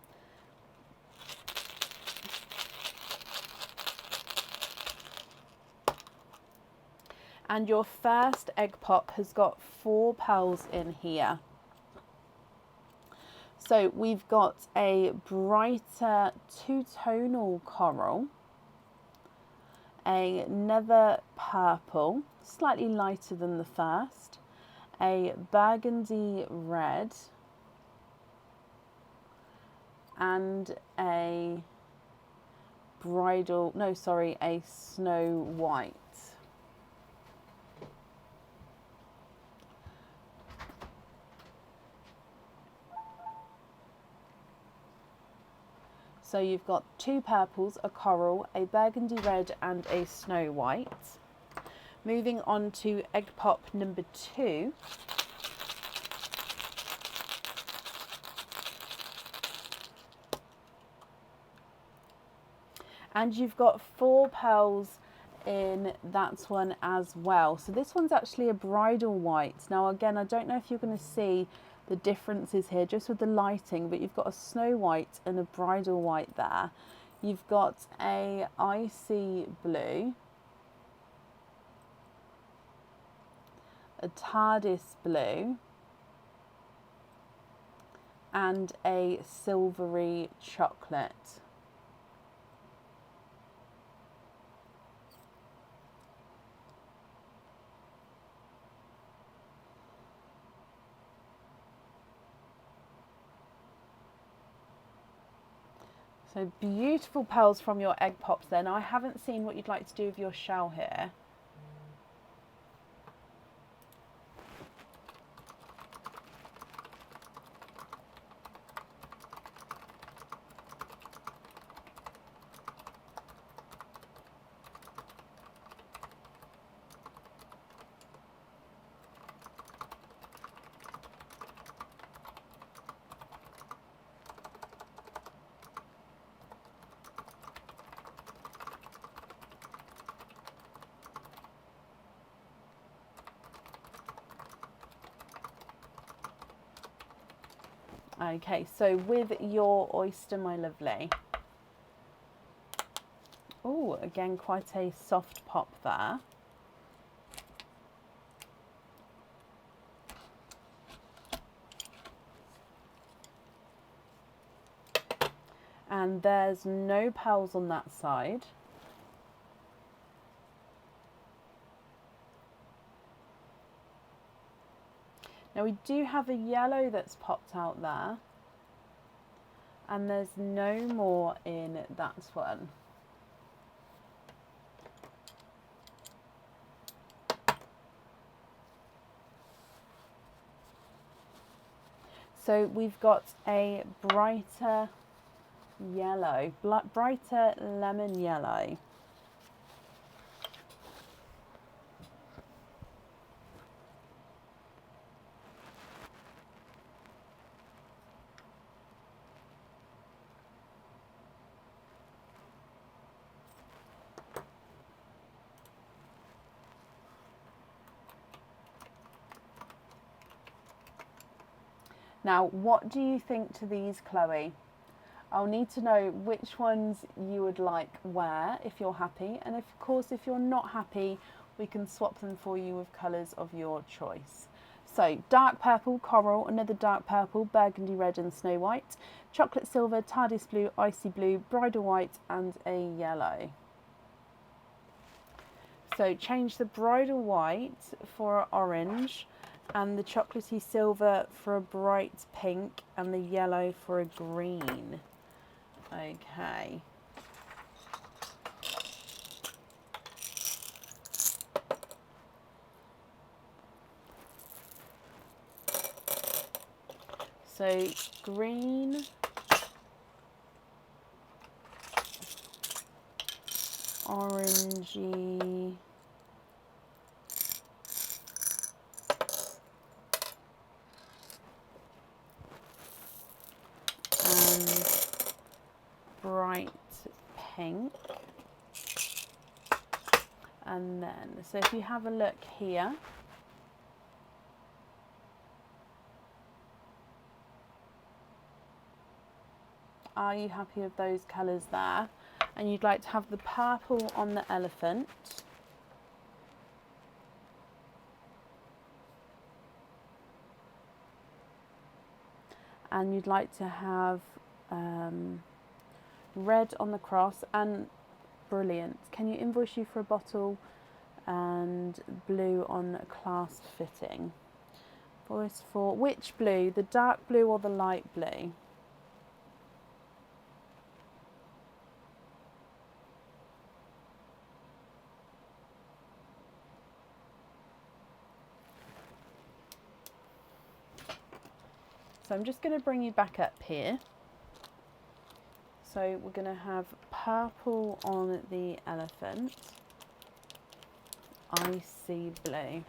And your first egg pop has got 4 pearls in here. So we've got a brighter two-tonal coral, a nether purple, slightly lighter than the first, a burgundy red, and a a snow white. So you've got 2 purples, a coral, a burgundy red and a snow white. Moving on to egg pop number 2. And you've got 4 pearls in that one as well. So this one's actually a bridal white. Now again, I don't know if you're going to see the differences here just with the lighting, but you've got a snow white and a bridal white there. You've got a icy blue, a TARDIS blue, and a silvery chocolate. So beautiful pearls from your egg pops then. I haven't seen what you'd like to do with your shell here. Okay, so with your oyster, my lovely. Oh, again, quite a soft pop there. And there's no pearls on that side. Now we do have a yellow that's popped out there, and there's no more in that one. So we've got a brighter yellow, brighter lemon yellow. Now, what do you think to these, Chloe? I'll need to know which ones you would like where, if you're happy. And of course, if you're not happy, we can swap them for you with colours of your choice. So, dark purple, coral, another dark purple, burgundy red and snow white, chocolate silver, TARDIS blue, icy blue, bridal white and a yellow. So change the bridal white for orange, and the chocolatey silver for a bright pink, and the yellow for a green. Okay. So green, orangey, and bright pink. And then, so if you have a look here, are you happy with those colours there? And you'd like to have the purple on the elephant. And you'd like to have red on the cross, and brilliant. Can you invoice you for a bottle and blue on a clasp fitting? Voice for which blue, the dark blue or the light blue? So I'm just going to bring you back up here. So we're going to have purple on the elephant, icy blue.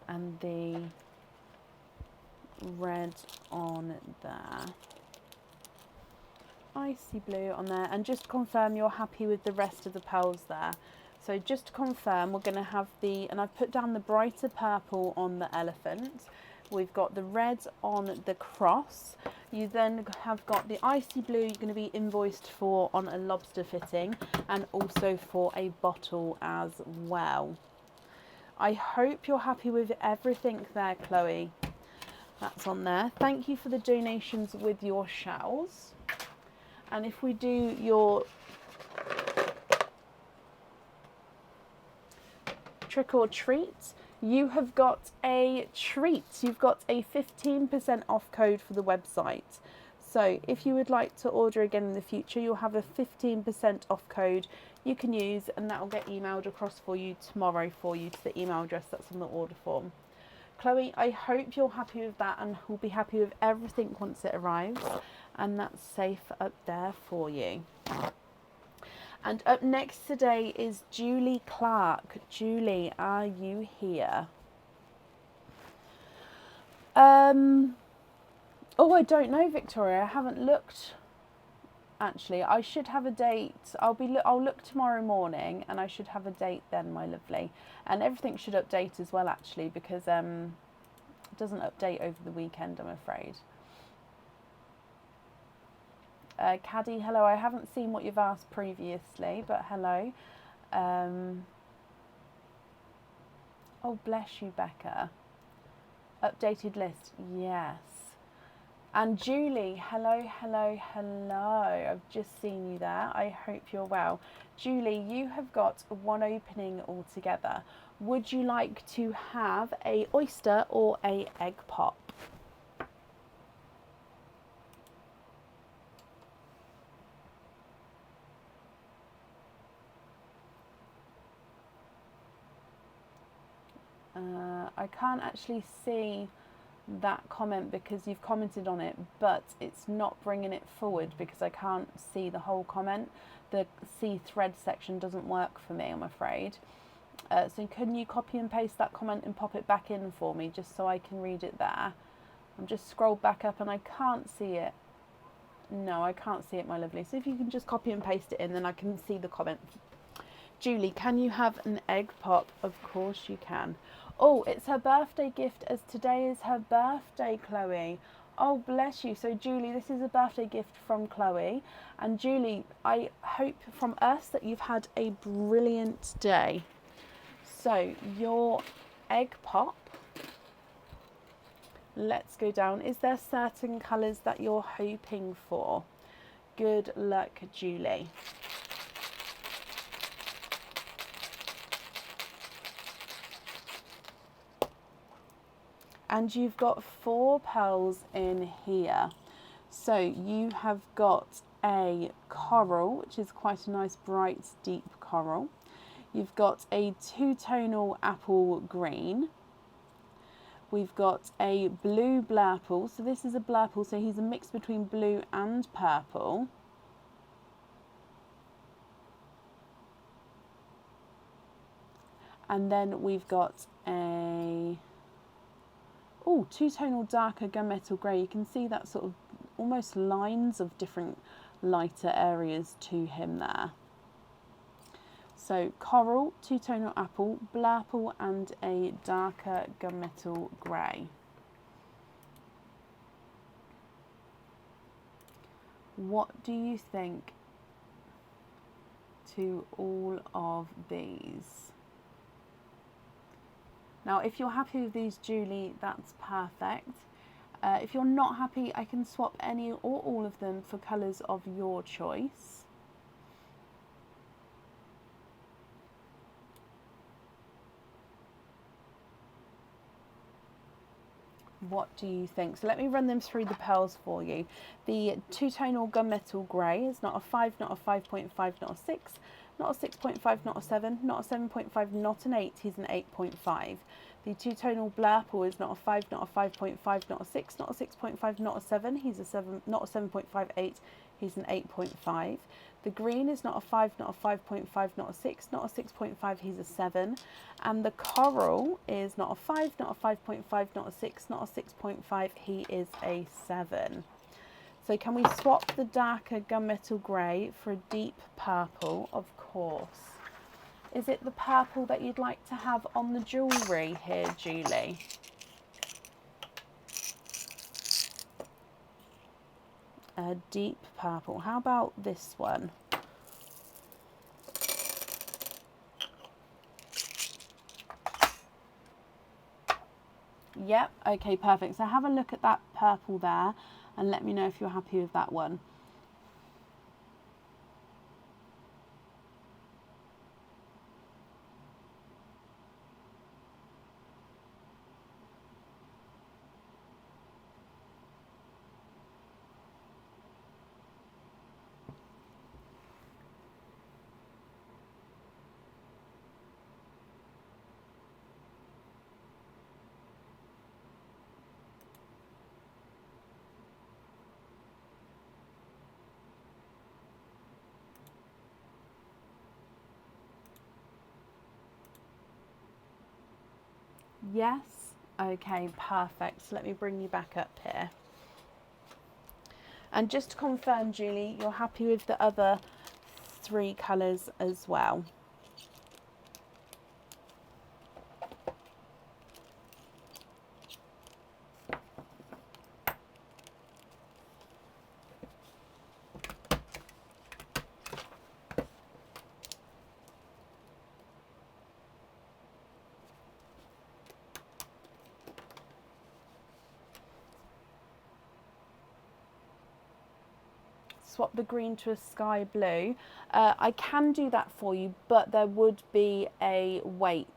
And the red on there. Icy blue on there. And just to confirm you're happy with the rest of the pearls there. So just to confirm, we're going to have the, and I've put down the brighter purple on the elephant. We've got the red on the cross. You then have got the icy blue you're going to be invoiced for on a lobster fitting, and also for a bottle as well. I hope you're happy with everything there, Chloe. That's on there. Thank you for the donations with your shells. And if we do your trick or treat, you have got a treat. You've got a 15% off code for the website. So if you would like to order again in the future, you'll have a 15% off code you can use, and that will get emailed across for you tomorrow for you to the email address that's on the order form. Chloe, I hope you're happy with that and will be happy with everything once it arrives, and that's safe up there for you. And up next today is Julie Clark. Julie, are you here? Oh, I don't know, Victoria. I haven't looked. Actually, I should have a date. I'll look tomorrow morning, and I should have a date then, my lovely. And everything should update as well, actually, because it doesn't update over the weekend, I'm afraid. Caddy, hello. I haven't seen what you've asked previously, but hello. Oh, bless you, Becca. Updated list, yes. And Julie, hello, hello, hello. I've just seen you there. I hope you're well. Julie, you have got one opening altogether. Would you like to have a oyster or a egg pop? I can't actually see that comment because you've commented on it, but it's not bringing it forward because I can't see the whole comment. The see thread section doesn't work for me, I'm afraid. So can you copy and paste that comment and pop it back in for me just so I can read it there? I'm just scrolled back up and I can't see it. No, I can't see it, my lovely. So if you can just copy and paste it in, then I can see the comment. Julie, can you have an egg pop? Of course you can. Oh, it's her birthday gift, as today is her birthday, Chloe. Oh, bless you. So, Julie, this is a birthday gift from Chloe. And, Julie, I hope from us that you've had a brilliant day. So, your egg pop. Let's go down. Is there certain colours that you're hoping for? Good luck, Julie. And you've got 4 pearls in here. So you have got a coral, which is quite a nice bright deep coral. You've got a 2-tonal apple green. We've got a blue blurple. So this is a blurple, so he's a mix between blue and purple. And then we've got a two-tonal darker gunmetal grey. You can see that sort of almost lines of different lighter areas to him there. So coral, two-tonal apple, blurple and a darker gunmetal grey. What do you think to all of these? Now, if you're happy with these, Julie, that's perfect. If you're not happy, I can swap any or all of them for colours of your choice. What do you think? So let me run them through the pearls for you. The two-tonal gunmetal grey is not a 5, not a 5.5, not a 6, not a 6.5, not a 7, not a 7.5, not an 8, he's an 8.5. The two-tonal blurple is not a 5, not a 5.5, not a 6, not a 6.5, not a 7, he's a 7, not a 7.58, he's an 8.5. The green is not a 5, not a 5.5, not a 6, not a 6.5, he's a 7. And the coral is not a 5, not a 5.5, not a 6, not a 6.5, he is a 7. So can we swap the darker gunmetal grey for a deep purple? Of course. Is it the purple that you'd like to have on the jewellery here, Julie? A deep purple. How about this one? Yep, okay, perfect. So have a look at that purple there and let me know if you're happy with that one. Yes? Okay, perfect. So let me bring you back up here. And just to confirm, Julie, you're happy with the other 3 colours as well? Swap the green to a sky blue. I can do that for you, but there would be a wait.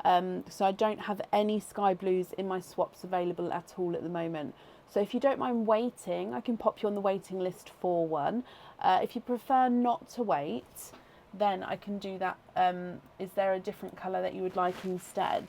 So I don't have any sky blues in my swaps available at all at the moment. So if you don't mind waiting, I can pop you on the waiting list for one. If you prefer not to wait, then I can do that. Is there a different colour that you would like instead?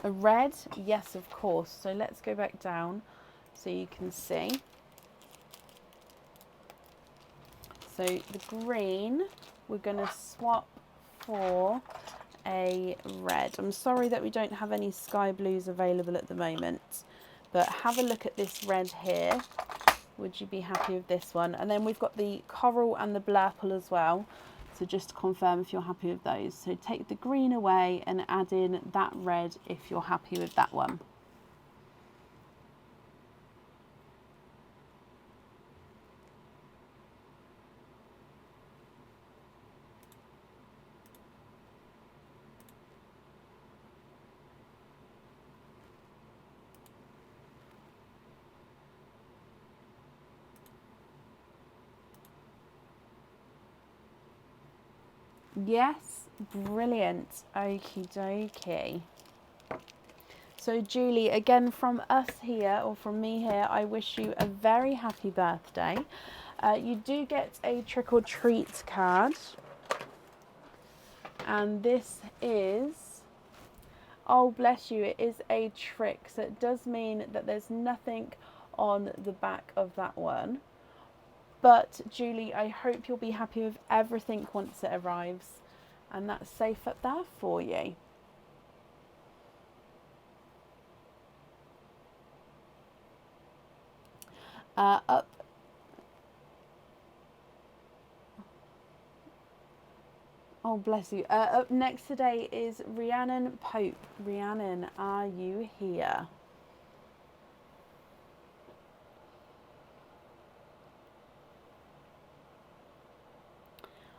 A red, yes, of course. So let's go back down so you can see. So the green, we're going to swap for a red. I'm sorry that we don't have any sky blues available at the moment, but have a look at this red here. Would you be happy with this one? And then we've got the coral and the blurple as well. So just to confirm if you're happy with those. So take the green away and add in that red if you're happy with that one. Yes, brilliant. Okie dokie. So Julie, again from us here, or from me here, I wish you a very happy birthday. You do get a trick or treat card And this is, oh bless you, it is a trick. So it does mean that there's nothing on the back of that one. But Julie, I hope you'll be happy with everything once it arrives. And that's safe up there for you. Up. Oh, bless you. Up next today is Rhiannon Pope. Rhiannon, are you here?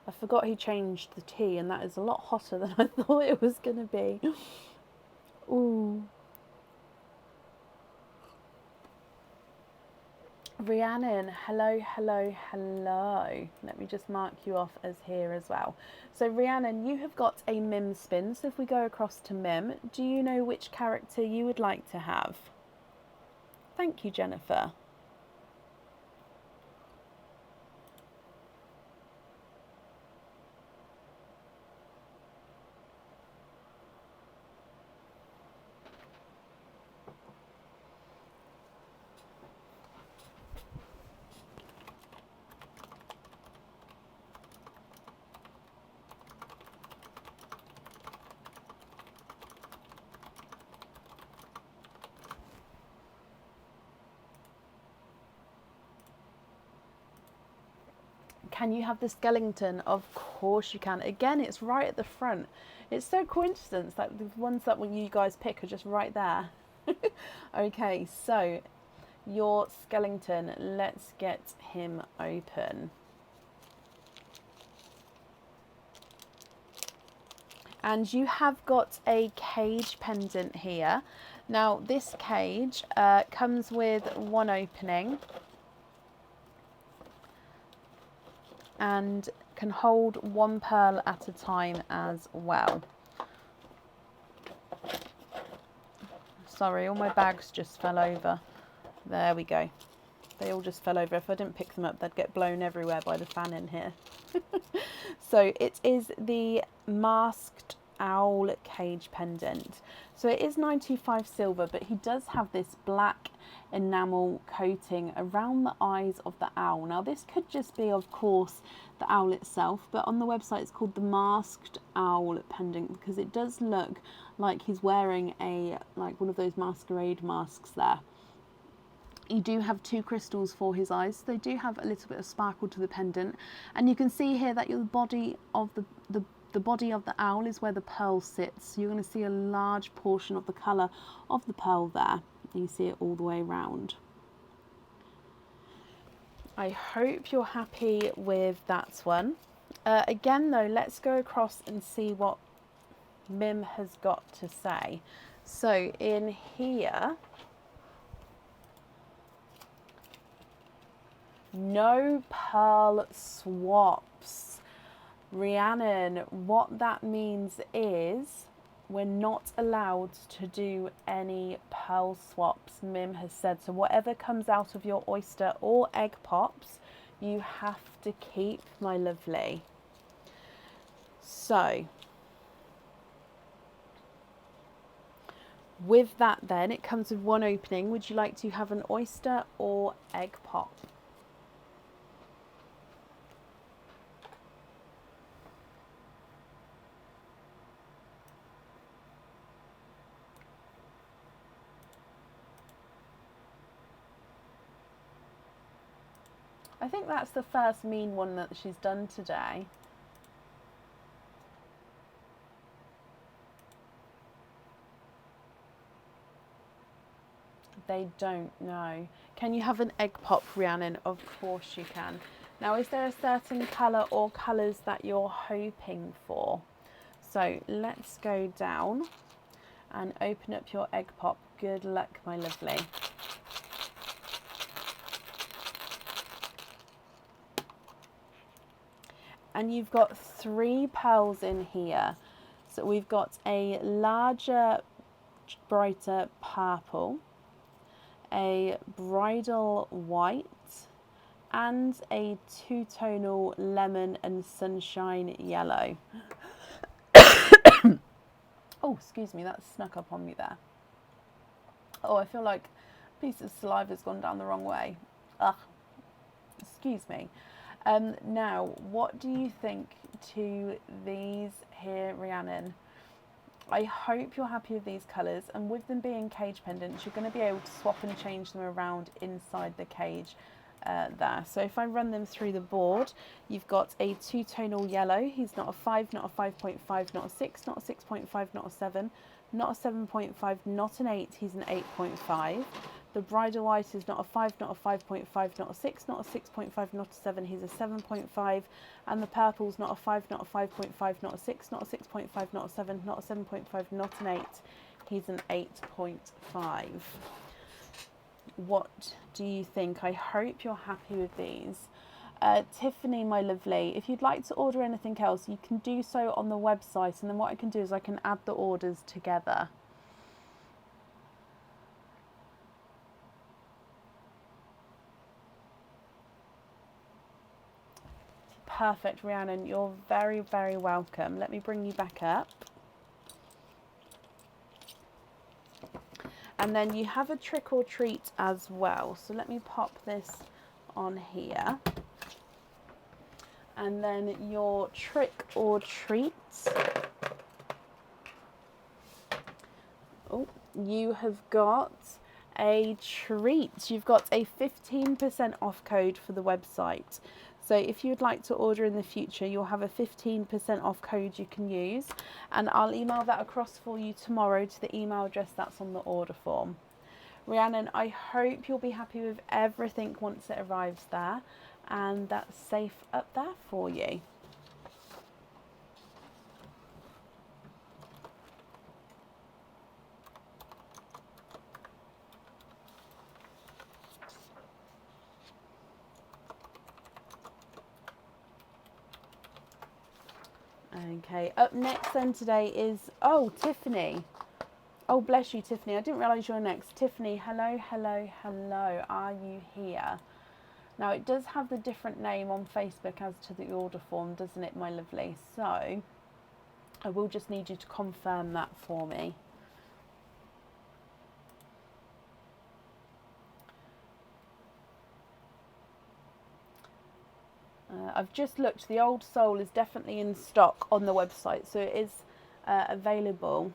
I forgot he changed the tea, and that is a lot hotter than I thought it was going to be. Ooh. Rhiannon, hello, hello, hello. Let me just mark you off as here as well. So Rhiannon, you have got a Mim spin. So if we go across to Mim, do you know which character you would like to have? Thank you, Jennifer. Can you have the skeleton? Of course you can. Again, it's right at the front. It's so coincidence that the ones that when you guys pick are just right there. Okay, so your skeleton, let's get him open. And you have got a cage pendant here. Now this cage comes with one opening and can hold one pearl at a time as well. Sorry, all my bags just fell over. There we go. They all just fell over. If I didn't pick them up, they'd get blown everywhere by the fan in here. So it is the masked owl cage pendant. So it is 925 silver, but he does have this black enamel coating around the eyes of the owl. Now this could just be, of course, the owl itself, but on the website it's called the masked owl pendant because it does look like he's wearing like one of those masquerade masks there. You do have two crystals for his eyes, so they do have a little bit of sparkle to the pendant, and you can see here that the body of the body of the owl is where the pearl sits. So you're going to see a large portion of the colour of the pearl there. You see it all the way around. I hope you're happy with that one. Again though, let's go across and see what Mim has got to say. So in here, no pearl swaps. Rhiannon, what that means is we're not allowed to do any pearl swaps, Mim has said. So whatever comes out of your oyster or egg pops, you have to keep, my lovely. So with that then, it comes with one opening. Would you like to have an oyster or egg pop? I think that's the first mean one that she's done today. They don't know. Can you have an egg pop, Rhiannon? Of course you can. Now, is there a certain colour or colours that you're hoping for? So let's go down and open up your egg pop. Good luck, my lovely. And you've got 3 pearls in here. So we've got a larger, brighter purple, a bridal white, and a 2-tonal lemon and sunshine yellow. Oh, excuse me, that snuck up on me there. Oh, I feel like a piece of saliva's gone down the wrong way. Ugh, excuse me. Now, what do you think to these here, Rhiannon? I hope you're happy with these colours, and with them being cage pendants, you're going to be able to swap and change them around inside the cage there. So if I run them through the board, you've got a two-tonal yellow. He's not a 5, not a 5.5, not a 6, not a 6.5, not a 7, not a 7.5, not an 8, he's an 8.5. The bridal white is not a 5, not a 5.5, not a 6, not a 6.5, not a 7, he's a 7.5. And the purple's not a 5, not a 5.5, not a 6, not a 6.5, not a 7, not a 7.5, not an 8, he's an 8.5. What do you think? I hope you're happy with these. Tiffany, my lovely, if you'd like to order anything else, you can do so on the website, and then what I can do is I can add the orders together. Perfect, Rhiannon, you're very, very welcome. Let me bring you back up. And then you have a trick or treat as well. So let me pop this on here. And then your trick or treat. Oh, you have got a treat. You've got a 15% off code for the website. So if you'd like to order in the future, you'll have a 15% off code you can use, and I'll email that across for you tomorrow to the email address that's on the order form. Rhiannon, I hope you'll be happy with everything once it arrives there, and that's safe up there for you. Okay, up next then today is, oh, Tiffany. Oh, bless you, Tiffany. I didn't realise you were next. Tiffany, hello, hello, hello. Are you here? Now, it does have the different name on Facebook as to the order form, doesn't it, my lovely? So, I will just need you to confirm that for me. I've just looked, the Old Soul is definitely in stock on the website, so it is available.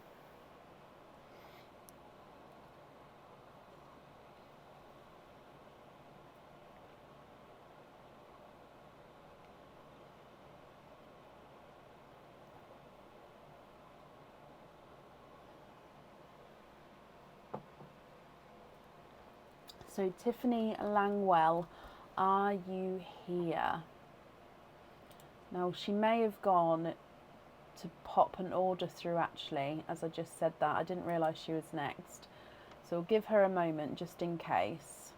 So Tiffany Langwell, are you here? Now, she may have gone to pop an order through actually, as I just said that. I didn't realise she was next. So we'll give her a moment just in case.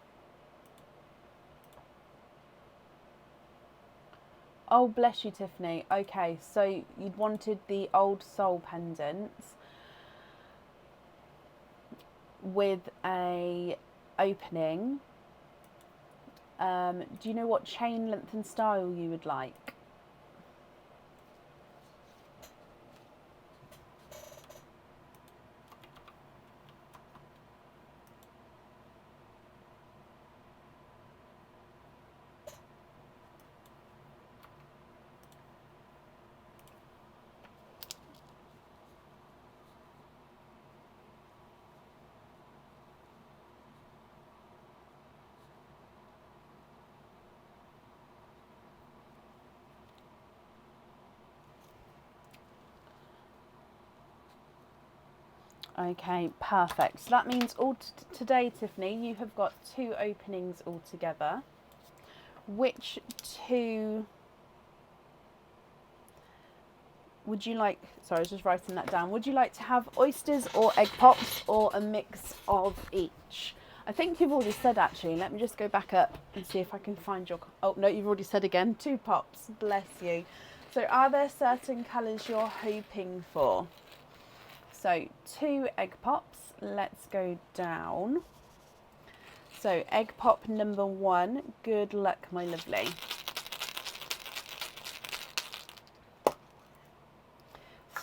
Oh, bless you, Tiffany. Okay, so you'd wanted the Old Soul pendants with a opening. Do you know what chain length and style you would like? Okay, perfect. So that means today, Tiffany, you have got 2 openings altogether. Which 2 would you like? Sorry, I was just writing that down. Would you like to have oysters or egg pops, or a mix of each? I think you've already said actually. Let me just go back up and see if I can find your... Oh, no, you've already said again. 2 pops. Bless you. So are there certain colours you're hoping for? So 2 egg pops, let's go down. So egg pop number 1, good luck, my lovely.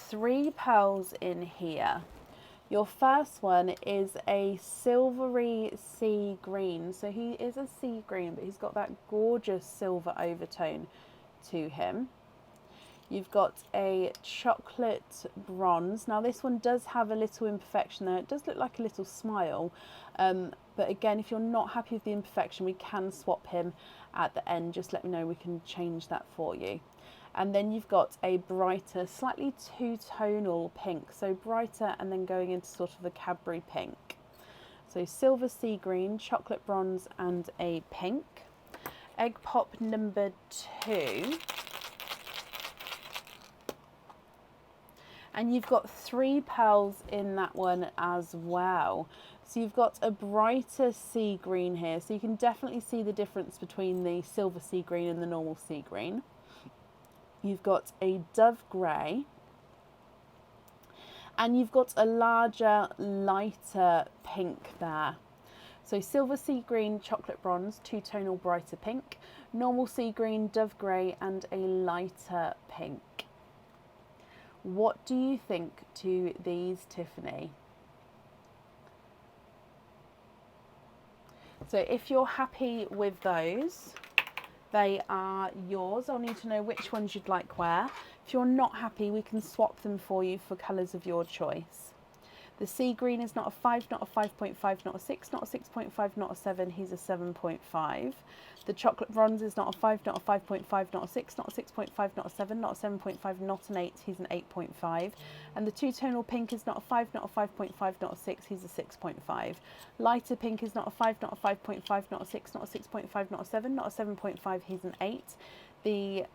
3 pearls in here. Your first one is a silvery sea green. So he is a sea green, but he's got that gorgeous silver overtone to him. You've got a chocolate bronze. Now this one does have a little imperfection there. It does look like a little smile. But again, if you're not happy with the imperfection, we can swap him at the end. Just let me know, we can change that for you. And then you've got a brighter, slightly two-tonal pink. So brighter and then going into sort of a Cadbury pink. So silver sea green, chocolate bronze and a pink. Egg pop number 2. And you've got 3 pearls in that one as well. So you've got a brighter sea green here. So you can definitely see the difference between the silver sea green and the normal sea green. You've got a dove grey. And you've got a larger, lighter pink there. So silver sea green, chocolate bronze, two-tonal brighter pink. Normal sea green, dove grey and a lighter pink. What do you think to these, Tiffany? So if you're happy with those, they are yours. I'll need to know which ones you'd like where. If you're not happy, we can swap them for you for colours of your choice. The sea green is not a 5, not a 5.5, not a 6, not a 6.5, not a 7. He's a 7.5. The chocolate bronze is not a 5, not a 5.5, not a 6, not a 6.5, not a 7, not a 7.5, not an 8. He's an 8.5. And the two-tonal pink is not a 5, not a 5.5, not a 6. He's a 6.5. Lighter pink is not a 5, not a 5.5, not a 6, not a 6.5, not a 7, not a 7.5. He's an 8. The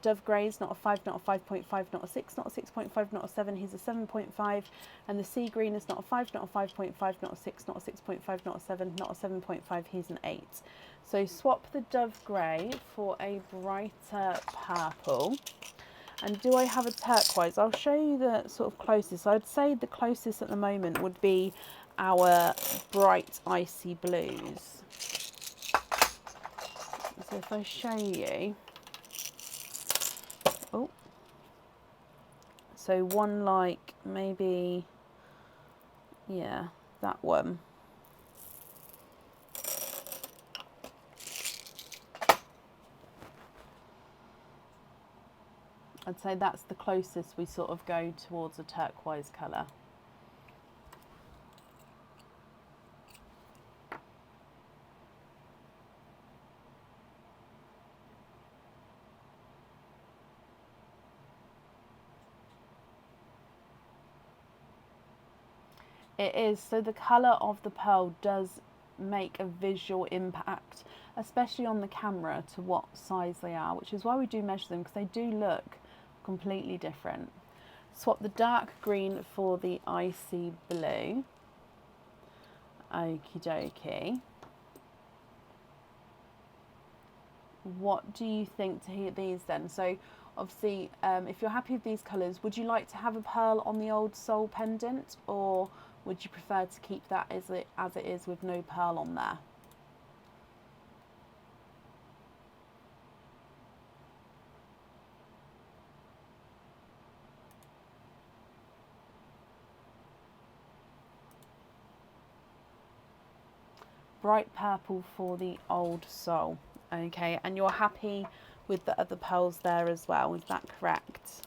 dove grey is not a 5, not a 5.5, not a 6, not a 6.5, not a 7. He's a 7.5. And the sea green is not a 5, not a 5.5, not a 6, not a 6.5, not a 7, not a 7.5. He's an 8. So swap the dove grey for a brighter purple. And do I have a turquoise? I'll show you the sort of closest. I'd say the closest at the moment would be our bright icy blues. So if I show you, oh, so one like maybe, yeah, that one. I'd say that's the closest we sort of go towards a turquoise colour. It is, so the colour of the pearl does make a visual impact, especially on the camera, to what size they are, which is why we do measure them, because they do look completely different. Swap the dark green for the icy blue. Okie dokie. What do you think to these then? So obviously, if you're happy with these colours, would you like to have a pearl on the old soul pendant, or would you prefer to keep that as it is with no pearl on there? Bright purple for the old soul. Okay, and you're happy with the other pearls there as well, is that correct?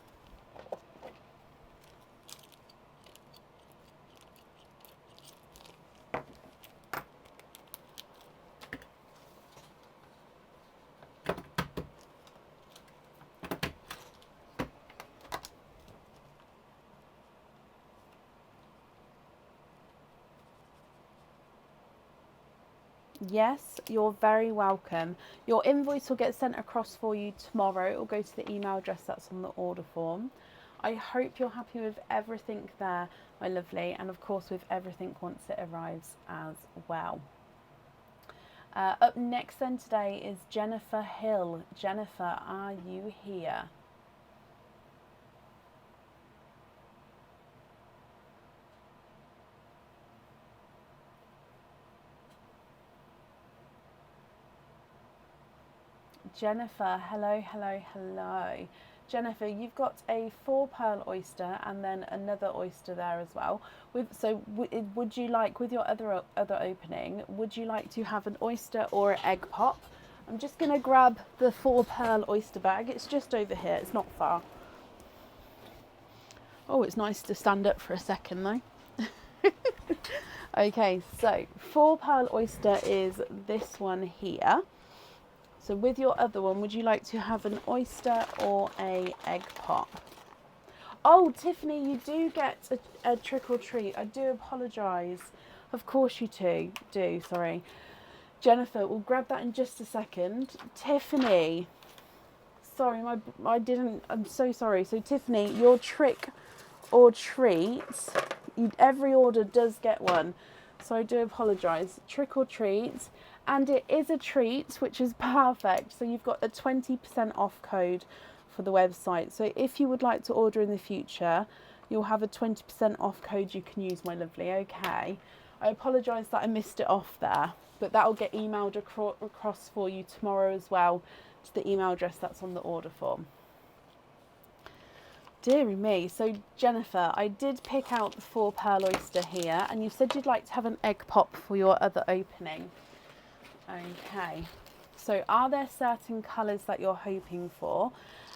Yes, you're very welcome. Your invoice will get sent across for you tomorrow. It will go to the email address that's on the order form. I hope you're happy with everything there, my lovely, and of course with everything once it arrives as well. Up next then today is Jennifer Hill. Jennifer, are you here? Jennifer, hello, hello, hello. Jennifer, you've got a 4-pearl oyster and then another oyster there as well. Would you like, with your other opening, would you like to have an oyster or an egg pop? I'm just going to grab the 4-pearl oyster bag. It's just over here. It's not far. Oh, it's nice to stand up for a second though. Okay, so 4-pearl oyster is this one here. So with your other one, would you like to have an oyster or a egg pop? Oh, Tiffany, you do get a trick or treat. I do apologise. Of course you do, sorry. Jennifer, we'll grab that in just a second. Tiffany, sorry, I'm so sorry. So Tiffany, your trick or treat, every order does get one. So I do apologise. Trick or treat, and it is a treat, which is perfect. So you've got a 20% off code for the website. So if you would like to order in the future, you'll have a 20% off code you can use, my lovely. Okay. I apologise that I missed it off there, but that will get emailed across for you tomorrow as well to the email address that's on the order form. Deary me. So Jennifer, I did pick out the 4-pearl oyster here, and you said you'd like to have an egg pop for your other opening. Okay. So are there certain colours that you're hoping for?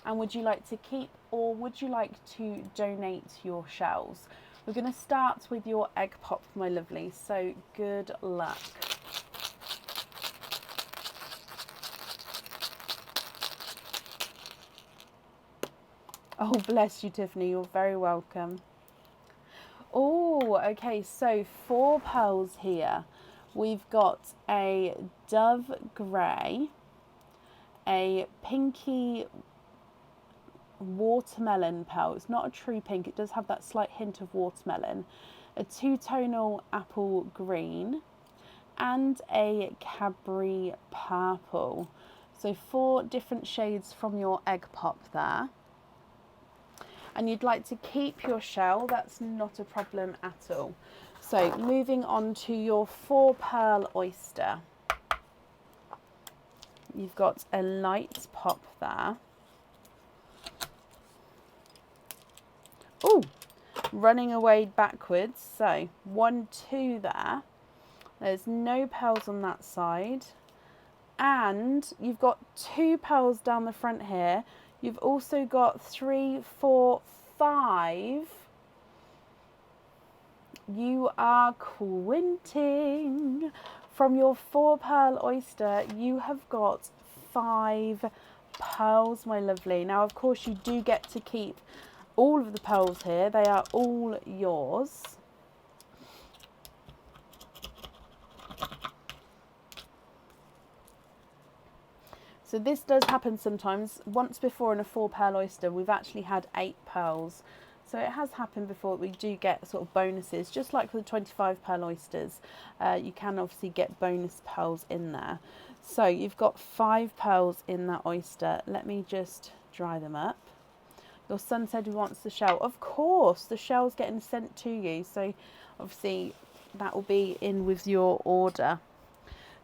And would you like to keep, or would you like to donate your shells? We're going to start with your egg pop, my lovely. So good luck. Oh, bless you, Tiffany. You're very welcome. Oh, okay. So 4 pearls here. We've got a dove grey, a pinky watermelon pearl. It's not a true pink. It does have that slight hint of watermelon. A 2-tonal apple green and a Cadbury purple. So 4 different shades from your egg pop there. And you'd like to keep your shell, that's not a problem at all. So moving on to your 4-pearl oyster. You've got a light pop there. Oh, running away backwards. So 1, 2 there. There's no pearls on that side. And you've got 2 pearls down the front here. You've also got 3, 4, 5. You are quinting. From your 4-pearl oyster, you have got 5 pearls, my lovely. Now, of course, you do get to keep all of the pearls here. They are all yours. So this does happen sometimes. Once before in a 4-pearl oyster, we've actually had 8 pearls. So it has happened before. We do get sort of bonuses, just like for the 25-pearl oysters. You can obviously get bonus pearls in there. So you've got 5 pearls in that oyster. Let me just dry them up. Your son said he wants the shell. Of course, the shell's getting sent to you. So obviously that will be in with your order.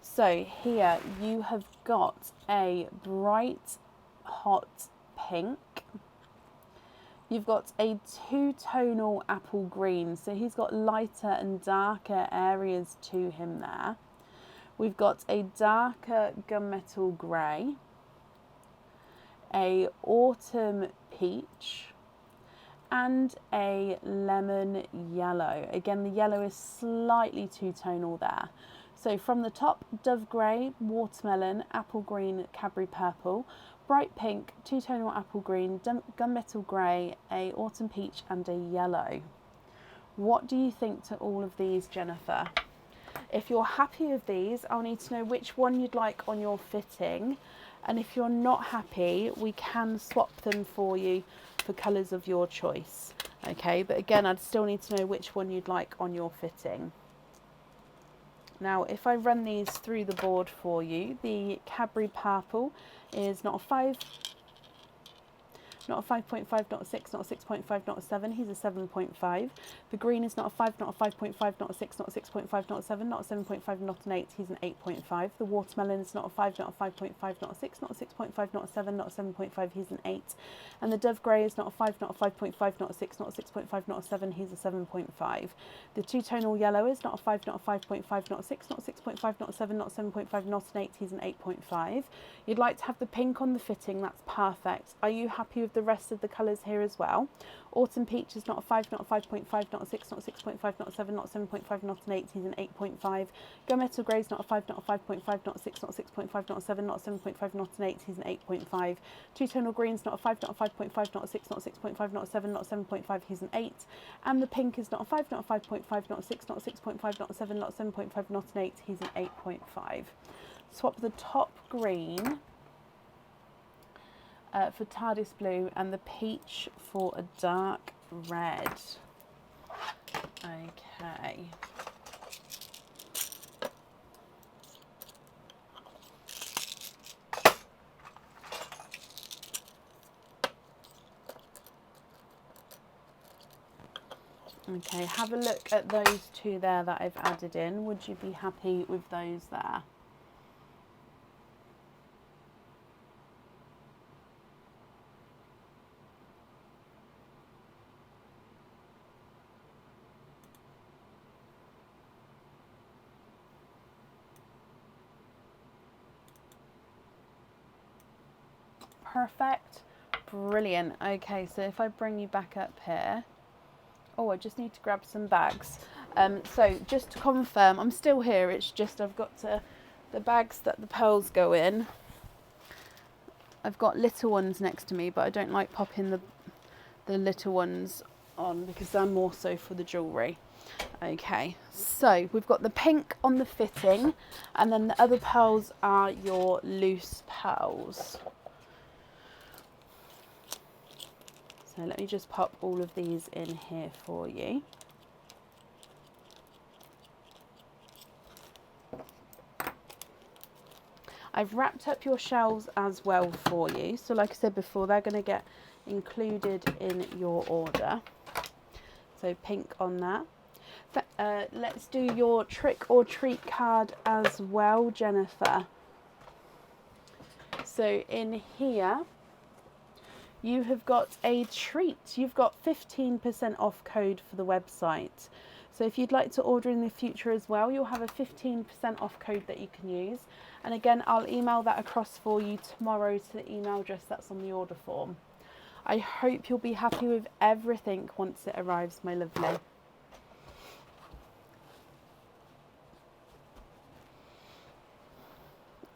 So here you have got a bright hot pink. You've got a 2-tonal apple green. So he's got lighter and darker areas to him there. We've got a darker gunmetal grey, a autumn peach, and a lemon yellow. Again, the yellow is slightly 2-tonal there. So from the top, dove grey, watermelon, apple green, Cadbury purple, bright pink, 2-tonal apple green, gunmetal grey, a autumn peach and a yellow. What do you think to all of these, Jennifer? If you're happy with these, I'll need to know which one you'd like on your fitting. And if you're not happy, we can swap them for you for colours of your choice. Okay, but again, I'd still need to know which one you'd like on your fitting. Now, if I run these through the board for you, the Cadbury purple is not a 5, not a 5.5, not a 6, not a 6.5, not a 7. He's a 7.5. The green is not a 5, not a 5.5, not a 6, not a 6.5, not a 7, not a 7.5, not an 8. He's an 8.5. The watermelon is not a 5, not a 5.5, not a 6, not a 6.5, not a 7, not a 7.5. He's an 8. And the dove grey is not a 5, not a 5.5, not a 6, not a 6.5, not a 7. He's a 7.5. The two-tonal yellow is not a 5, not a 5.5, not a 6, not a 6.5, not a 7, not a 7.5, not an 8. He's an 8.5. You'd like to have the pink on the fitting. That's perfect. Are you happy with the rest of the colours here as well? Autumn peach is not a 5, not a 5.5, not a 6, not a 6.5, not a 7, not a 7.5, not an 8. He's an 8.5. Gunmetal grey is not a 5, not a 5.5, not a 6, not a 6.5, not a 7, not a 7.5, not an 8. He's an 8.5. Two-tonal green is not a 5, not a 5.5, not a 6, not a 6.5, not a 7, not a 7.5. He's an 8. And the pink is not a 5, not a 5.5, not a 6, not a 6.5, not a 7, not a 7.5, not an 8. He's an 8.5. Swap the top green for TARDIS blue and the peach for a dark red. Okay. Okay, have a look at those two there that I've added in. Would you be happy with those there? Perfect. Brilliant. Okay, so if I bring you back up here. Oh, I just need to grab some bags. So just to confirm, I'm still here. It's just I've got the bags that the pearls go in. I've got little ones next to me, but I don't like popping the little ones on because they're more so for the jewellery. Okay, so we've got the pink on the fitting, and then the other pearls are your loose pearls. So let me just pop all of these in here for you. I've wrapped up your shells as well for you. So like I said before, they're going to get included in your order. So pink on that. Let's do your trick or treat card as well, Jennifer. So in here, you have got a treat. You've got 15% off code for the website. So if you'd like to order in the future as well, you'll have a 15% off code that you can use. And again, I'll email that across for you tomorrow to the email address that's on the order form. I hope you'll be happy with everything once it arrives, my lovely.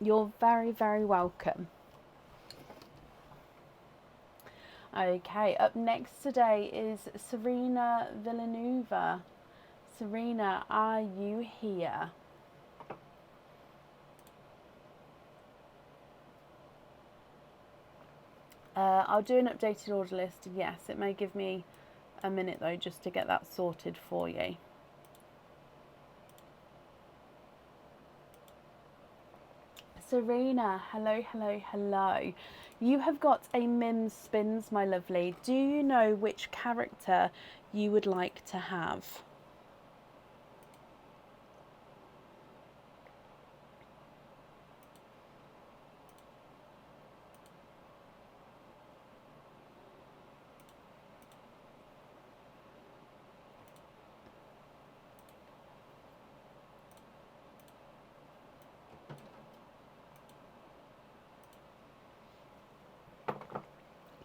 You're very, very welcome. Okay, up next today is Serena Villanueva. Serena, are you here? I'll do an updated order list. Yes, it may give me a minute though just to get that sorted for you. Serena, hello, hello, hello. You have got a Mims Spins, my lovely. Do you know which character you would like to have?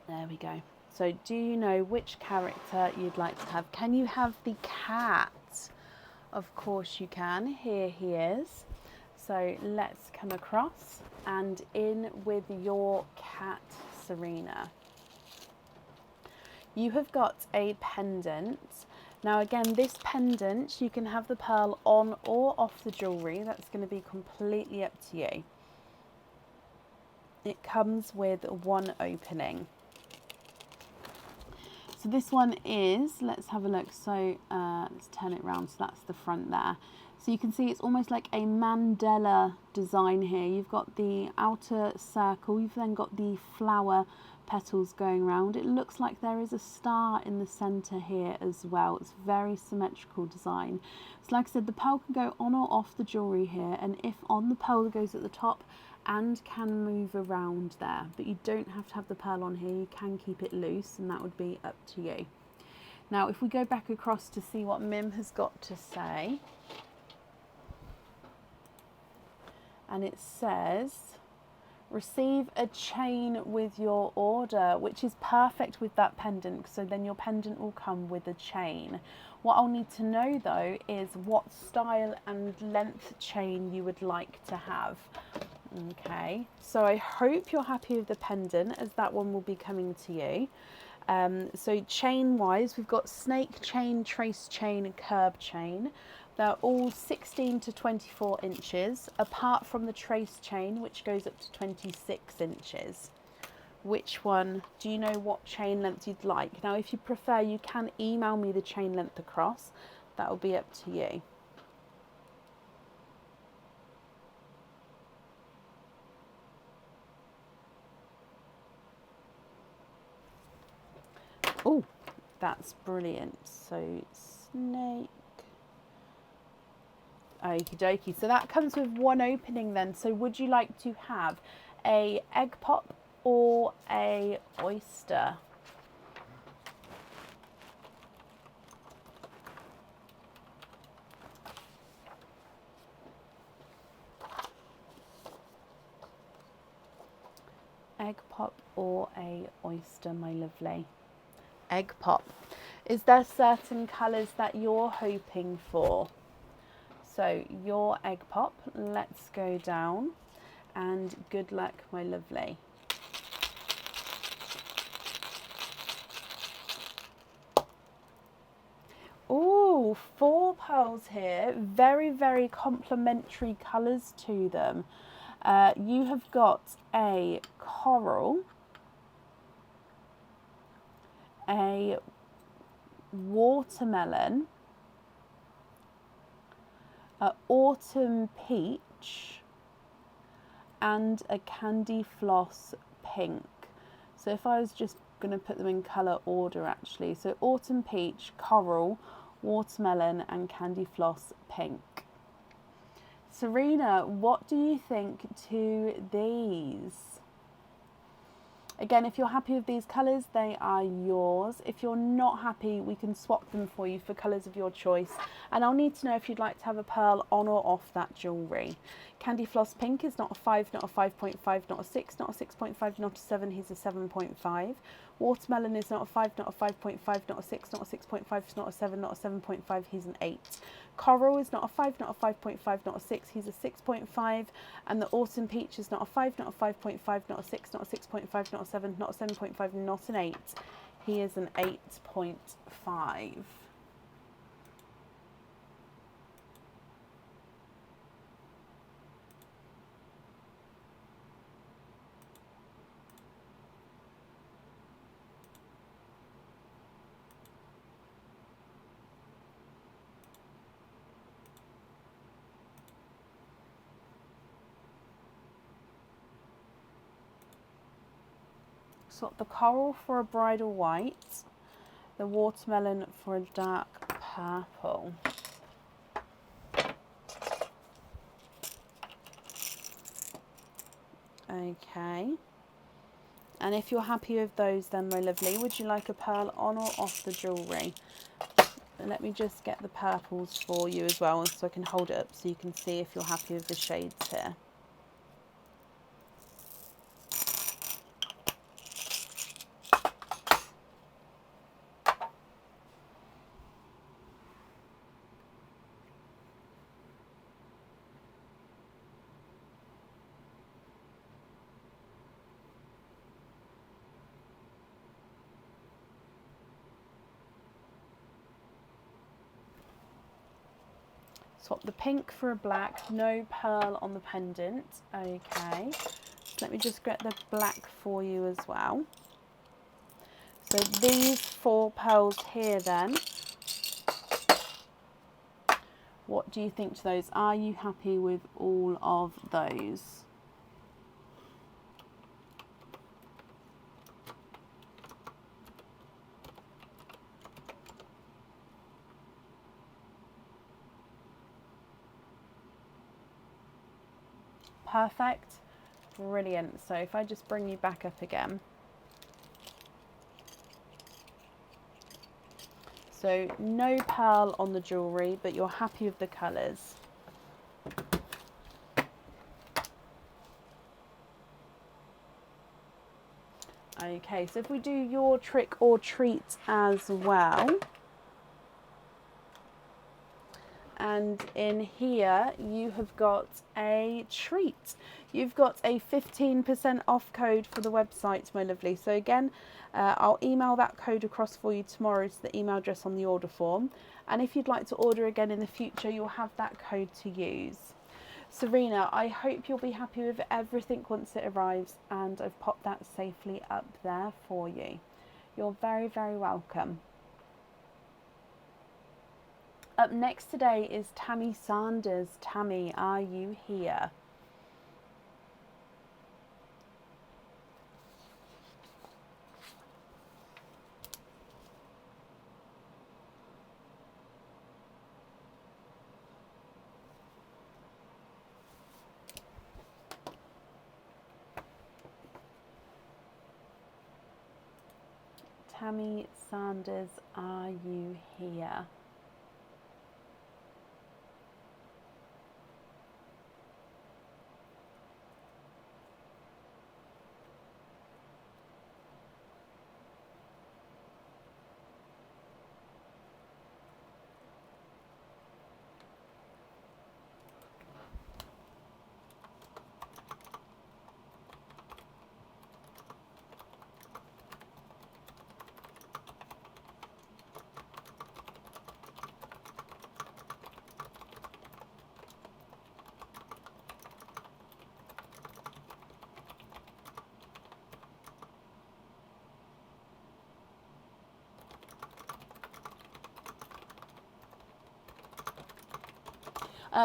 There we go. So do you know which character you'd like to have? Can you have the cat? Of course you can. Here he is. So let's come across and in with your cat, Serena. You have got a pendant. Now again, this pendant, you can have the pearl on or off the jewellery. That's going to be completely up to you. It comes with one opening. So this one is, let's have a look. So let's turn it around. So that's the front there. So you can see it's almost like a mandala design here. You've got the outer circle. You've then got the flower petals going around. It looks like there is a star in the center here as well. It's very symmetrical design. So like I said, the pearl can go on or off the jewelry here, and if on, the pearl goes at the top and can move around there, but you don't have to have the pearl on here. You can keep it loose, and that would be up to you. Now if we go back across to see what Mim has got to say, and it says receive a chain with your order, which is perfect with that pendant, so then your pendant will come with a chain. What I'll need to know though is what style and length chain you would like to have. Okay, so I hope you're happy with the pendant, as that one will be coming to you. So chain wise, we've got snake chain, trace chain, curb chain. They're all 16 to 24 inches, apart from the trace chain, which goes up to 26 inches. Which one, do you know what chain length you'd like? Now, if you prefer, you can email me the chain length across. That will be up to you. Oh, that's brilliant. So snake. Okie dokie. So that comes with one opening then. So would you like to have a egg pop or a oyster? Egg pop or a oyster, my lovely? Egg pop. Is there certain colours that you're hoping for? So your egg pop, let's go down, and good luck, my lovely. Oh, 4 pearls here, very, very complementary colours to them. You have got a coral, a watermelon, autumn peach, and a candy floss pink. So if I was just going to put them in colour order actually, so autumn peach, coral, watermelon and candy floss pink. Serena, what do you think to these? Again, if you're happy with these colours, they are yours. If you're not happy, we can swap them for you for colours of your choice. And I'll need to know if you'd like to have a pearl on or off that jewellery. Candy Floss Pink is not a 5, not a 5.5, not a 6, not a 6.5, not a 7, he's a 7.5. Watermelon is not a 5, not a 5.5, not a 6, not a 6.5, not a 7, not a 7.5, he's an 8. Coral is not a 5, not a 5.5, not a 6, he's a 6.5. And the Autumn Peach is not a 5, not a 5.5, not a 6, not a 6.5, not a 7, not a 7.5, not an 8. He is an 8.5. Swap the coral for a bridal white, the watermelon for a dark purple. Okay. And if you're happy with those then, my lovely, would you like a pearl on or off the jewellery? And let me just get the purples for you as well, so I can hold it up so you can see if you're happy with the shades here. Swap the pink for a black, no pearl on the pendant. Okay, so let me just get the black for you as well. So these 4 pearls here then, what do you think to those? Are you happy with all of those? Perfect. Brilliant. So if I just bring you back up again. So no pearl on the jewellery, but you're happy with the colours. Okay, so if we do your trick or treat as well. And in here you have got a treat. You've got a 15% off code for the website, my lovely. So again, I'll email that code across for you tomorrow to the email address on the order form. And if you'd like to order again in the future, you'll have that code to use. Serena, I hope you'll be happy with everything once it arrives, and I've popped that safely up there for you. You're very, very welcome. Up next today is Tammy Sanders. Tammy, are you here? Tammy Sanders, are you here?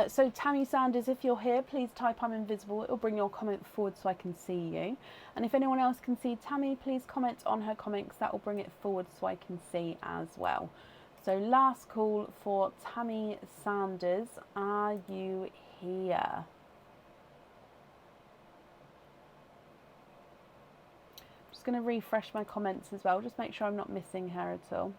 So Tammy Sanders, if you're here, please type I'm invisible. It'll bring your comment forward so I can see you. And if anyone else can see Tammy, please comment on her comments. That will bring it forward so I can see as well. So last call for Tammy Sanders. Are you here? Just going to refresh my comments as well. Just make sure I'm not missing her at all.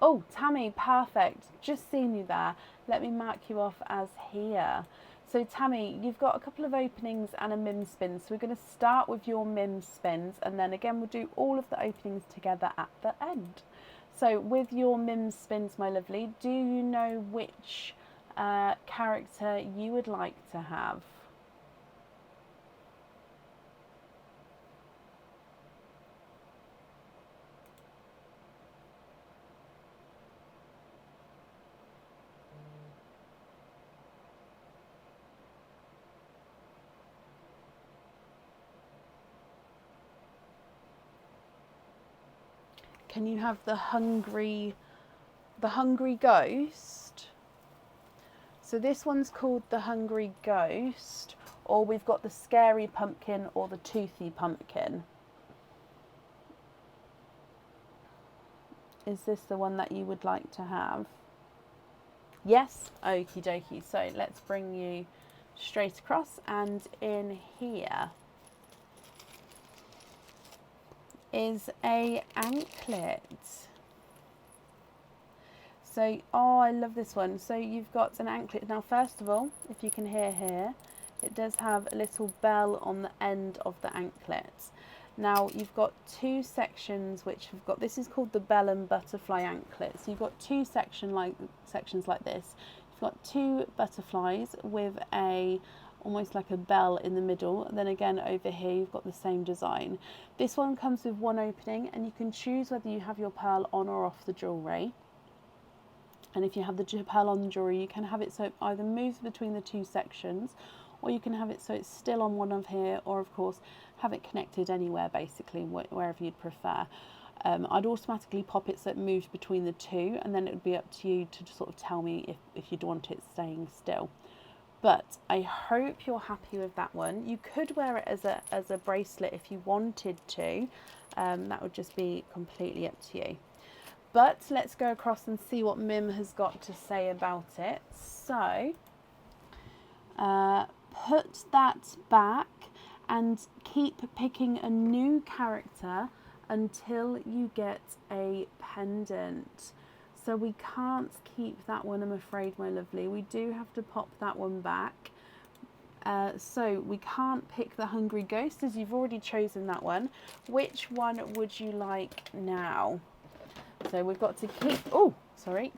Oh, Tammy, perfect. Just seen you there. Let me mark you off as here. So Tammy, you've got a couple of openings and a MIM spin. So we're going to start with your MIM spins, and then again we'll do all of the openings together at the end. So with your MIM spins, my lovely, do you know which character you would like to have? Can you have the hungry ghost? So this one's called the hungry ghost, or we've got the scary pumpkin or the toothy pumpkin. Is this the one that you would like to have? Yes? Okie dokie. So let's bring you straight across, and in here is a anklet. So, oh, I love this one. So you've got an anklet. Now, first of all, if you can hear here, it does have a little bell on the end of the anklet. Now, you've got two sections which have got, this is called the bell and butterfly anklet. So you've got two sections like this. You've got two butterflies with almost like a bell in the middle, and then again over here you've got the same design. This one comes with one opening, and you can choose whether you have your pearl on or off the jewellery. And if you have the pearl on the jewellery, you can have it so it either moves between the two sections, or you can have it so it's still on one of here, or of course have it connected anywhere, basically wherever you'd prefer. I'd automatically pop it so it moves between the two, and then it would be up to you to sort of tell me if you'd want it staying still. But I hope you're happy with that one. You could wear it as a bracelet if you wanted to. That would just be completely up to you. But let's go across and see what MIM has got to say about it. So, put that back and keep picking a new character until you get a pendant. So we can't keep that one, I'm afraid, my lovely. We do have to pop that one back. So we can't pick the Hungry Ghost as you've already chosen that one. Which one would you like now? So we've got to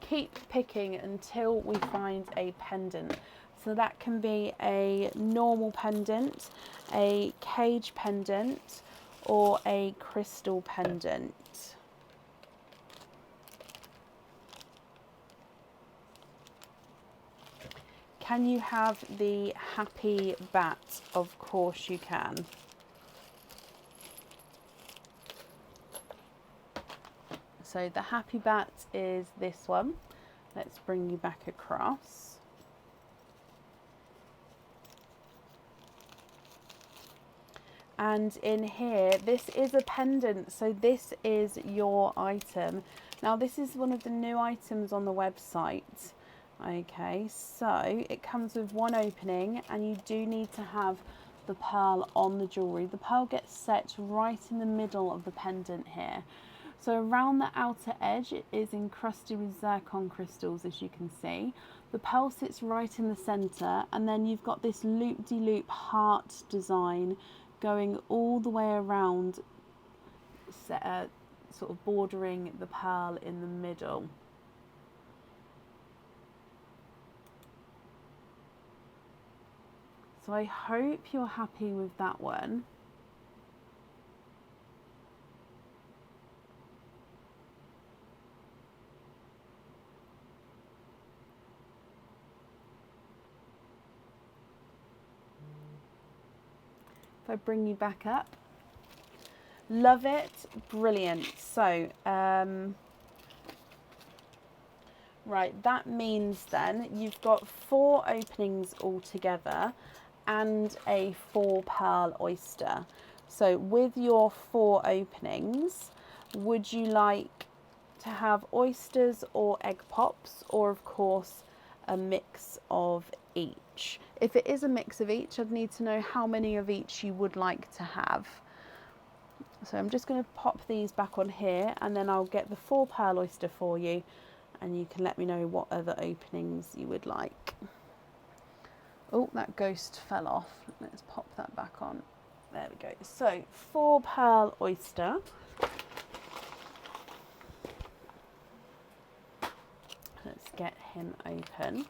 keep picking until we find a pendant. So that can be a normal pendant, a cage pendant, or a crystal pendant. Can you have the happy bat? Of course you can. So the happy bat is this one. Let's bring you back across. And in here, this is a pendant, so this is your item. Now this is one of the new items on the website. Okay, so it comes with one opening and you do need to have the pearl on the jewellery. The pearl gets set right in the middle of the pendant here. So around the outer edge it is encrusted with zircon crystals, as you can see. The pearl sits right in the centre, and then you've got this loop-de-loop heart design going all the way around, sort of bordering the pearl in the middle. So I hope you're happy with that one. If I bring you back up. Love it, brilliant. So, right, that means then you've got 4 openings altogether and a 4 pearl oyster. So with your 4 openings, would you like to have oysters or egg pops, or of course a mix of each? If it is a mix of each, I'd need to know how many of each you would like to have. So I'm just going to pop these back on here, and then I'll get the 4 pearl oyster for you, and you can let me know what other openings you would like. Oh, that ghost fell off. Let's pop that back on. There we go. So 4 pearl oyster. Let's get him open.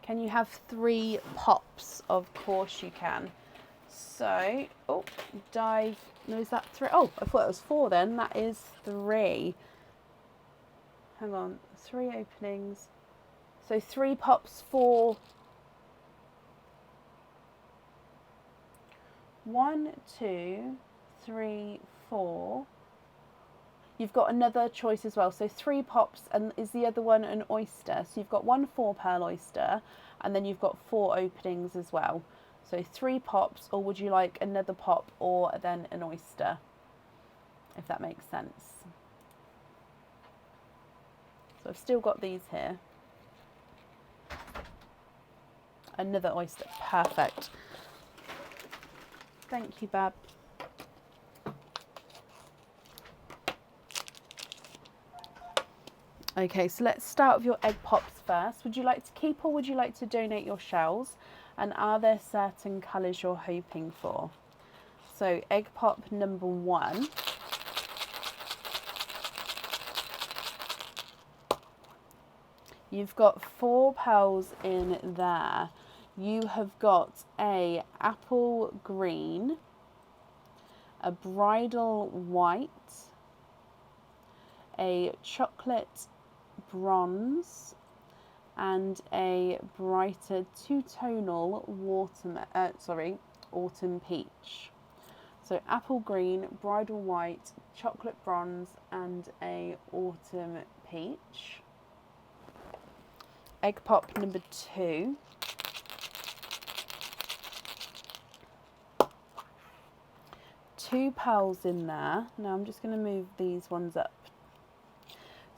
Can you have 3 pops? Of course you can. So, oh, dive. No, is that 3? Oh, I thought it was 4 then. That is 3. Hang on, 3 openings. So 3 pops for 1, 2, 3, 4. You've got another choice as well. So 3 pops, and is the other one an oyster? So you've got 1 4 pearl oyster, and then you've got 4 openings as well. So 3 pops, or would you like another pop or then an oyster? If that makes sense. So I've still got these here. Another oyster, perfect. Thank you, Bab. Okay, so let's start with your egg pops first. Would you like to keep, or would you like to donate your shells? And are there certain colours you're hoping for? So egg pop number 1. You've got 4 pearls in there. You have got a apple green, a bridal white, a chocolate bronze, and a brighter two-tonal autumn peach. So apple green, bridal white, chocolate bronze, and a autumn peach. Egg pop number 2. Two pearls in there. Now I'm just going to move these ones up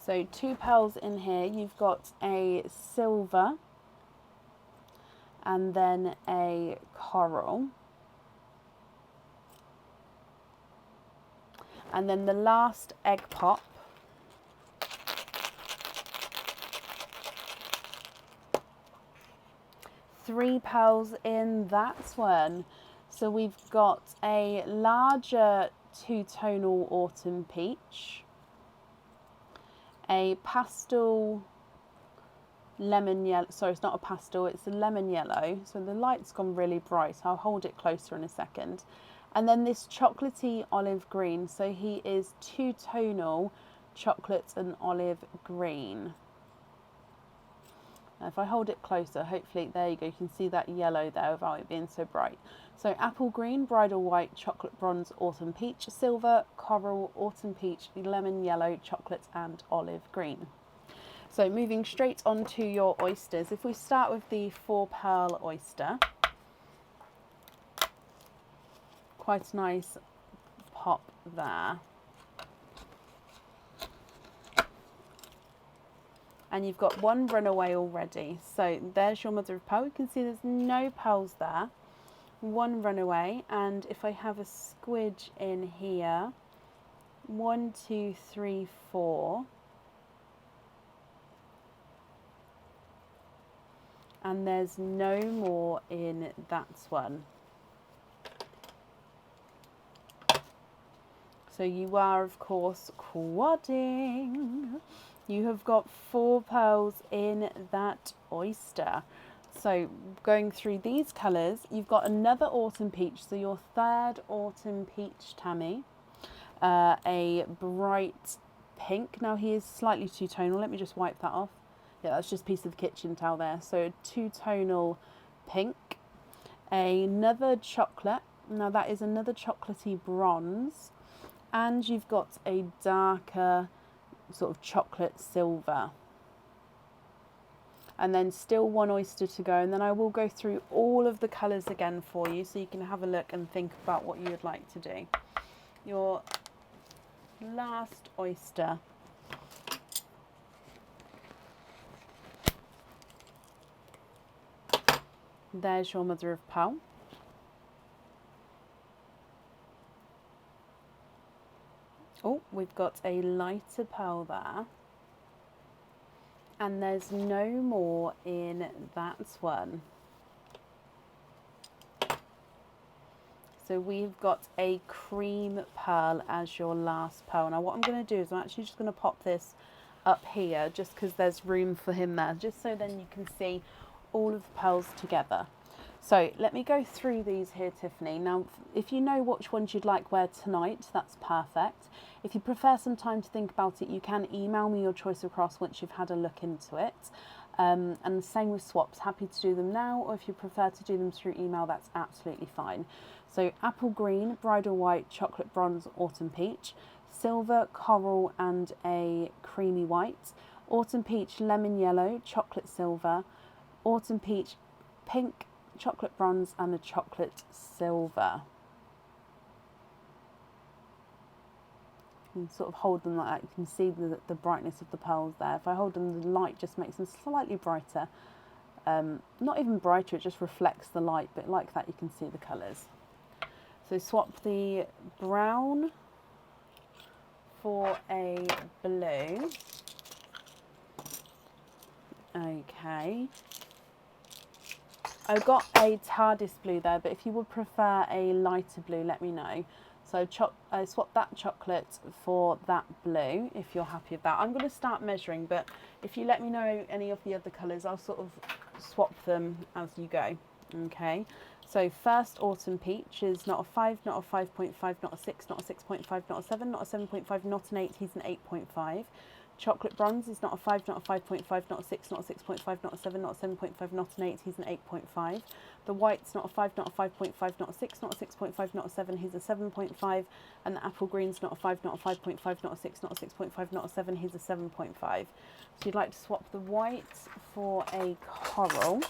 So 2 pearls in here. You've got a silver and then a coral. And then the last egg pop. Three pearls in that one. So we've got a larger two-tonal autumn peach, a pastel lemon yellow, sorry, it's not a pastel, it's a lemon yellow. So the light's gone really bright. I'll hold it closer in a second. And then this chocolatey olive green. So he is two-tonal chocolate and olive green. Now if I hold it closer, hopefully, there you go, you can see that yellow there without it being so bright. So apple green, bridal white, chocolate bronze, autumn peach, silver, coral, autumn peach, lemon yellow, chocolate and olive green. So moving straight on to your oysters. If we start with the 4 pearl oyster, quite a nice pop there. And you've got 1 runaway already. So there's your mother of pearl. You can see there's no pearls there. 1 runaway. And if I have a squidge in here, 1, 2, 3, 4. And there's no more in that one. So you are, of course, quadding. You have got 4 pearls in that oyster. So going through these colours, you've got another autumn peach. So your 3rd autumn peach, Tammy. A bright pink. Now he is slightly two-tonal. Let me just wipe that off. Yeah, that's just a piece of the kitchen towel there. So a two-tonal pink. Another chocolate. Now that is another chocolatey bronze. And you've got a darker sort of chocolate silver. And then still 1 oyster to go. And then I will go through all of the colours again for you so you can have a look and think about what you would like to do. Your last oyster. There's your mother of pearl. Oh, we've got a lighter pearl there. And there's no more in that one. So we've got a cream pearl as your last pearl. Now what I'm going to do is I'm actually just going to pop this up here just because there's room for him there, just so then you can see all of the pearls together. So let me go through these here, Tiffany. Now, if you know which ones you'd like wear tonight, that's perfect. If you prefer some time to think about it, you can email me your choice across once you've had a look into it. And the same with swaps, happy to do them now, or if you prefer to do them through email, that's absolutely fine. So apple green, bridal white, chocolate bronze, autumn peach, silver, coral and a creamy white, autumn peach, lemon yellow, chocolate silver, autumn peach, pink, chocolate bronze and a chocolate silver. You can sort of hold them like that, you can see the brightness of the pearls there. If I hold them, the light just makes them slightly brighter. Not even brighter, it just reflects the light, but like that you can see the colours. So swap the brown for a blue. Okay. I've got a TARDIS blue there, but if you would prefer a lighter blue, let me know. So I swap that chocolate for that blue, if you're happy with that. I'm going to start measuring, but if you let me know any of the other colours, I'll sort of swap them as you go. Okay, so first autumn peach is not a 5, not a 5.5, not a 6, not a 6.5, not a 7, not a 7.5, not an 8, he's an 8.5. Chocolate bronze is not a 5, not a 5.5, not a 6, not a 6.5, not a 7, not a 7.5, not an 8, he's an 8.5. The white's not a 5, not a 5.5, not a 6, not a 6.5, not a 7, he's a 7.5. And the apple green's not a 5, not a 5.5, not a 6, not a 6.5, not a 7, he's a 7.5. So you'd like to swap the white for a coral.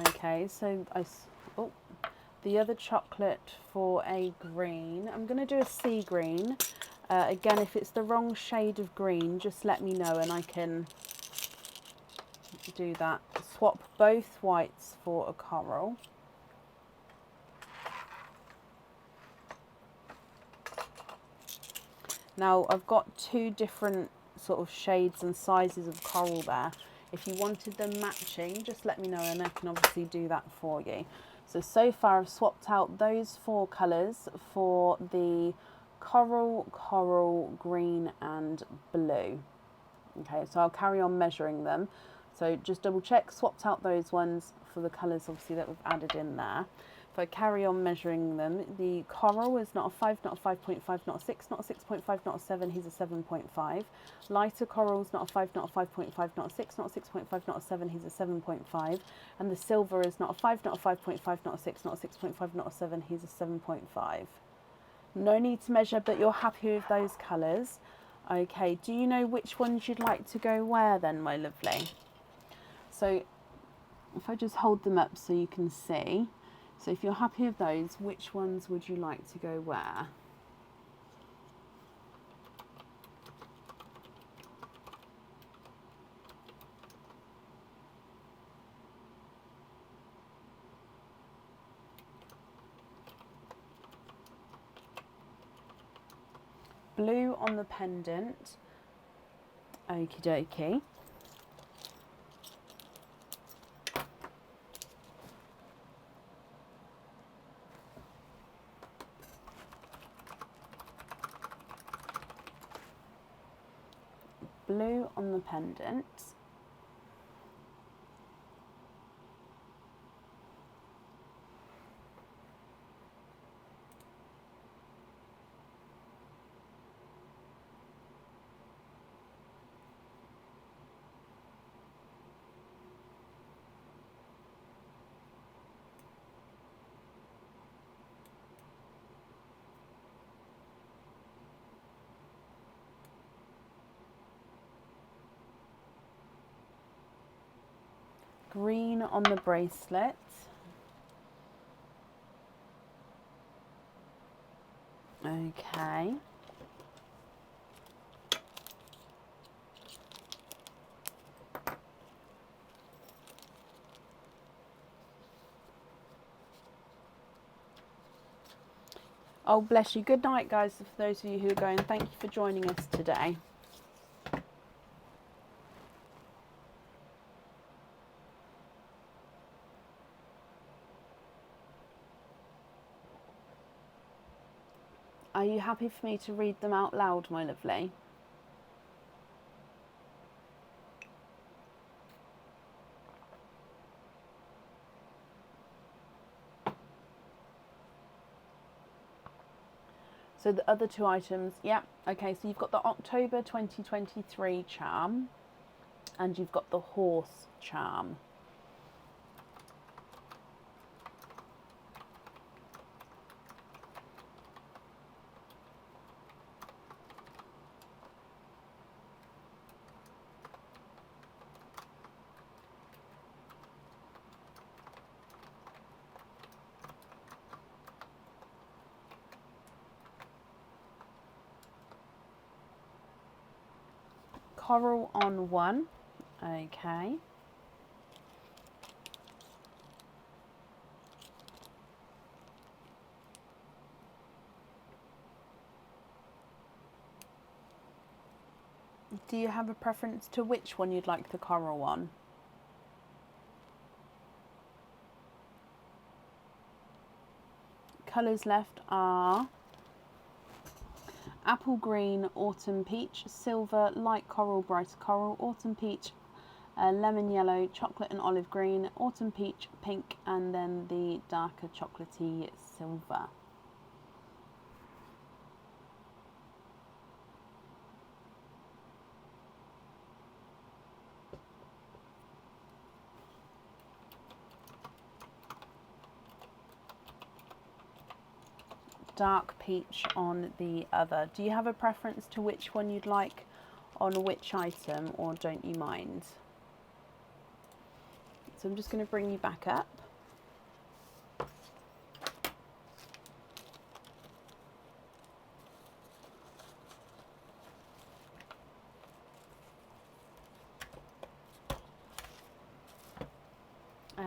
Okay, so the other chocolate for a green. I'm going to do a sea green. Again, if it's the wrong shade of green, just let me know and I can do that. Swap both whites for a coral. Now I've got two different sort of shades and sizes of coral there. If you wanted them matching, just let me know and I can obviously do that for you. So far I've swapped out those 4 colours for the coral, coral, green and blue. Okay, so I'll carry on measuring them. So just double check, swapped out those ones for the colours obviously that we've added in there. If I carry on measuring them, the coral is not a 5, not a 5.5, not a 6, not a 6.5, not a 7, he's a 7.5. Lighter coral is not a 5, not a 5.5, not a 6, not a 6.5, not a 7, he's a 7.5. And the silver is not a 5, not a 5.5, not a 6, not a 6.5, not a 7, he's a 7.5. No need to measure, but you're happy with those colours. Okay, do you know which ones you'd like to go where then, my lovely? So if I just hold them up so you can see. So if you're happy with those, which ones would you like to go where? Blue on the pendant. Okie dokie. Blue on the pendant. Green on the bracelet. Okay. Oh, bless you. Good night, guys, for those of you who are going. Thank you for joining us today. Are you happy for me to read them out loud, my lovely? So the other 2 items, yeah, okay, so you've got the October 2023 charm and you've got the horse charm. Coral on 1, okay. Do you have a preference to which one you'd like the coral on? Colours left are apple green, autumn peach, silver, light coral, brighter coral, autumn peach, lemon yellow, chocolate and olive green, autumn peach, pink, and then the darker chocolatey silver. Dark peach on the other. Do you have a preference to which one you'd like on which item, or don't you mind? So I'm just going to bring you back up.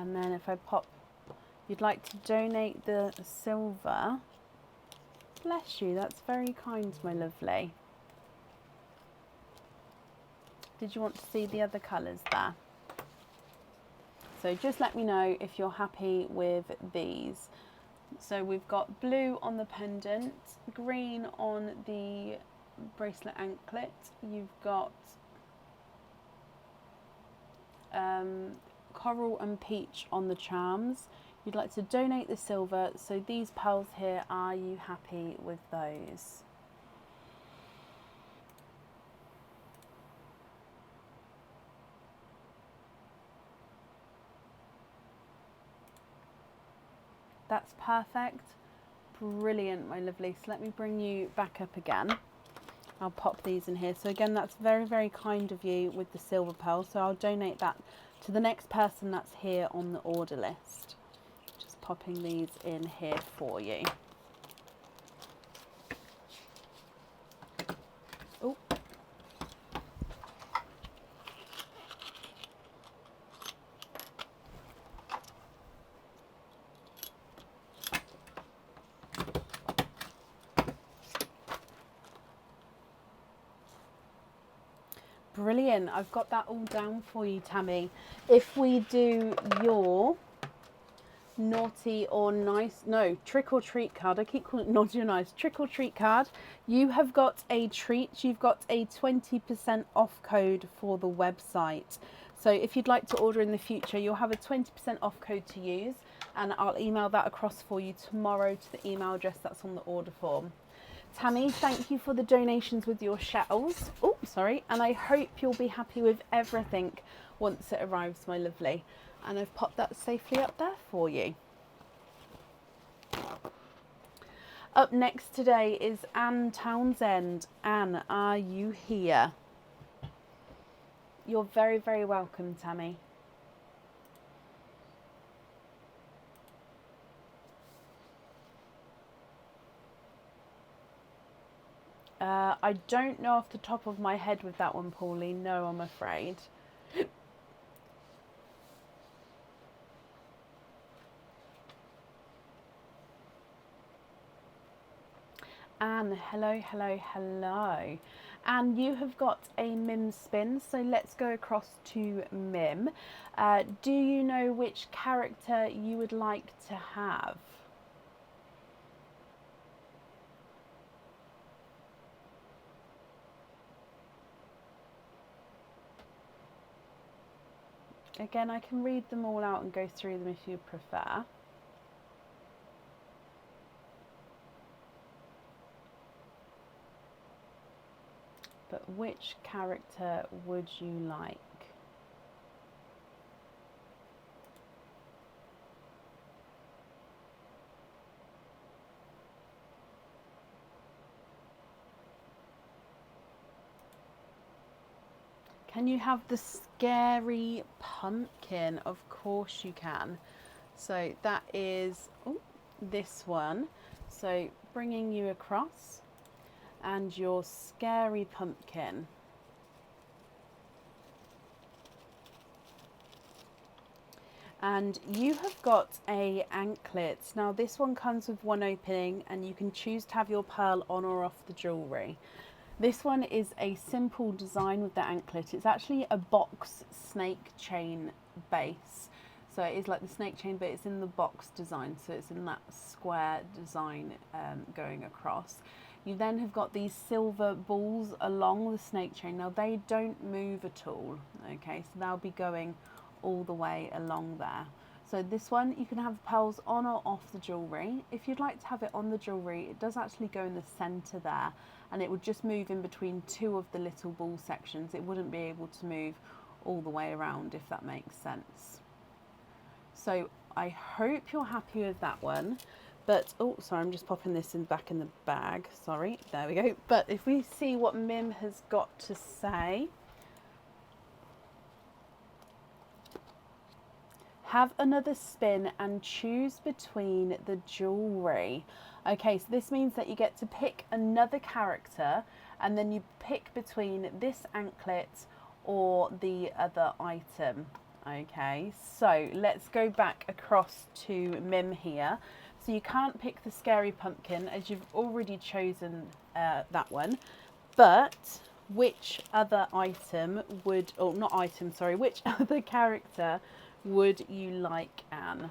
And then if I pop, you'd like to donate the silver. Bless you, that's very kind, my lovely. Did you want to see the other colours there? So just let me know if you're happy with these. So we've got blue on the pendant, green on the bracelet anklet. You've got coral and peach on the charms. You'd like to donate the silver. So these pearls here, are you happy with those? That's perfect. Brilliant, my lovely. So let me bring you back up again. I'll pop these in here. So again, that's very, very kind of you with the silver pearl. So I'll donate that to the next person that's here on the order list. Just popping these in here for you. Oh. Brilliant, I've got that all down for you, Tammy. If we do your naughty or nice, no, trick or treat card, I keep calling it naughty or nice, trick or treat card, you have got a treat. You've got a 20% off code for the website. So if you'd like to order in the future, you'll have a 20% off code to use, and I'll email that across for you tomorrow to the email address that's on the order form. Tammy, thank you for the donations with your shells. Oh, sorry. And I hope you'll be happy with everything once it arrives, my lovely. And I've popped that safely up there for you. Up next today is Anne Townsend. Anne, are you here? You're very, very welcome, Tammy. I don't know off the top of my head with that one, Pauline. No, I'm afraid. Anne, hello, hello, hello. And you have got a Mim spin, so let's go across to Mim. Do you know which character you would like to have? Again, I can read them all out and go through them if you prefer. But which character would you like? Can you have the scary pumpkin? Of course you can. So that is this one. So bringing you across, and your scary pumpkin. And you have got a anklet. Now this one comes with one opening, and you can choose to have your pearl on or off the jewellery. This one is a simple design with the anklet. It's actually a box snake chain base. So it is like the snake chain, but it's in the box design. So it's in that square design going across. You then have got these silver balls along the snake chain. Now they don't move at all. Okay, so they'll be going all the way along there. So this one, you can have pearls on or off the jewellery. If you'd like to have it on the jewellery, it does actually go in the centre there, and it would just move in between two of the little ball sections. It wouldn't be able to move all the way around, if that makes sense. So I hope you're happy with that one. But, oh, sorry, I'm just popping this back in the bag. Sorry, there we go. But if we see what Mim has got to say. Have another spin and choose between the jewellery. Okay, so this means that you get to pick another character, and then you pick between this anklet or the other item. Okay, so let's go back across to Mim here. So you can't pick the scary pumpkin as you've already chosen that one, but which other item would, or not item, sorry, which other character would you like, Anne?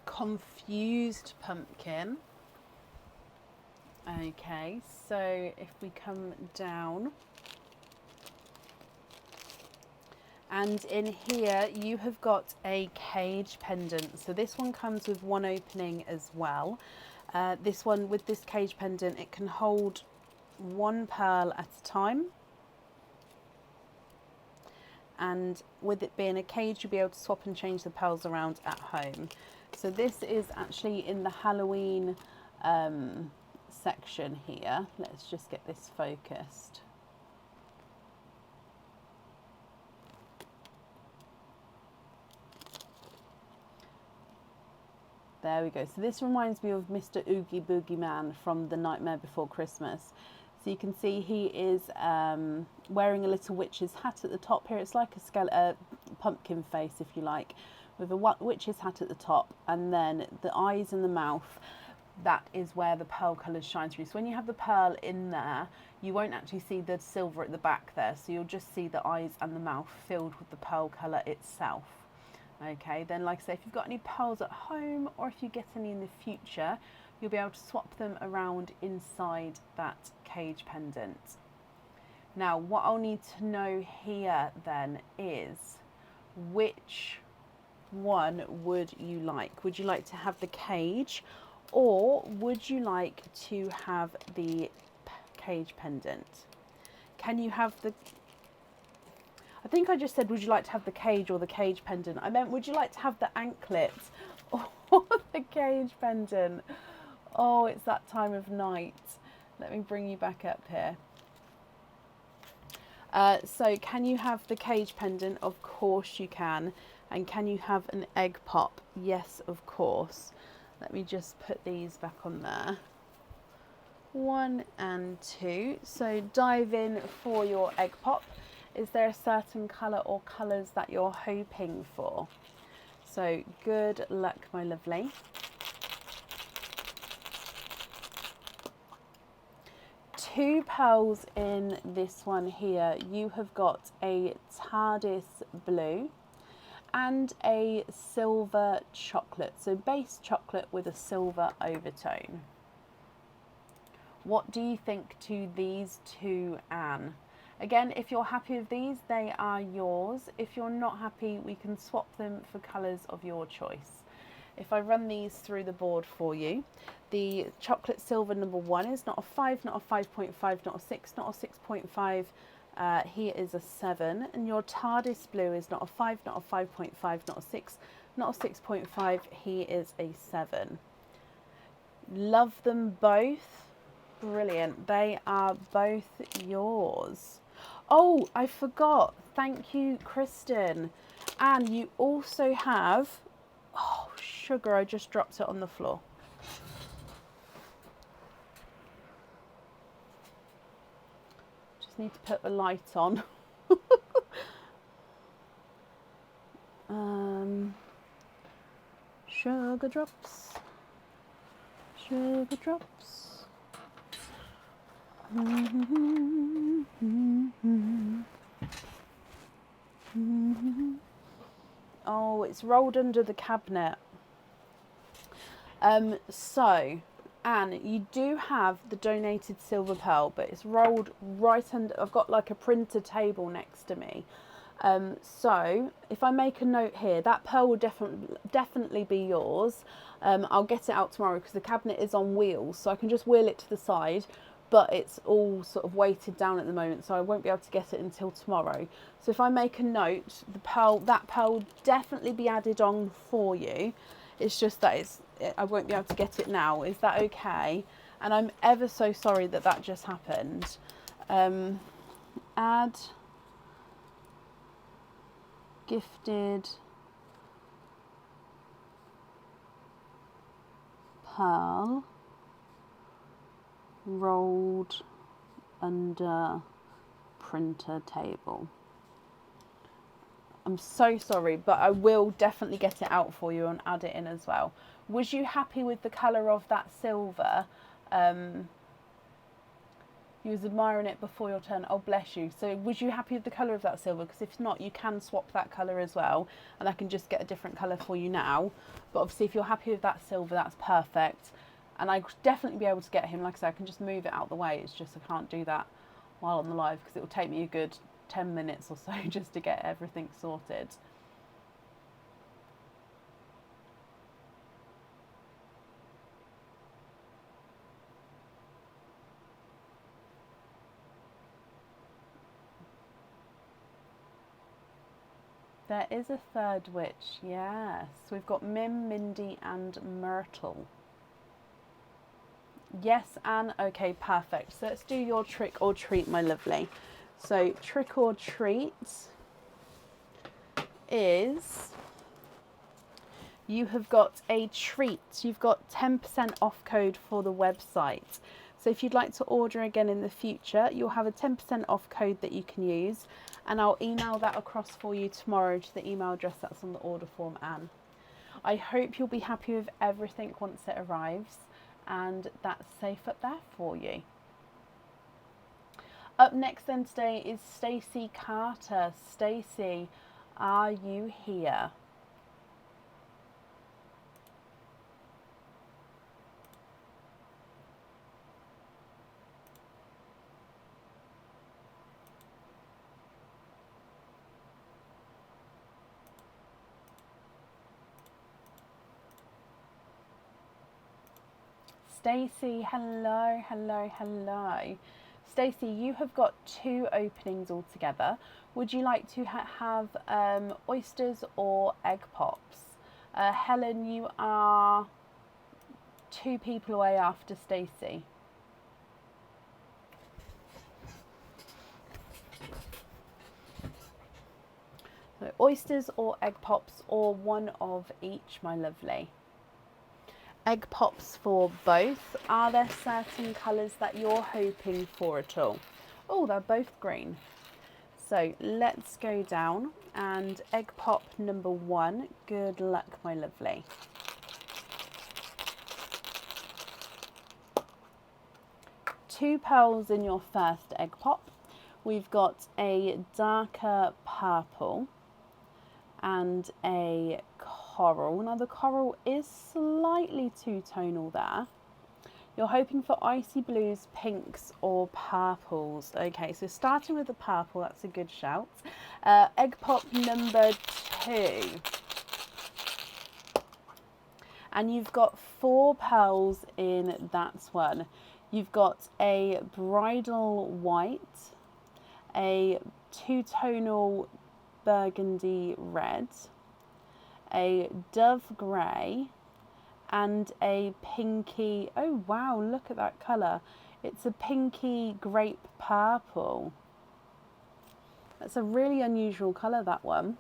Confused pumpkin. Okay, so if we come down, and in here you have got a cage pendant. So this one comes with one opening as well. This one, with this cage pendant, it can hold one pearl at a time. And with it being a cage, you'll be able to swap and change the pearls around at home. So this is actually in the Halloween section here. Let's just get this focused. There we go. So this reminds me of Mr. Oogie Boogie Man from The Nightmare Before Christmas. So you can see he is wearing a little witch's hat at the top here. It's like a pumpkin face, if you like, with a witch's hat at the top, and then the eyes and the mouth. That is where the pearl colours shine through. So when you have the pearl in there, you won't actually see the silver at the back there. So you'll just see the eyes and the mouth filled with the pearl colour itself. Okay, then like I say, if you've got any pearls at home, or if you get any in the future, you'll be able to swap them around inside that cage pendant. Now, what I'll need to know here then is, which one would you like? Would you like to have the cage, or would you like to have the cage pendant? Can you have the... I think I just said, would you like to have the cage or the cage pendant? I meant, would you like to have the anklet or the cage pendant? Oh, it's that time of night. Let me bring you back up here. So can you have the cage pendant? Of course you can. And can you have an egg pop? Yes, of course. Let me just put these back on there. 1 and 2. So dive in for your egg pop. Is there a certain colour or colours that you're hoping for? So good luck, my lovely. 2 pearls in this one here. You have got a TARDIS blue and a silver chocolate. So base chocolate with a silver overtone. What do you think to these 2, Anne? Again, if you're happy with these, they are yours. If you're not happy, we can swap them for colours of your choice. If I run these through the board for you, the chocolate silver number 1 is not a 5, not a 5.5, not a 6, not a 6.5. Here is a 7. And your TARDIS blue is not a 5, not a 5.5, not a 6, not a 6.5. He is a 7. Love them both. Brilliant. They are both yours. Oh, I forgot. Thank you, Kristen. And you also have... Oh, sugar, I just dropped it on the floor. Just need to put the light on. Sugar drops. Sugar drops. Oh, it's rolled under the cabinet. So, Anne, you do have the donated silver pearl, but it's rolled right under. I've got like a printer table next to me. So if I make a note here, that pearl will definitely be yours. I'll get it out tomorrow because the cabinet is on wheels, so I can just wheel it to the side. But it's all sort of weighted down at the moment, so I won't be able to get it until tomorrow. So if I make a note, that pearl will definitely be added on for you. It's just that I won't be able to get it now. Is that okay? And I'm ever so sorry that that just happened. Add gifted pearl rolled under printer table. I'm so sorry, but I will definitely get it out for you and add it in as well. Was you happy with the colour of that silver? You was admiring it before your turn. Oh, bless you. So was you happy with the colour of that silver? Because if not, you can swap that colour as well. And I can just get a different colour for you now. But obviously, if you're happy with that silver, that's perfect. And I'd definitely be able to get him. Like I said, I can just move it out the way. It's just I can't do that while on the live because it will take me a good 10 minutes or so just to get everything sorted. There is a third witch, yes. We've got Mim, Mindy and Myrtle. Yes, Anne? Okay, perfect. So let's do your trick or treat, my lovely. So trick or treat is you have got a treat. You've got 10% off code for the website. So if you'd like to order again in the future, you'll have a 10% off code that you can use. And I'll email that across for you tomorrow to the email address that's on the order form, Anne. I hope you'll be happy with everything once it arrives. And that's safe up there for you. Up next then today is Stacey Carter. Stacey, are you here? Stacey, hello, hello, hello. Stacey, you have got 2 openings altogether. Would you like to have oysters or egg pops? Helen, you are 2 people away after Stacey. So oysters or egg pops, or one of each, my lovely. Egg pops for both. Are there certain colours that you're hoping for at all? Oh, they're both green. So let's go down, and egg pop number 1. Good luck, my lovely. Two pearls in your first egg pop. We've got a darker purple and a coral. Now the coral is slightly two-tonal there. You're hoping for icy blues, pinks or purples. Okay, so starting with the purple, that's a good shout. Egg pop number 2. And you've got 4 pearls in that one. You've got a bridal white, a two-tonal burgundy red, a dove grey, and a pinky, oh wow, look at that colour. It's a pinky grape purple. That's a really unusual colour, that one.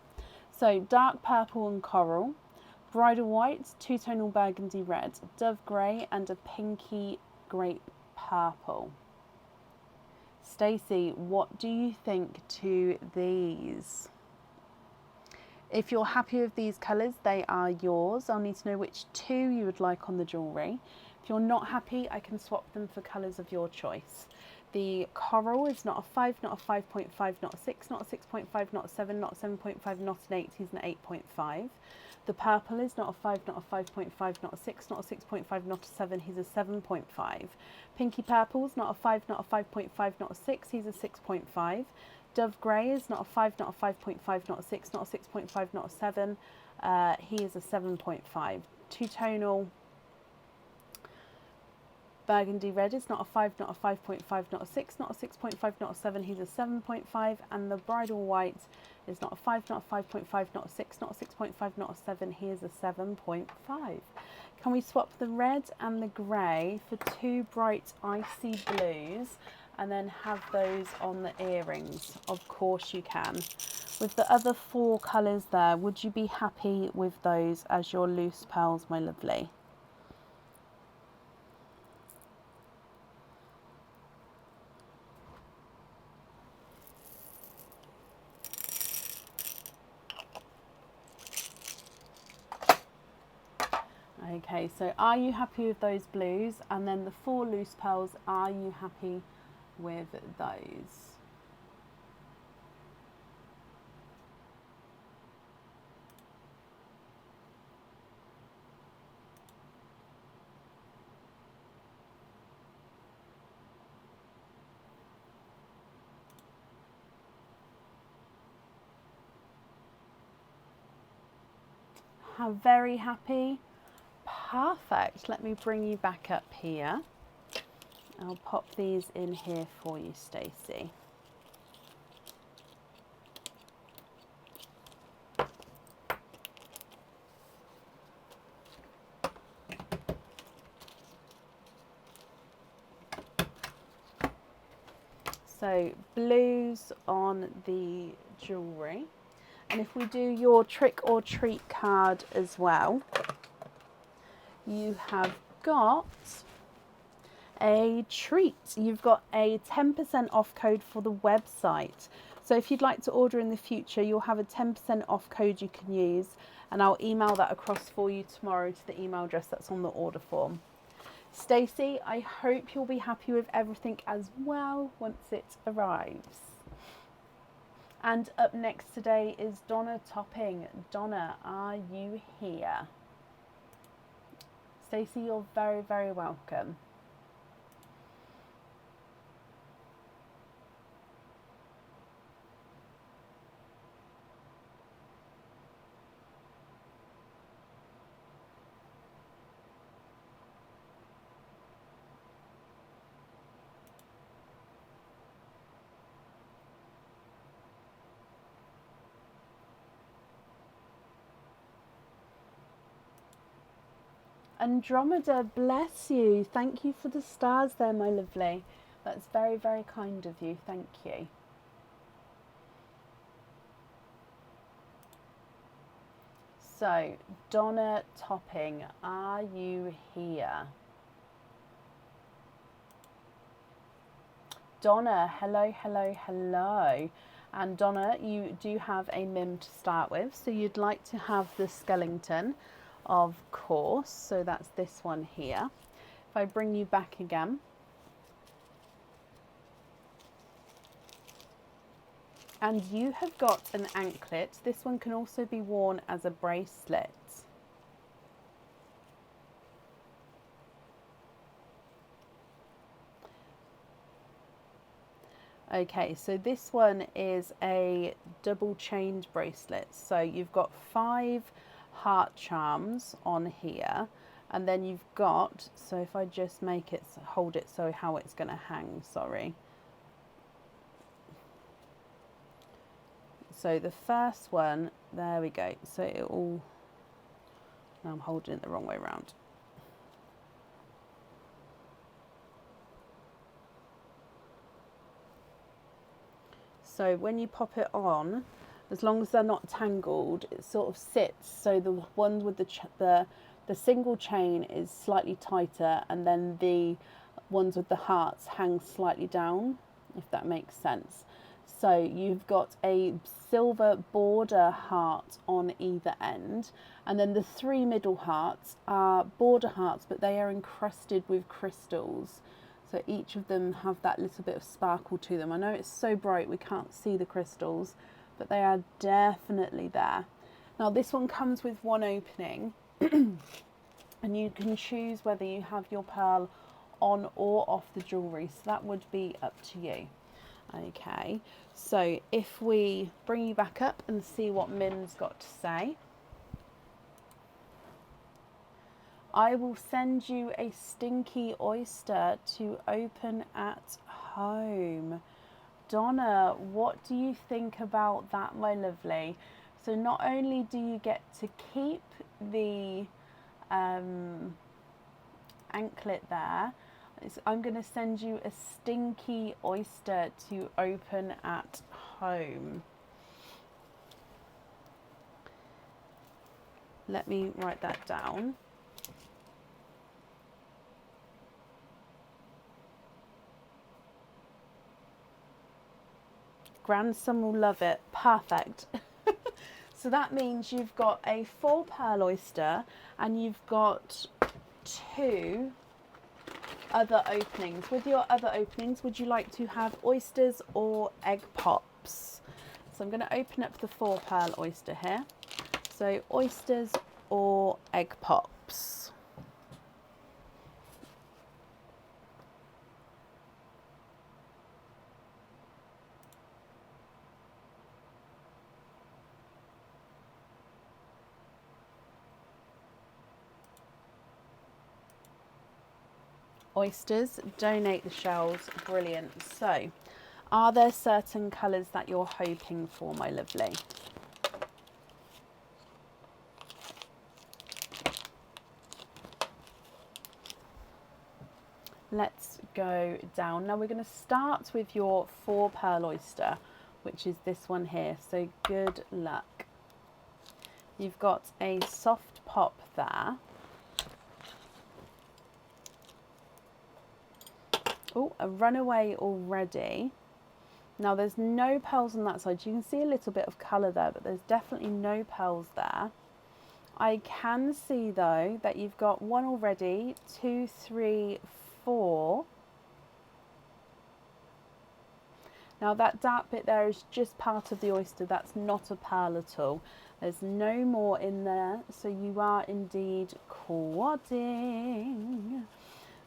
So dark purple and coral, bridal white, two-tonal burgundy red, dove grey and a pinky grape purple. Stacey, what do you think to these? If you're happy with these colours, they are yours. I'll need to know which 2 you would like on the jewellery. If you're not happy, I can swap them for colours of your choice. The coral is not a 5, not a 5.5, not a 6, not a 6.5, not a 7, not a 7.5, not an 8, he's an 8.5. The purple is not a 5, not a 5.5, not a 6, not a 6.5, not a 7, he's a 7.5. Pinky purple's not a 5, not a 5.5, not a 6, he's a 6.5. Dove grey is not a 5, not a 5.5, not a 6, not a 6.5, not a 7. He is a 7.5. Two-tonal burgundy red is not a 5, not a 5.5, not a 6, not a 6.5, not a 7, he's a 7.5. And the bridal white is not a 5, not a 5.5, not a 6, not a 6.5, not a 7, he is a 7.5. Can we swap the red and the grey for 2 bright icy blues and then have those on the earrings? Of course you can. With the other 4 colours there, would you be happy with those as your loose pearls, my lovely? Okay, so are you happy with those blues? And then the 4 loose pearls, are you happy with those? How very happy. Perfect. Let me bring you back up here. I'll pop these in here for you, Stacey. So blues on the jewellery. And if we do your trick or treat card as well, you have got a treat. You've got a 10% off code for the website. So if you'd like to order in the future, you'll have a 10% off code you can use, and I'll email that across for you tomorrow to the email address that's on the order form. Stacey, I hope you'll be happy with everything as well once it arrives. And up next today is Donna Topping. Donna, are you here? Stacey, you're very, very welcome. Andromeda, bless you. Thank you for the stars there, my lovely. That's very, very kind of you. Thank you. So, Donna Topping, are you here? Donna, hello, hello, hello. And Donna, you do have a MIM to start with. So you'd like to have the Skellington, of course. So that's this one here. If I bring you back again. And you have got an anklet. This one can also be worn as a bracelet. Okay, so this one is a double chained bracelet. So you've got 5 heart charms on here, and then you've got, so if I just make it, hold it so how it's going to hang, sorry. So the first one, there we go. So it all, now I'm holding it the wrong way around. So when you pop it on, as long as they're not tangled, it sort of sits. So the one with the single chain is slightly tighter, and then the ones with the hearts hang slightly down, if that makes sense. So you've got a silver border heart on either end, and then the 3 middle hearts are border hearts, but they are encrusted with crystals. So each of them have that little bit of sparkle to them. I know it's so bright we can't see the crystals, but they are definitely there. Now this one comes with one opening and you can choose whether you have your pearl on or off the jewellery, so that would be up to you. Okay, so if we bring you back up and see what Mim's got to say. I will send you a stinky oyster to open at home. Donna, what do you think about that, my lovely? So not only do you get to keep the anklet there, I'm going to send you a stinky oyster to open at home. Let me write that down. Grandson will love it. Perfect. So that means you've got a 4 pearl oyster and you've got 2 other openings. With your other openings, would you like to have oysters or egg pops? So I'm going to open up the 4 pearl oyster here. So oysters or egg pops. Oysters, donate the shells, brilliant. So, are there certain colours that you're hoping for, my lovely? Let's go down. Now we're going to start with your 4 pearl oyster, which is this one here. So good luck. You've got a soft pop there. Oh, a runaway already. Now there's no pearls on that side. You can see a little bit of colour there, but there's definitely no pearls there. I can see though that you've got 1 already, 2, 3, 4. Now that dark bit there is just part of the oyster. That's not a pearl at all. There's no more in there. So you are indeed quadding.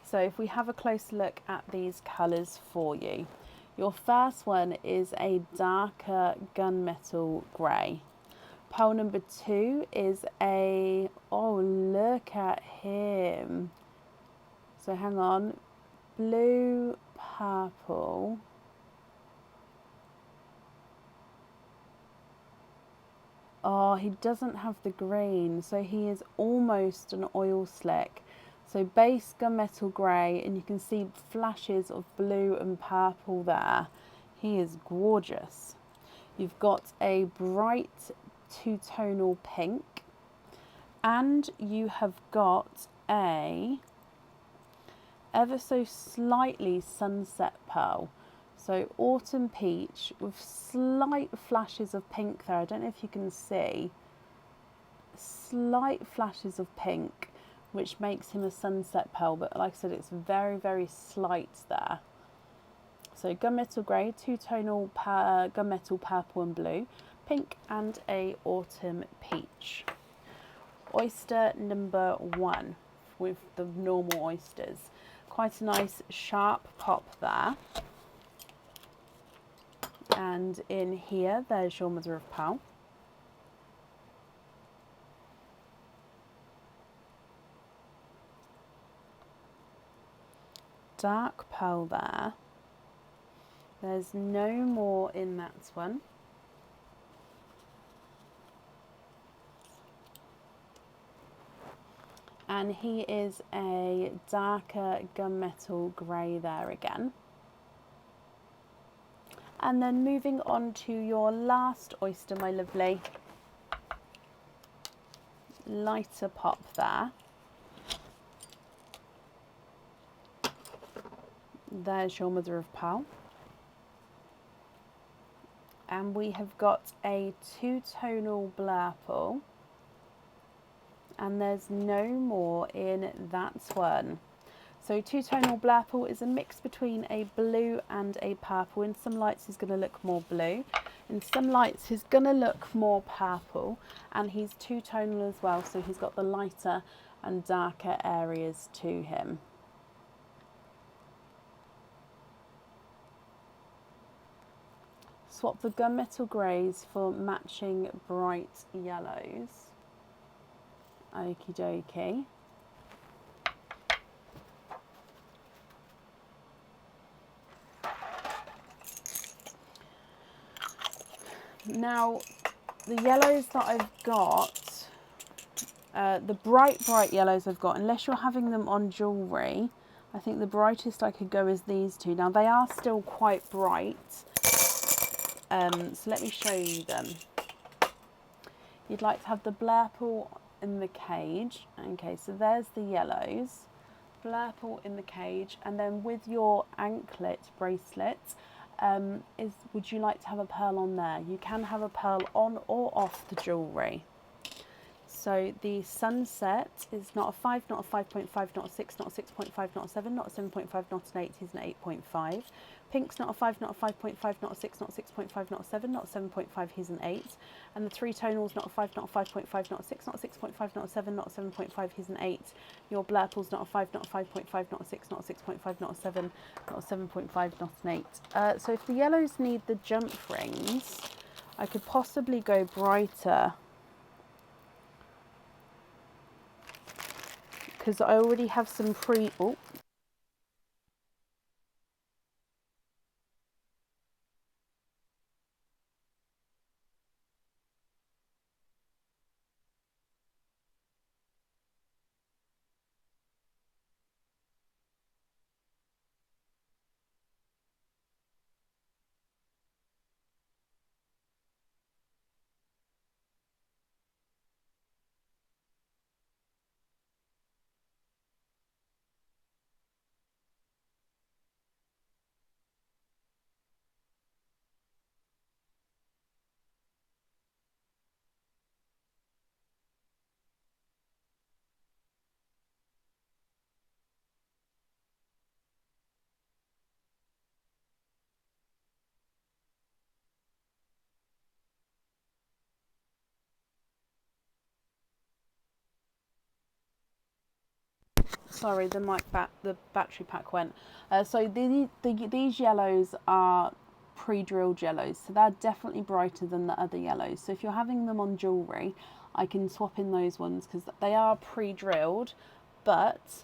So if we have a close look at these colours for you. Your first one is a darker gunmetal grey. Pearl number 2 is a, oh look at him. So hang on, blue, purple. Oh, he doesn't have the green, so he is almost an oil slick. So base gunmetal grey, and you can see flashes of blue and purple there. He is gorgeous. You've got a bright 2-tonal pink, and you have got a ever so slightly sunset pearl. So autumn peach with slight flashes of pink there. I don't know if you can see. Slight flashes of pink, which makes him a sunset pearl, but like I said, it's very, very slight there. So gunmetal grey, 2-tonal gunmetal purple and blue, pink and a autumn peach. Oyster number 1 with the normal oysters. Quite a nice sharp pop there. And in here, there's your mother of pearl. Dark pearl there. There's no more in that one. And he is a darker gunmetal grey there again. And then moving on to your last oyster, my lovely. Lighter pop there. There's your mother of pearl. And we have got a 2-tonal blurple. And there's no more in that one. So 2-tonal blurple is a mix between a blue and a purple. In some lights he's going to look more blue. In some lights he's going to look more purple. And he's 2-tonal as well, so he's got the lighter and darker areas to him. Swap the gunmetal greys for matching bright yellows. Okie dokie. Now, the yellows that I've got, the bright yellows I've got, unless you're having them on jewellery, I think the brightest I could go is these two. Now, they are still quite bright, so let me show you them. You'd like to have the Blurple in the cage. Okay, so there's the yellows. Blurple in the cage, and then with your anklet bracelet, would you like to have a pearl on there? You can have a pearl on or off the jewellery. So the Sunset is not a 5, not a 5.5, not a 6, not a 6.5, not a 7, not a 7.5, not an 8, he's an 8.5. Pink's not a 5, not a 5.5, not a 6, not a 6.5, not a 7, not a 7.5, he's an 8. And the three tonals, not a 5, not a 5.5, not a 6, not a 6.5, not a 7, not a 7.5, he's an 8. Your Blurple's not a 5, not a 5.5, not a 6, not a 6.5, not a 7, not a 7.5, not an 8. So if the yellows need the jump rings, I could possibly go brighter, because I already have some sorry, the battery pack went. So these yellows are pre-drilled yellows, so they're definitely brighter than the other yellows. So if you're having them on jewellery, I can swap in those ones because they are pre-drilled, but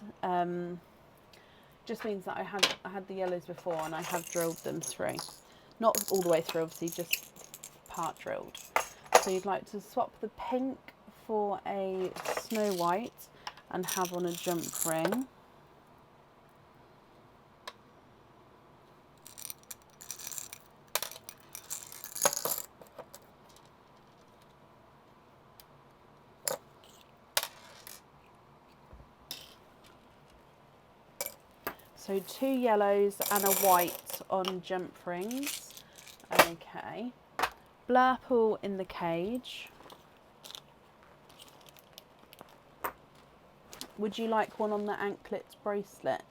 just means that I had the yellows before and I have drilled them through. Not all the way through, obviously, just part drilled. So you'd like to swap the pink for a Snow White and have on a jump ring. So 2 yellows and a white on jump rings. Okay. Blurple in the cage. Would you like one on the anklet bracelet?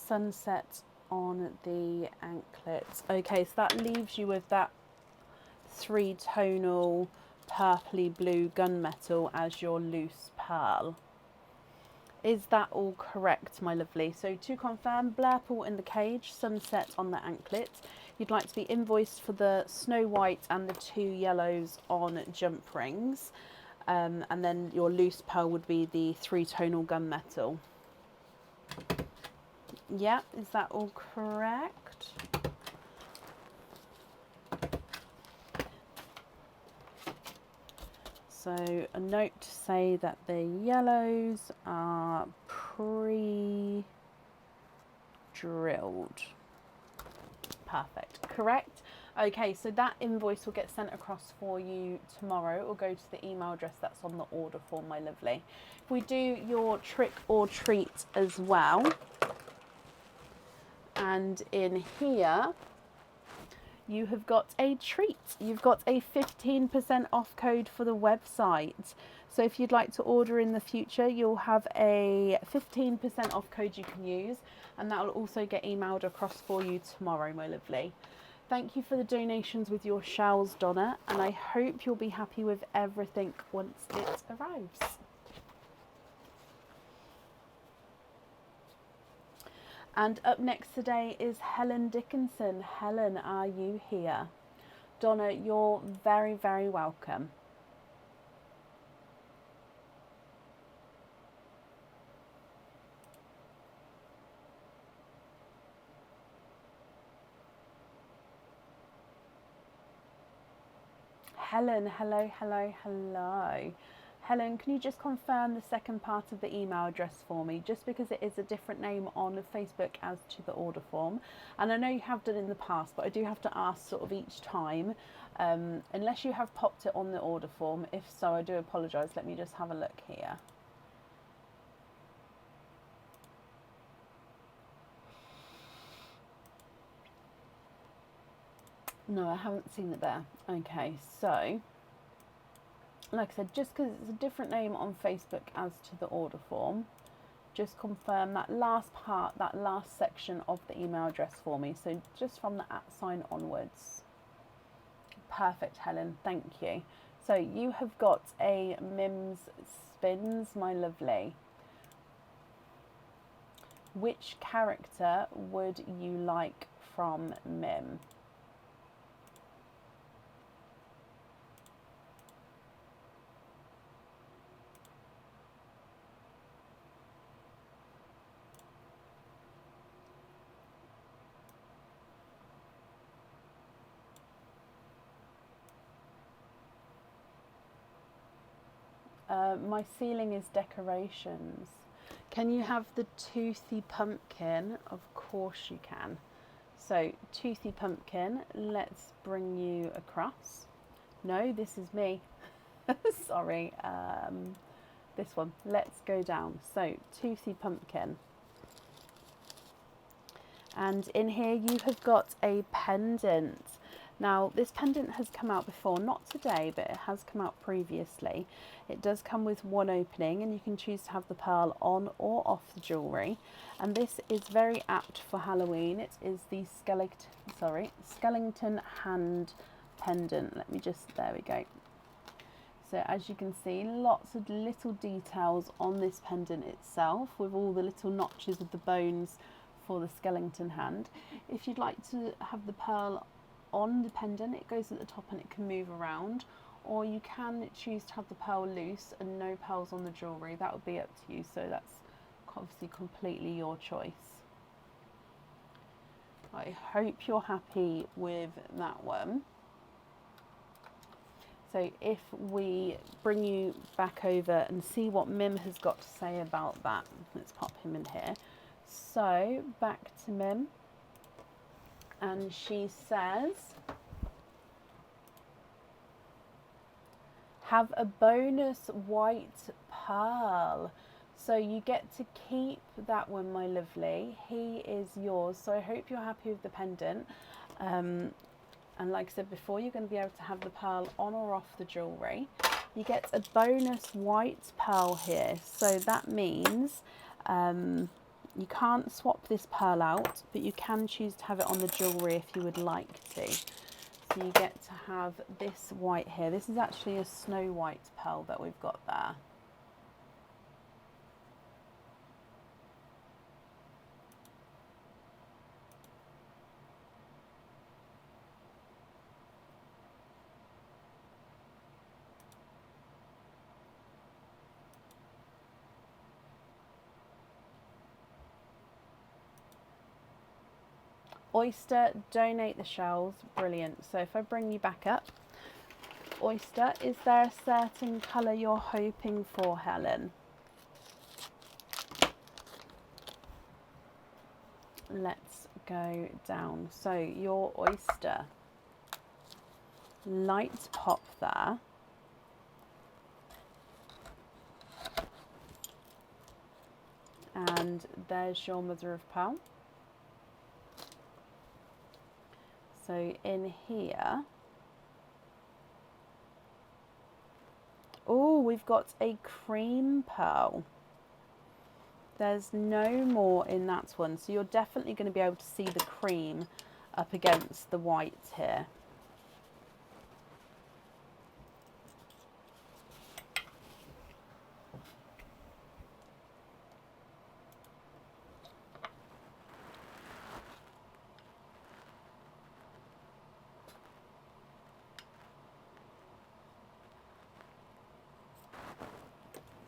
Sunset on the anklet. Okay, so that leaves you with that 3-tonal purpley blue gunmetal as your loose pearl. Is that all correct, my lovely? So to confirm, Blurple in the cage, Sunset on the anklet. You'd like to be invoiced for the Snow White and the 2 yellows on jump rings. And then your loose pearl would be the 3-tonal gunmetal. Yeah, is that all correct? So a note to say that the yellows are pre-drilled. Perfect, correct. Okay, so that invoice will get sent across for you tomorrow. It will go to the email address that's on the order form, my lovely. If we do your trick or treat as well, and in here you have got a treat. You've got a 15% off code for the website. So if you'd like to order in the future, you'll have a 15% off code you can use, and that will also get emailed across for you tomorrow, my lovely. Thank you for the donations with your shells, Donna, and I hope you'll be happy with everything once it arrives. And up next today is Helen Dickinson. Helen, are you here? Donna, you're very, very welcome. Helen, hello, hello, hello. Helen, can you just confirm the second part of the email address for me, just because it is a different name on Facebook as to the order form. And I know you have done in the past, but I do have to ask sort of each time, unless you have popped it on the order form. If so, I do apologise. Let me just have a look here. No, I haven't seen it there. Okay, so like I said, just because it's a different name on Facebook as to the order form, just confirm that last part, that last section of the email address for me. So just from the @ onwards. Perfect, Helen, thank you. So you have got a Mims Spins, my lovely. Which character would you like from Mim? My ceiling is decorations. Can you have the Toothy Pumpkin? Of course you can. So, Toothy Pumpkin, let's bring you across. No, this is me. Sorry. This one. Let's go down. So, Toothy Pumpkin. And in here you have got a pendant. Now, this pendant has come out before, not today, but it has come out previously. It does come with one opening, and you can choose to have the pearl on or off the jewellery. And this is very apt for Halloween. It is the skeleton hand pendant. Let me just, there we go. So as you can see, lots of little details on this pendant itself, with all the little notches of the bones for the skeleton hand. If you'd like to have the pearl on the pendant, it goes at the top and it can move around, or you can choose to have the pearl loose and no pearls on the jewellery. That would be up to you, so that's obviously completely your choice. I hope you're happy with that one. So if we bring you back over and see what Mim has got to say about that, let's pop him in here. So back to Mim, and she says, have a bonus white pearl. So you get to keep that one, my lovely. He is yours. So I hope you're happy with the pendant. And like I said before, you're going to be able to have the pearl on or off the jewellery. You get a bonus white pearl here. So that means you can't swap this pearl out, but you can choose to have it on the jewellery if you would like to. So you get to have this white here. This is actually a snow white pearl that we've got there. Oyster, donate the shells. Brilliant. So if I bring you back up, Oyster, is there a certain colour you're hoping for, Helen? Let's go down. So your Oyster, light pop there. And there's your mother of pearl. So in here, oh, we've got a cream pearl. There's no more in that one. So you're definitely going to be able to see the cream up against the white here.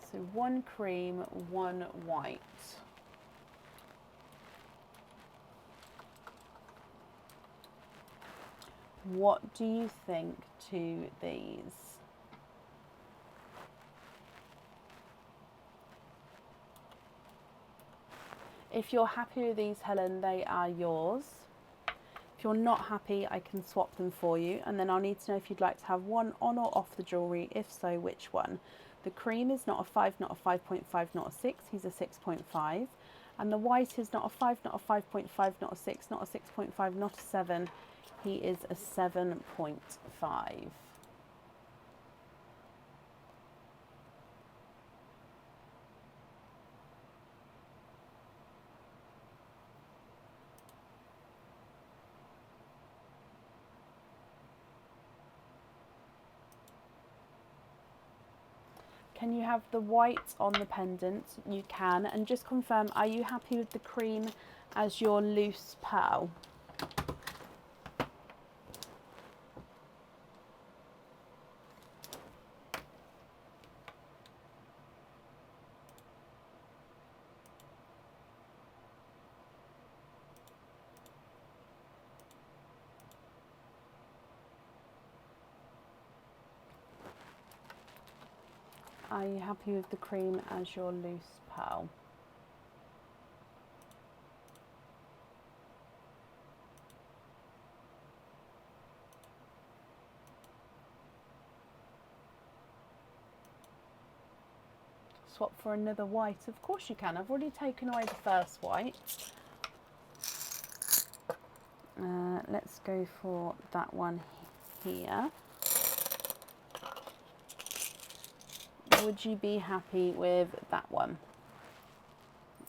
So one cream, one white. What do you think to these? If you're happy with these, Helen, they are yours. If you're not happy, I can swap them for you. And then I'll need to know if you'd like to have one on or off the jewellery. If so, which one? The cream is not a 5, not a 5.5, not a 6. He's a 6.5. And the white is not a 5, not a 5.5, not a 6, not a 6.5, not a 7. He is a 7.5. Can you have the white on the pendant? You can. And just confirm, are you happy with the cream as your loose pearl? Are you happy with the cream as your loose pearl? Swap for another white? Of course you can. I've already taken away the first white. Let's go for that one here. Would you be happy with that one?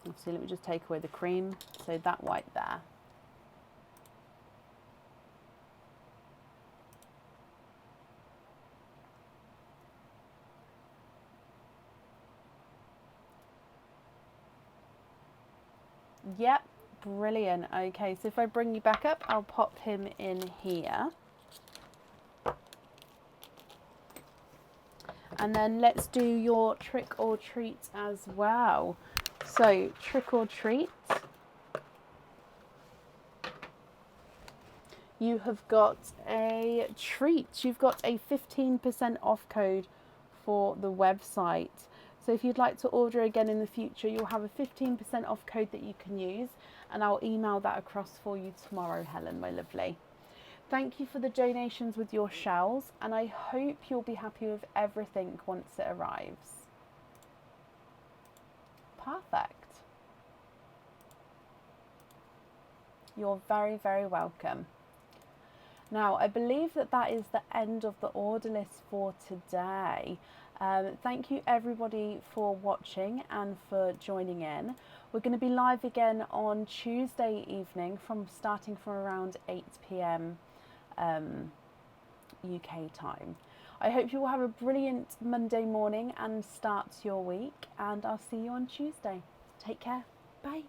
So let me just take away the cream. So that white there. Yep, brilliant. Okay, so if I bring you back up, I'll pop him in here. And then let's do your trick or treat as well. So trick or treat. You have got a treat. You've got a 15% off code for the website. So if you'd like to order again in the future, you'll have a 15% off code that you can use, and I'll email that across for you tomorrow, Helen, my lovely. Thank you for the donations with your shells, and I hope you'll be happy with everything once it arrives. Perfect. You're very, very welcome. Now, I believe that that is the end of the order list for today. Thank you everybody for watching and for joining in. We're going to be live again on Tuesday evening starting from around 8 p.m. UK time. I hope you will have a brilliant Monday morning and start your week, and I'll see you on Tuesday. Take care. Bye.